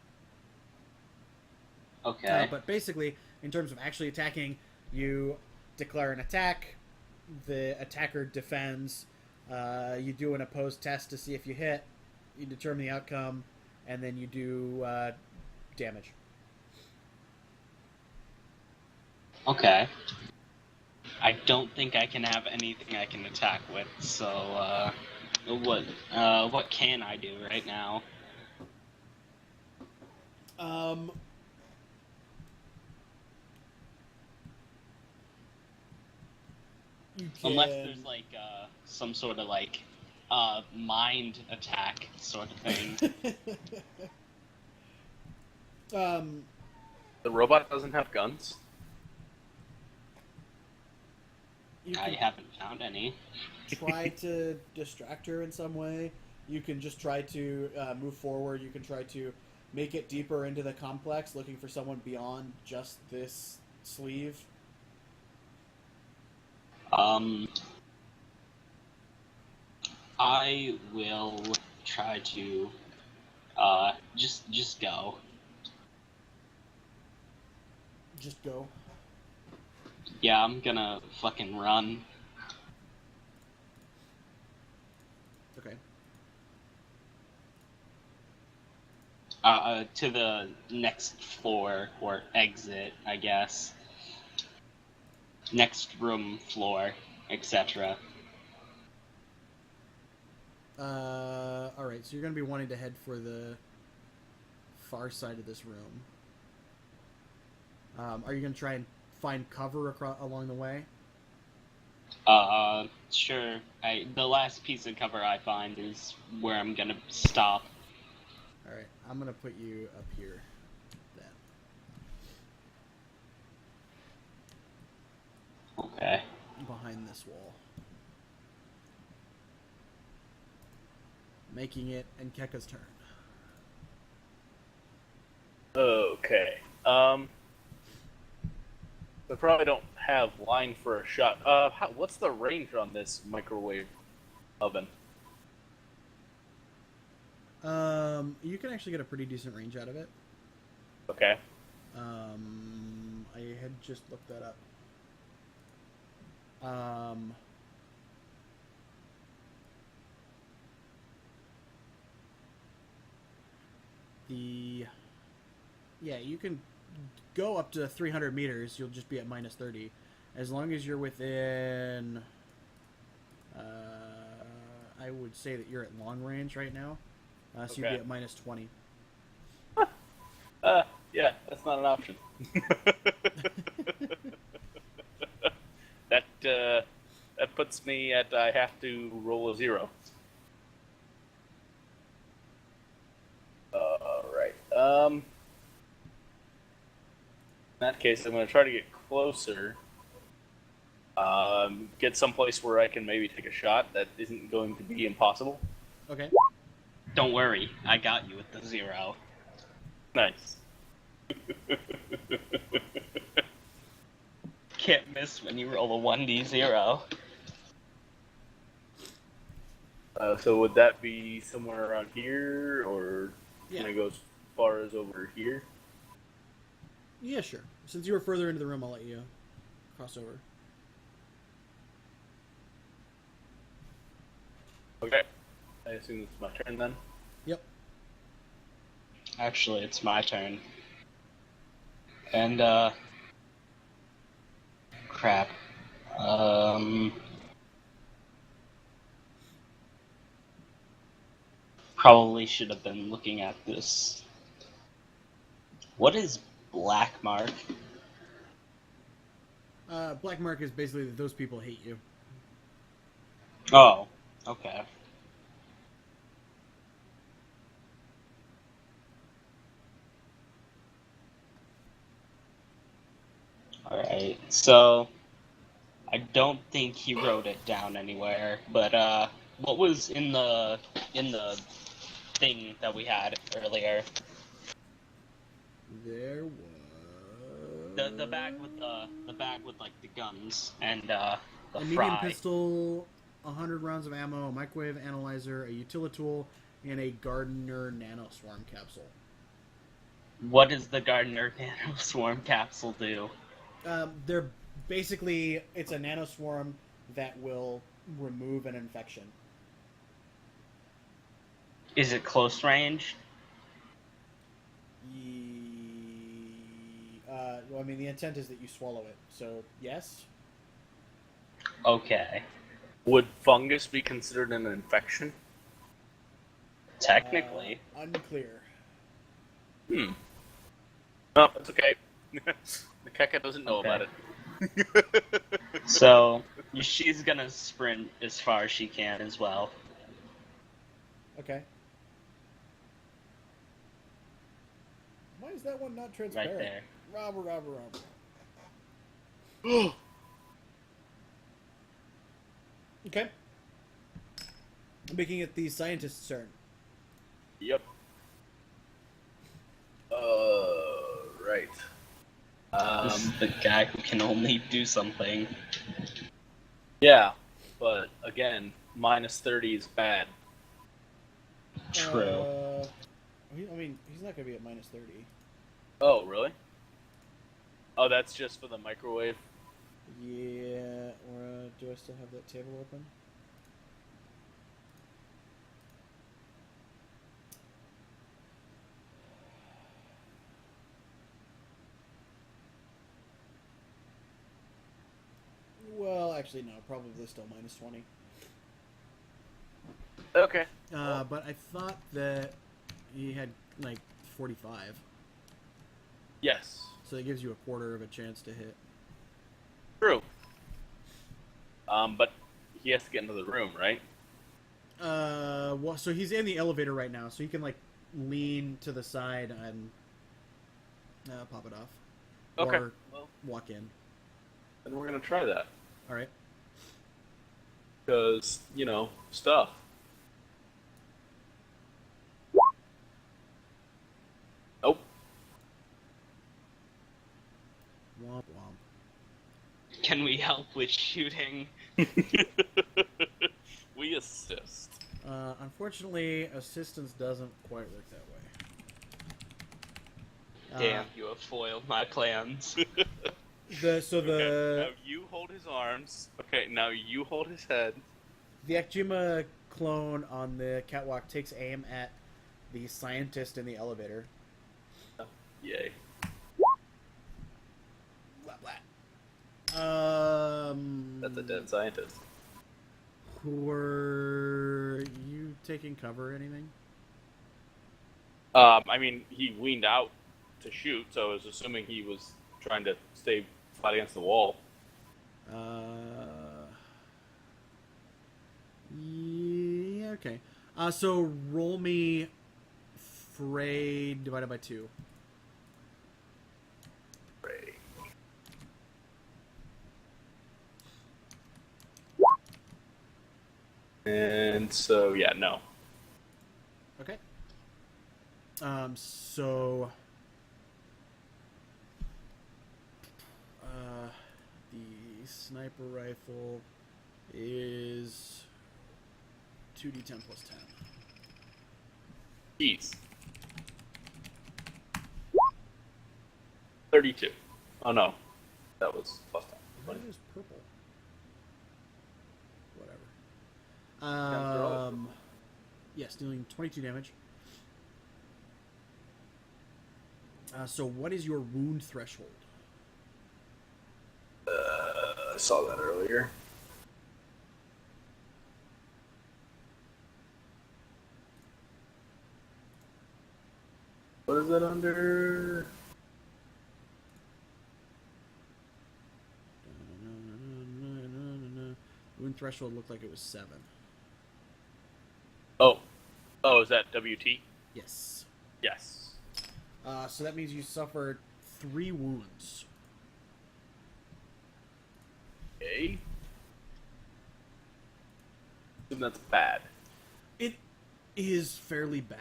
Okay. But basically, in terms of actually attacking, you declare an attack, the attacker defends, you do an opposed test to see if you hit, you determine the outcome, and then you do damage. Okay. I don't think I can have anything I can attack with, so, what can I do right now? You can... Unless there's, like, some sort of, like, mind attack sort of thing. The robot doesn't have guns? You I can haven't found any. try to distract her in some way. You can just try to move forward. You can try to make it deeper into the complex, looking for someone beyond just this sleeve. I will try to, just go. Just go. Yeah, I'm gonna fucking run. Okay. To the next floor, or exit, I guess. Next room, floor, etc. Alright, so you're going to be wanting to head for the far side of this room. Are you going to try and find cover along the way? Sure. The last piece of cover I find is where I'm gonna stop. Alright, I'm going to put you up here. Then. Okay. Behind this wall. Making it Nkeka's turn. Okay. I probably don't have line for a shot. What's the range on this microwave oven? You can actually get a pretty decent range out of it. Okay. I had just looked that up. Yeah, you can go up to 300 meters. You'll just be at -30, as long as you're within. I would say that you're at long range right now, so you'd be Okay. at -20. Yeah, that's not an option. That puts me at I have to roll a 0. Right. In that case, I'm going to try to get closer. Get someplace where I can maybe take a shot that isn't going to be impossible. Okay. Don't worry, I got you with the 0. Nice. Can't miss when you roll a 1d0. So would that be somewhere around here, or Yeah. can I go as far as over here? Yeah, sure. Since you were further into the room, I'll let you cross over. Okay. I assume it's my turn then. Yep. Actually, it's my turn. And, crap. Probably should have been looking at this. What is black mark? Black mark is basically that those people hate you. Oh, okay. Alright, so I don't think he wrote it down anywhere, but what was in the thing that we had earlier? There was The bag with like the guns and the a medium fry. pistol, 100 rounds of ammo, a microwave analyzer, a utilitool, and a Gardner nanoswarm capsule. What does the Gardner nanoswarm capsule do? They're basically, it's a nanoswarm that will remove an infection. Is it close range? Well, I mean, the intent is that you swallow it, so yes. Okay. Would fungus be considered an infection? Technically. Unclear. No, it's okay. The Keka doesn't know Okay. about it. So she's gonna sprint as far as she can as well. Okay. Why is that one not transparent? Right there. Robber. Okay. Making it the scientist's turn. Yep. Right. This is the guy who can only do something. Yeah, but again, minus 30 is bad. True. I mean, he's not going to be at minus 30. Oh, really? Oh, that's just for the microwave? Yeah, or do I still have that table open? Well, actually, no, probably still minus 20. Okay. But I thought that he had, like, 45. Yes. So it gives you a quarter of a chance to hit. True. But he has to get into the room, right? Well, so he's in the elevator right now, so he can, like, lean to the side and pop it off. Okay. Or Well, walk in. then we're gonna try that. Alright. Because, stuff. Nope. Womp womp. Can we help with shooting? We assist. Unfortunately, assistance doesn't quite work that way. Damn, you have foiled my plans. So Okay, now you hold his arms. Okay, now you hold his head. the Ekjima clone on the catwalk takes aim at the scientist in the elevator. Yay. Blah blah. That's a dead scientist. Were you taking cover or anything? I mean, he leaned out to shoot, so I was assuming he was trying to stay flat against the wall. Yeah, okay. So roll me fray divided by 2. Fray. And so, yeah, no. Okay. So the sniper rifle is 2d10 plus 10. Jeez. 32. Oh no. That was plus 10. Why is purple? Whatever. Yes, dealing 22 damage. So what is your wound threshold? I saw that earlier. What is that under? Wound threshold looked like it was 7. Oh. Oh, is that WT? Yes. Yes. So that means you suffered 3 wounds. Okay. And that's bad. It is fairly bad.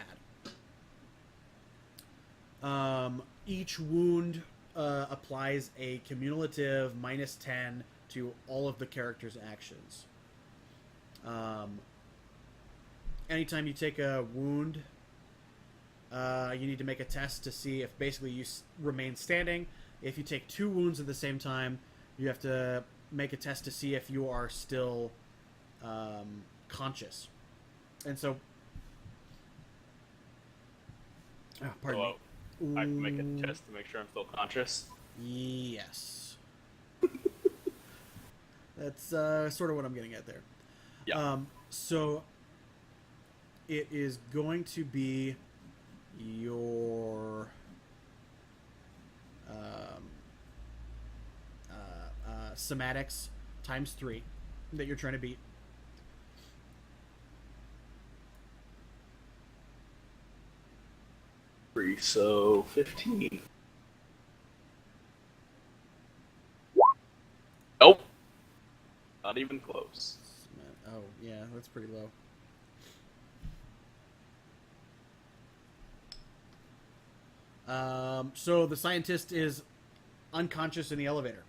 Each wound applies a cumulative -10 to all of the character's actions. Anytime you take a wound, you need to make a test to see if basically you remain standing. If you take 2 wounds at the same time, you have to make a test to see if you are still conscious. And so... pardon me. I can make a test to make sure I'm still conscious. Yes. That's sort of what I'm getting at there. Yeah. So it is going to be your somatics times 3 that you're trying to beat. So 15. Nope. Not even close. Oh, yeah, that's pretty low. So the scientist is unconscious in the elevator.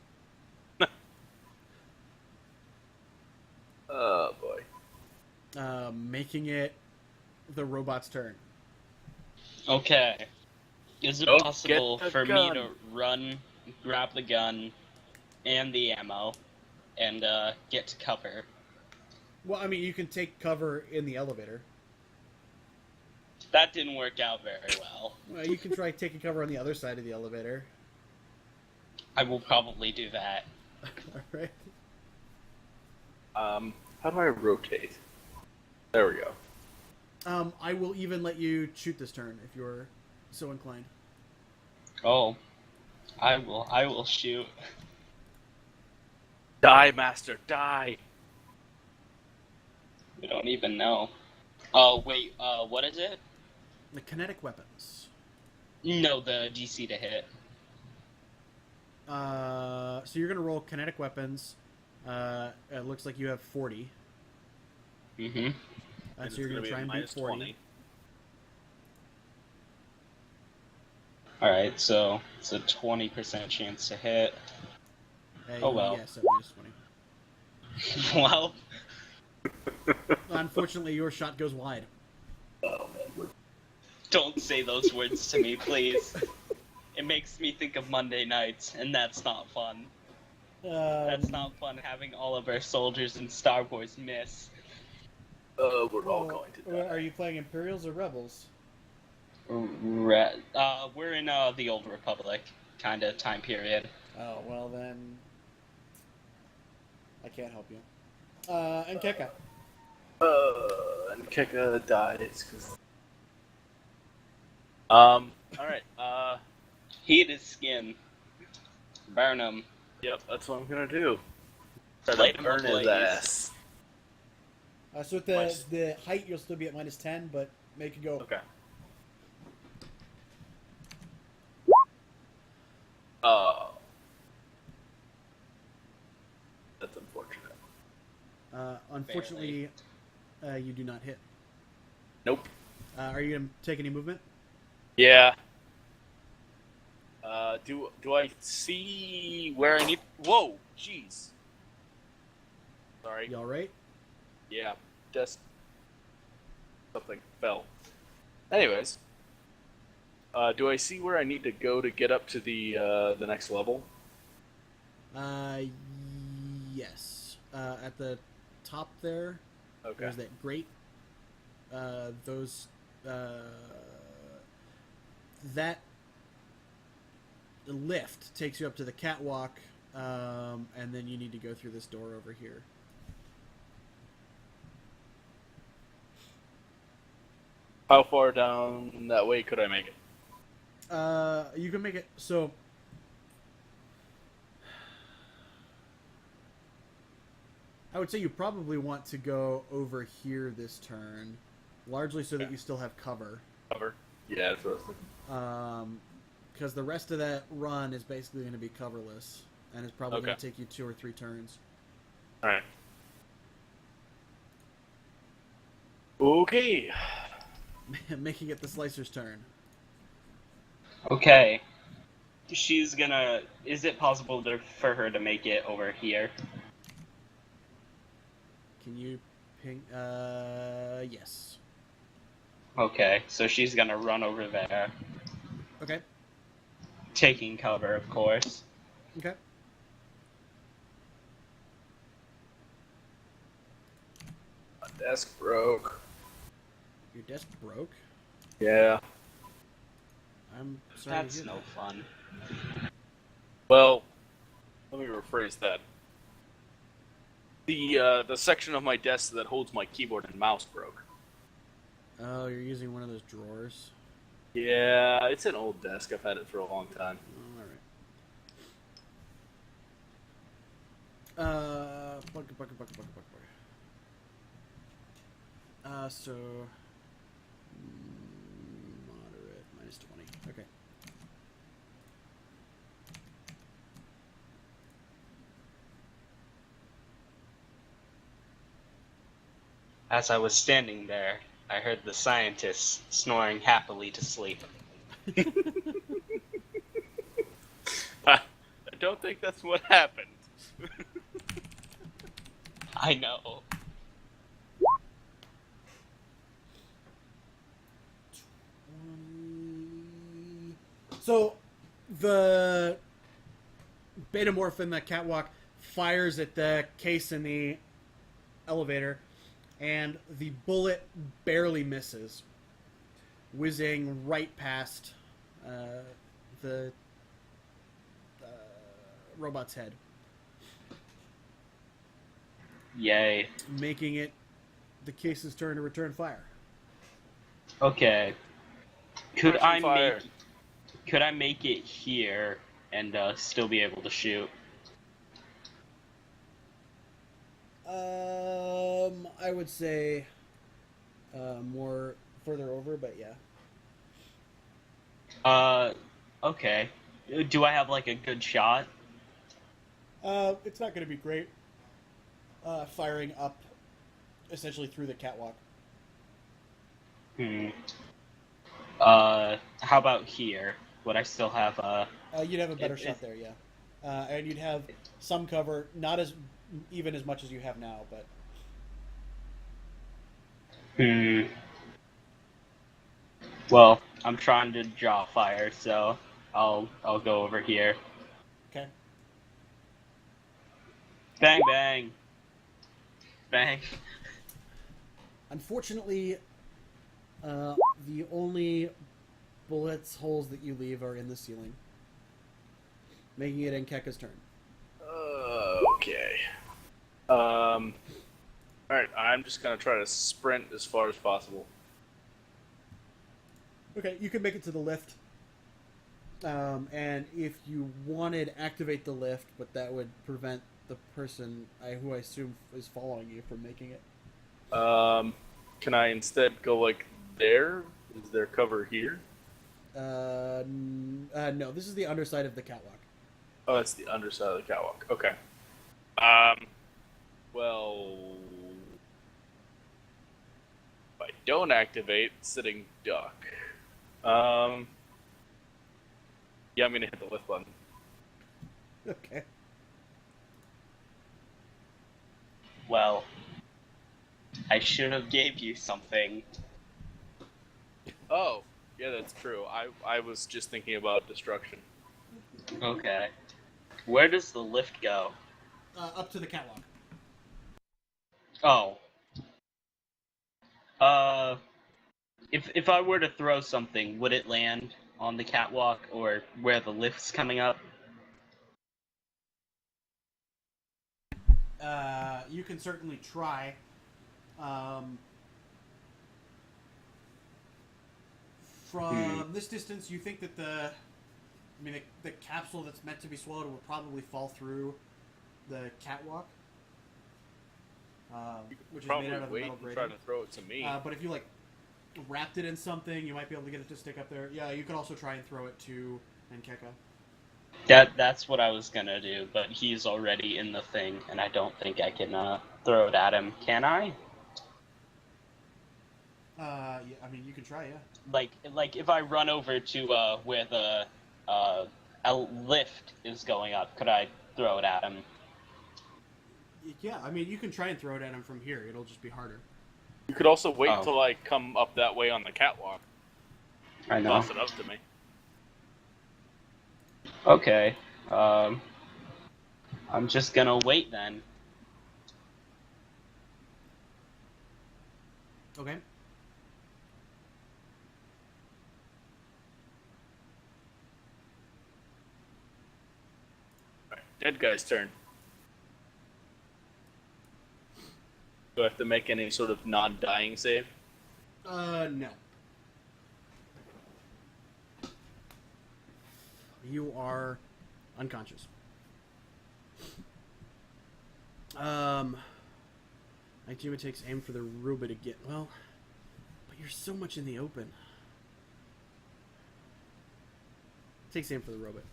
Oh, boy. Making it the robot's turn. Okay. Is it Go possible get the for me gun. to run, grab the gun and the ammo, and get to cover? Well, I mean, you can take cover in the elevator. That didn't work out very well. Well, you can try taking cover on the other side of the elevator. I will probably do that. All right. How do I rotate? There we go. I will even let you shoot this turn if you're so inclined. Oh, I will shoot. Die, Master, die! We don't even know. Oh, wait, what is it? The kinetic weapons. No, the DC to hit. So you're going to roll kinetic weapons. It looks like you have 40. Mm-hmm. So you're going to try and beat 40. 20. Alright, so it's a 20% chance to hit. Oh, well. Yes, at -20. Well, Unfortunately, your shot goes wide. don't say those words to me, please. It makes me think of Monday nights, and that's not fun. That's not fun having all of our soldiers in Star Wars miss. We're all going to die. Are you playing Imperials or Rebels? We're in the Old Republic kind of time period. Oh, well then... I can't help you. And Keka. And Keka dies, because... Alright, Heat his skin. Burn him. Yep, that's what I'm gonna do. Try Light to him burn his ablaze. ass. So with Nice. the height, you'll still be at -10, but make it go. Okay. That's unfortunate. Unfortunately, you do not hit. Nope. Are you gonna take any movement? Yeah. Do I see where I need? Whoa, jeez. Sorry. You all right? Yeah. Just something fell. Anyways, do I see where I need to go to get up to the next level? Yes. At the top there, Okay. there's that grate. That lift takes you up to the catwalk, and then you need to go through this door over here. How far down that way could I make it? You can make it so. I would say you probably want to go over here this turn, largely so that Okay. you still have cover. Cover. Yeah, that's what I was thinking. Because the rest of that run is basically going to be coverless, and it's probably going Okay. to take you 2 or 3 turns. All right. Okay. Making it the slicer's turn. Okay. She's gonna. Is it possible for her to make it over here? Can you ping? Yes. Okay, so she's gonna run over there, Okay. taking cover, of course. Okay. My desk broke. Your desk broke. Yeah. I'm sorry. That's to hear no fun. Well, let me rephrase that. The section of my desk that holds my keyboard and mouse broke. that. Oh, you're using one of those drawers. Yeah, it's an old desk. I've had it for a long time. All right. Bucket. So moderate -20. Okay. As I was standing there, I heard the scientists snoring happily to sleep. I don't think that's what happened. I know. So the Betamorph in the catwalk fires at the case in the elevator, and the bullet barely misses, whizzing right past the robot's head, Yay. making it the case's turn to return fire. Okay. Could Return I fire. make? Could I make it here and still be able to shoot? I would say more further over, but yeah. Okay. Do I have like a good shot? It's not going to be great. Firing up, essentially through the catwalk. How about here? Would I still have You'd have a better It- shot there, yeah. And you'd have some cover, not as even as much as you have now, but Well, I'm trying to draw fire, so I'll go over here. okay. Bang bang. Bang. Unfortunately, the only bullets holes that you leave are in the ceiling, making it Nkeka's turn. Okay. Alright, I'm just gonna try to sprint as far as possible. Okay, you can make it to the lift. And if you wanted, activate the lift, but that would prevent the person who I assume is following you from making it. Can I instead go like there? Is there cover here? No, this is the underside of the catwalk. Oh, that's the underside of the catwalk. Okay. Well, if I don't activate sitting duck, yeah, I'm gonna hit the lift button. Okay. Well, I should have gave you something. Oh, yeah, that's true. I was just thinking about destruction. Okay. Where does the lift go? Up to the catwalk. Oh. If I were to throw something, would it land on the catwalk or where the lift's coming up? You can certainly try. From this distance, you think that the capsule that's meant to be swallowed will probably fall through the catwalk, which is Probably made out of wait metal and grating. try to throw it to me. But if you wrapped it in something, you might be able to get it to stick up there. Yeah, you could also try and throw it to Nkeka. That's what I was gonna do, but he's already in the thing, and I don't think I can throw it at him. Can I? Yeah, I mean you can try, yeah. Like if I run over to where the lift is going up, could I throw it at him? Yeah, I mean you can try and throw it at him from here. It'll just be harder. You could also wait till I come up that way on the catwalk. I know. Toss it up to me. Okay. I'm just gonna wait then. Okay. Right, dead guy's turn. Do I have to make any sort of non-dying save? No. You are unconscious. Ikema takes aim for the Ruba to get... Well, but you're so much in the open. Takes aim for the robot.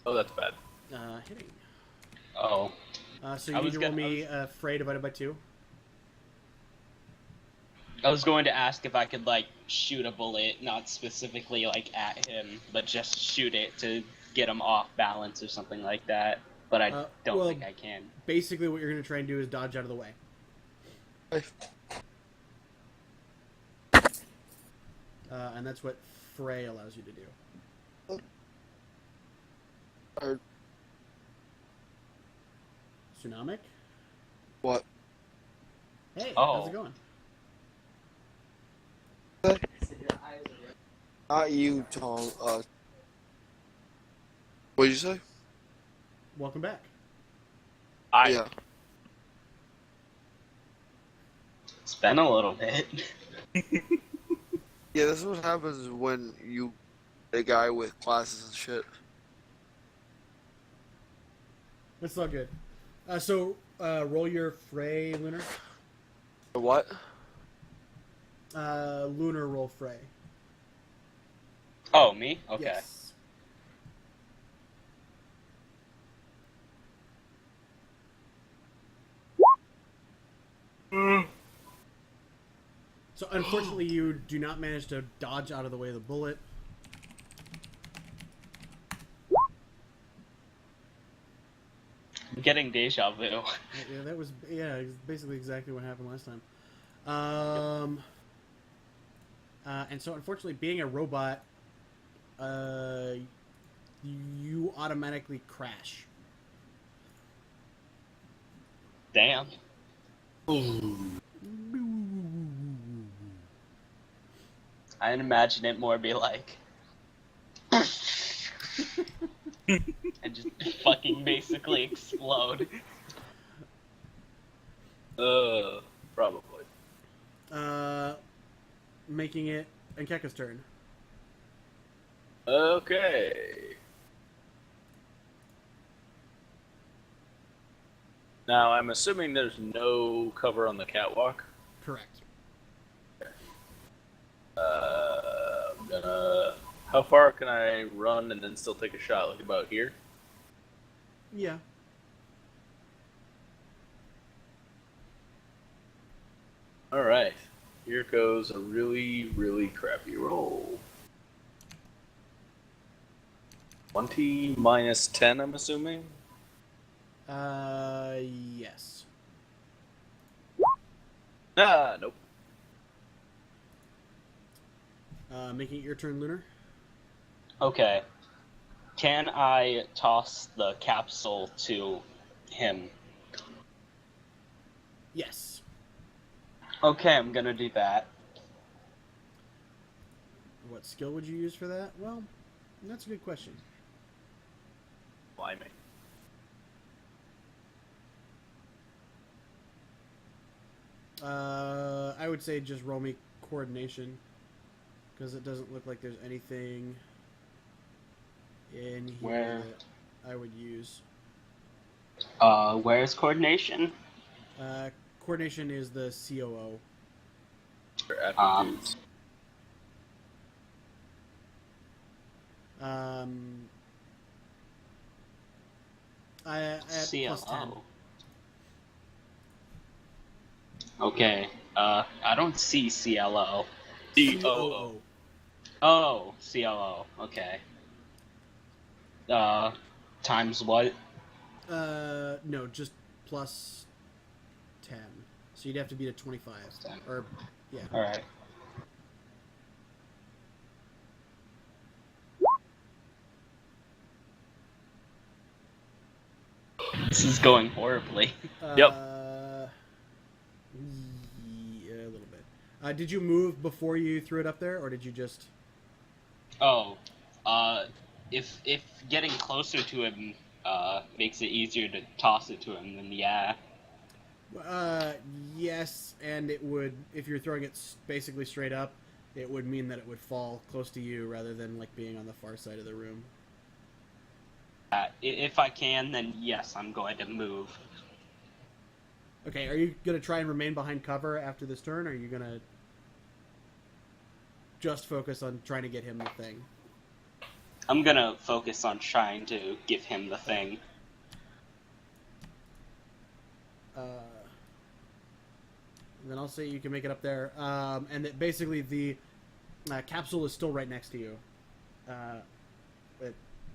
Oh, that's bad. Hitting. Oh. So you need to roll me Fray divided by 2. I was going to ask if I could, like, shoot a bullet, not specifically, like, at him, but just shoot it to get him off balance or something like that. But I don't think I can. Basically, what you're going to try and do is dodge out of the way. And that's what Fray allows you to do. Tsunamic? What? Hey, Oh. how's it going? Not you, Tom. What did you say? Welcome back. Yeah. It's been a little bit. Yeah, this is what happens when you a guy with glasses and shit. That's all good. So, roll your Fray, Lunar. What? Lunar roll Fray. Oh, me? Okay. Yes. So, unfortunately, you do not manage to dodge out of the way of the bullet. I'm getting deja vu. Yeah, that was basically exactly what happened last time. And so, unfortunately, being a robot, you automatically crash. Damn. I imagine it more be like... and just fucking basically explode. Probably. Making it Nkeka's turn. Okay. Now, I'm assuming there's no cover on the catwalk. Correct. I'm gonna... How far can I run and then still take a shot? Like about here? Yeah. Alright. Here goes a really, really crappy roll. 20 minus 10, I'm assuming? Yes. Ah, nope. Making it your turn, Lunar. Okay. Can I toss the capsule to him? Yes. Okay, I'm gonna do that. What skill would you use for that? Well, that's a good question. Blimey. I would say just roll me coordination, because it doesn't look like there's anything in here Where? that I would use. Where's coordination? Coordination is the COO. For aptitudes. I at plus 10. CLO. Okay. I don't see CLO. COO. Oh, CLO. Okay. Times what? No, just plus 10. So you'd have to beat a 25. 10. Or, yeah. Alright. This is going horribly. Yep. Yeah, a little bit. Did you move before you threw it up there, or did you just... Oh, if getting closer to him makes it easier to toss it to him, then yeah. Yes, and it would, if you're throwing it basically straight up, it would mean that it would fall close to you rather than like being on the far side of the room. If I can, then yes, I'm going to move. Okay, are you going to try and remain behind cover after this turn, or are you going to just focus on trying to get him the thing? I'm gonna focus on trying to give him the thing. And then I'll say you can make it up there. And that basically the capsule is still right next to you. It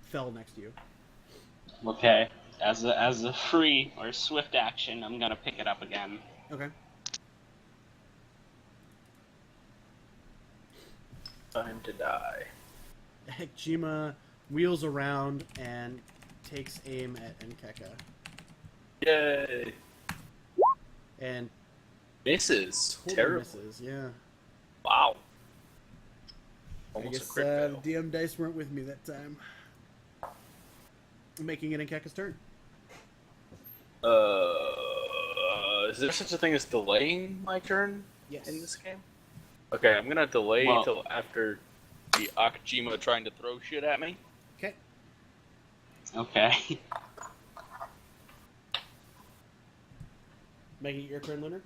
fell next to you. Okay. As a free or swift action, I'm gonna pick it up again. Okay. Time to die. Hekjima wheels around and takes aim at Nkeka. Yay! And Misses. totally Terrible. misses, yeah. Wow. I Almost a guess crit fail. the DM dice weren't with me that time. Making it Nkeka's turn. Is there such a thing as delaying my turn Yes. in this game? Okay, I'm gonna delay Well- till after the Akjima trying to throw shit at me. Okay. Okay. Making it your turn, Lunar.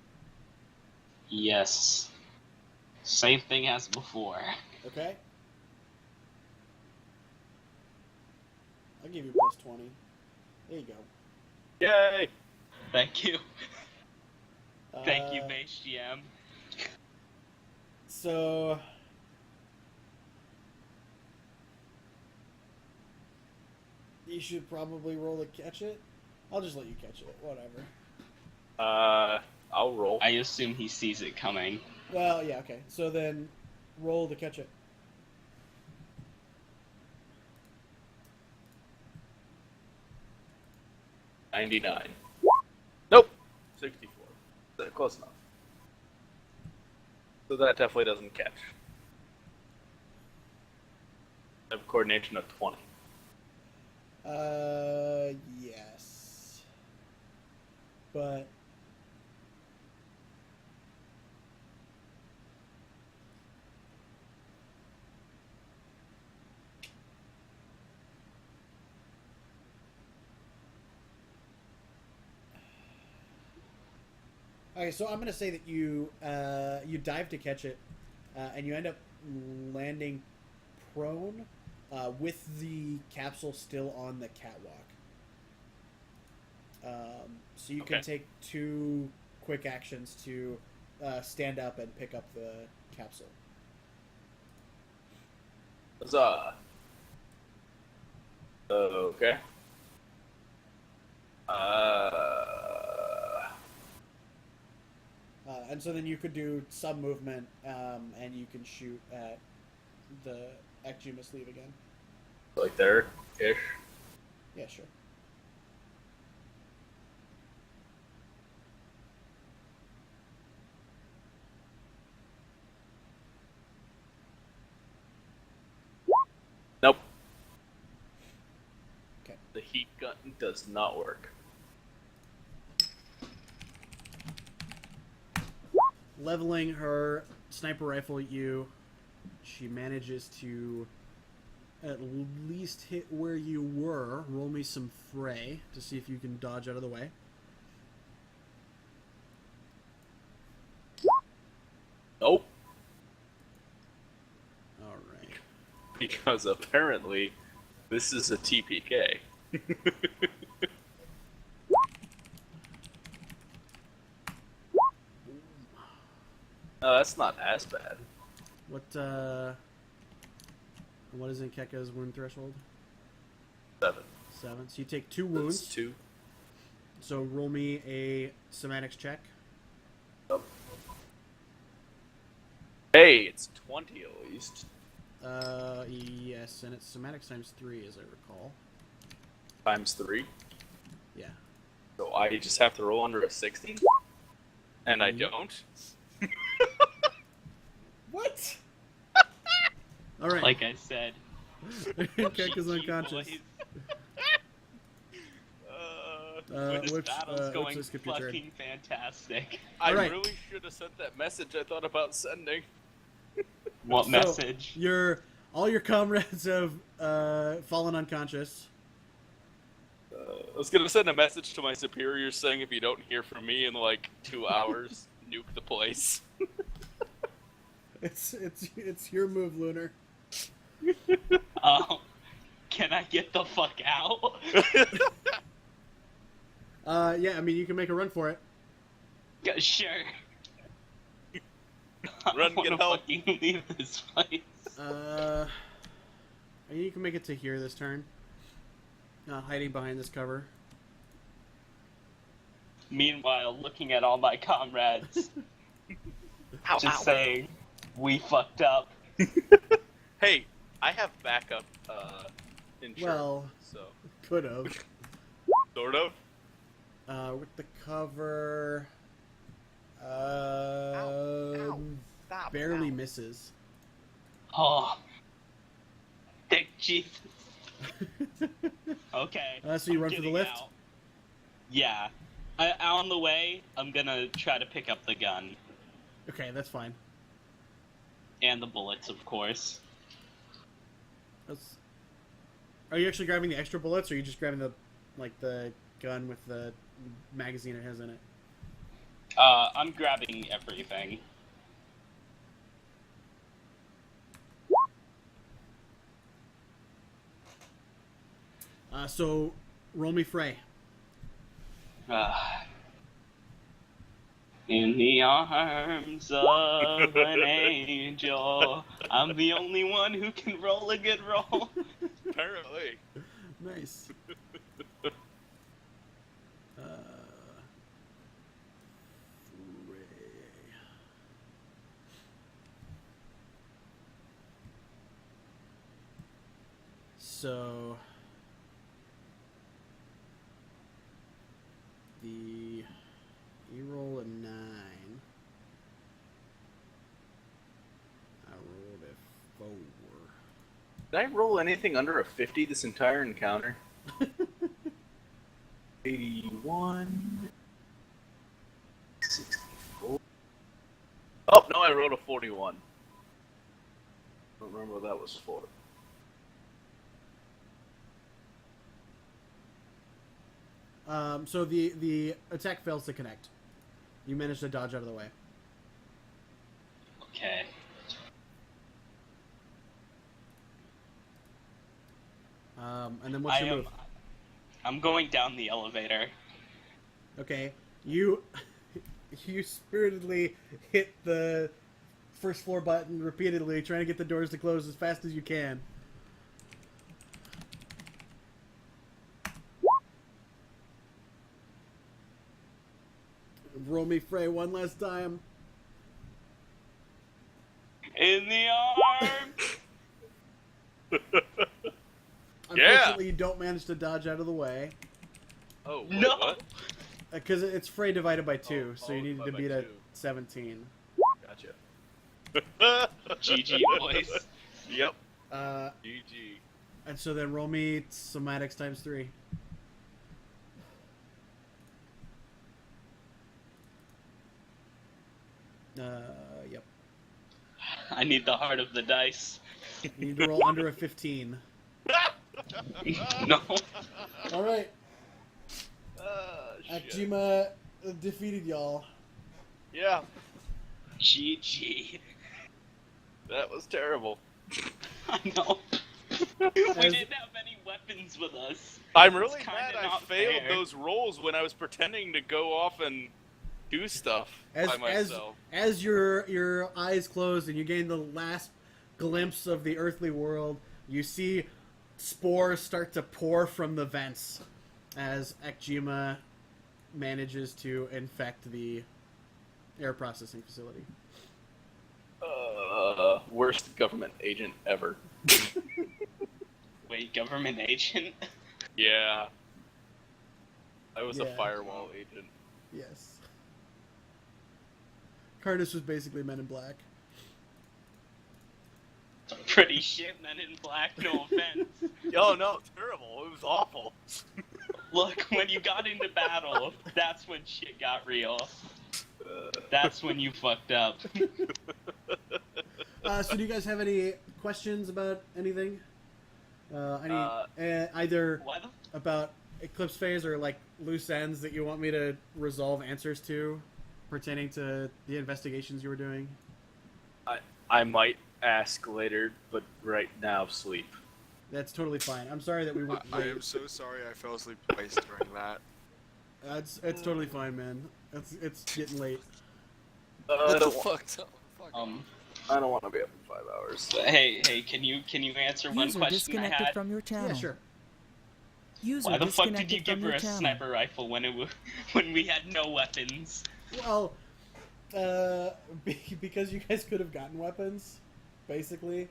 Yes. Same thing as before. Okay. I'll give you plus 20. There you go. Yay! Thank you. Thank you, Uh, Base GM. So... you should probably roll to catch it. I'll just let you catch it. Whatever. I'll roll. I assume he sees it coming. Well, yeah, okay. So then, roll to catch it. $99. Nope. 64. Close enough. So that definitely doesn't catch. I have coordination of 20. Yes. But Okay, so I'm gonna say that you you dive to catch it, and you end up landing prone, with the capsule still on the catwalk. So you can Okay. take 2 quick actions to stand up and pick up the capsule. Huzzah. Okay. And so then you could do some movement, and you can shoot at the Eclipse sleeve again. Like there-ish. Yeah, sure. Nope. Okay. The heat gun does not work. Leveling her sniper rifle at you, she manages to at least hit where you were. Roll me some fray to see if you can dodge out of the way. Nope. All right. Because apparently, this is a TPK. That's not as bad. What is in Keka's wound threshold? 7. 7. So you take 2 That's wounds. 2. So roll me a somatics check. Nope. Hey, it's 20 at least. Yes, and it's somatics times 3, as I recall. Times 3. Yeah. So I just have to roll under a 60? And I don't? What? All right. Like I said, Keka's unconscious. boys, Uh, this battle's going I skipped your turn. fucking fantastic. I Alright. really should have sent that message I thought about sending. What So, message? all your comrades have fallen unconscious. I was gonna send a message to my superiors saying if you don't hear from me in like 2 hours, nuke the place. It's your move, Lunar. Can I get the fuck out? Yeah, I mean you can make a run for it. Yeah, sure. Run, I wanna get help. fucking leave this place. I mean, you can make it to here this turn. Hiding behind this cover. Meanwhile, looking at all my comrades, just saying, we fucked up. Hey, I have backup insurance, Well, so could have. sort of. With the cover, Stop. barely misses. Oh, thank Jesus. Okay. So you I'm run for the getting lift? out. Yeah. On the way, I'm gonna try to pick up the gun. Okay, that's fine. And the bullets, of course. Are you actually grabbing the extra bullets, or are you just grabbing the gun with the magazine it has in it? I'm grabbing everything. So roll me fray. In the arms of an angel, I'm the only one who can roll a good roll. Apparently. Nice. Fray. So you roll a 9. I rolled a 4. Did I roll anything under a 50 this entire encounter? 81. 64. Oh, no, I rolled a 41. I don't remember what that was for. So the attack fails to connect. You managed to dodge out of the way. Okay. And then what's your move? I'm going down the elevator. Okay, you spiritedly hit the first floor button repeatedly, trying to get the doors to close as fast as you can. Roll me Frey one last time. In the arm! Unfortunately, you don't manage to dodge out of the way. Oh, wait, No! what? Because it's Frey divided by 2, so you needed to divided beat by a 2. 17. Gotcha. GG, boys. Yep. Uh, GG. and so then roll me somatics times 3. Yep. I need the heart of the dice. You need to roll under a 15. No. Alright, Shit. Akjima defeated y'all. Yeah, GG. that was terrible. I know. We didn't have any weapons with us. I'm really It's mad kinda I not failed fair. those rolls when I was pretending to go off and do stuff by myself. As your eyes close and you gain the last glimpse of the earthly world, you see spores start to pour from the vents as Akjima manages to infect the air processing facility. Worst government agent ever. Wait, government agent? Yeah. I was a Yeah. firewall agent. Yes. Curtis was basically Men in Black. Pretty shit, Men in Black, no offense. Oh no, terrible. It was awful. Look, when you got into battle, that's when shit got real. That's when you fucked up. So do you guys have any questions about anything? Either Why the about Eclipse phase or like loose ends that you want me to resolve answers to pertaining to the investigations you were doing? I might ask later, but right now, sleep. That's totally fine. I'm sorry that we went I late. am so sorry I fell asleep twice during that. It's totally fine, man. It's getting late. I What the don't, wa- fuck? Fuck. I don't want to be up for 5 hours. hey, can you answer one User question I disconnected had? from your channel. Yeah, sure. User Why the fuck did you disconnected give from her your a channel. sniper rifle when when we had no weapons? Well, because you guys could have gotten weapons, basically,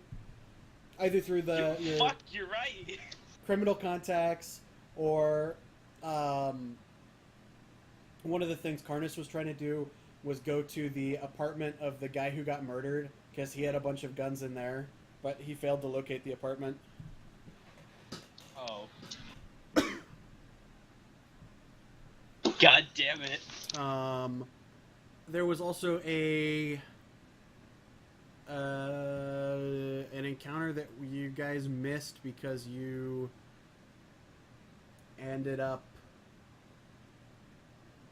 either through your Fuck, you're right. criminal contacts or one of the things Karnas was trying to do was go to the apartment of the guy who got murdered because he had a bunch of guns in there, but he failed to locate the apartment. Oh. God damn it. There was also an encounter that you guys missed because you ended up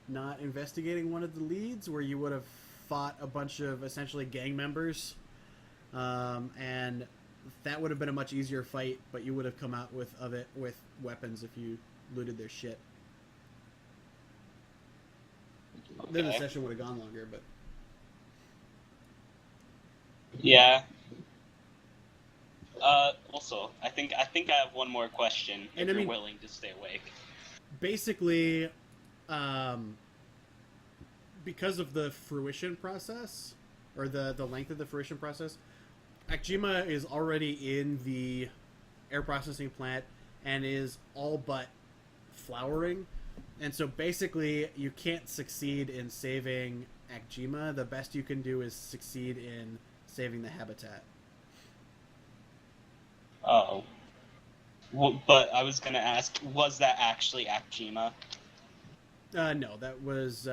not investigating one of the leads, where you would have fought a bunch of essentially gang members, and that would have been a much easier fight, but you would have come out with weapons if you looted their shit. Then the Okay. session would have gone longer, but Yeah. Also, I think I have one more question. If And I you're mean- willing to stay awake. basically, because of the fruition process, or the length of the fruition process, Akjima is already in the air processing plant and is all but flowering. And so basically, you can't succeed in saving Akjima. The best you can do is succeed in saving the habitat. Oh. Well, but I was gonna ask, was that actually Akjima? No, that was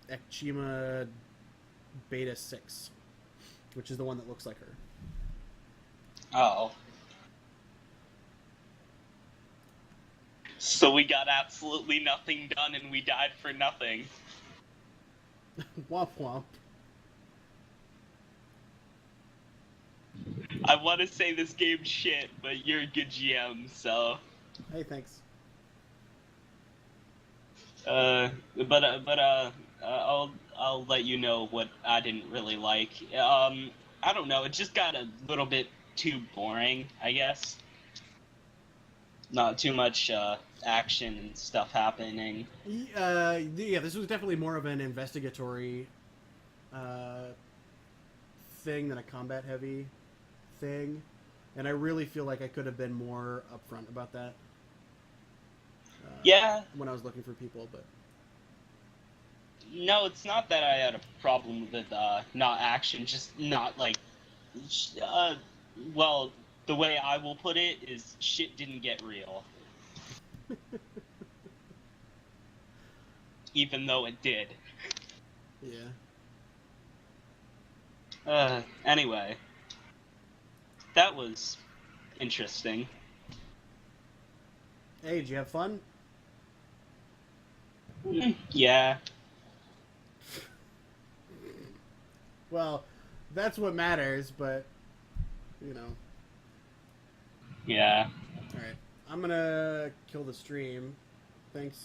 Akjima Beta 6, which is the one that looks like her. Oh. So we got absolutely nothing done and we died for nothing. Womp womp. I want to say this game's shit, but you're a good GM, so. Hey, thanks. I'll let you know what I didn't really like. I don't know. It just got a little bit too boring, I guess. Not too much action and stuff happening. Yeah, this was definitely more of an investigatory thing than a combat-heavy thing, and I really feel like I could have been more upfront about that. Yeah. When I was looking for people, but No, it's not that I had a problem with not action, just not like. Uh, well, the way I will put it is shit didn't get real. Even though it did. yeah. Anyway. That was interesting. Hey, did you have fun? Yeah. Well, that's what matters, but you know. Yeah. All right, I'm gonna kill the stream. Thanks.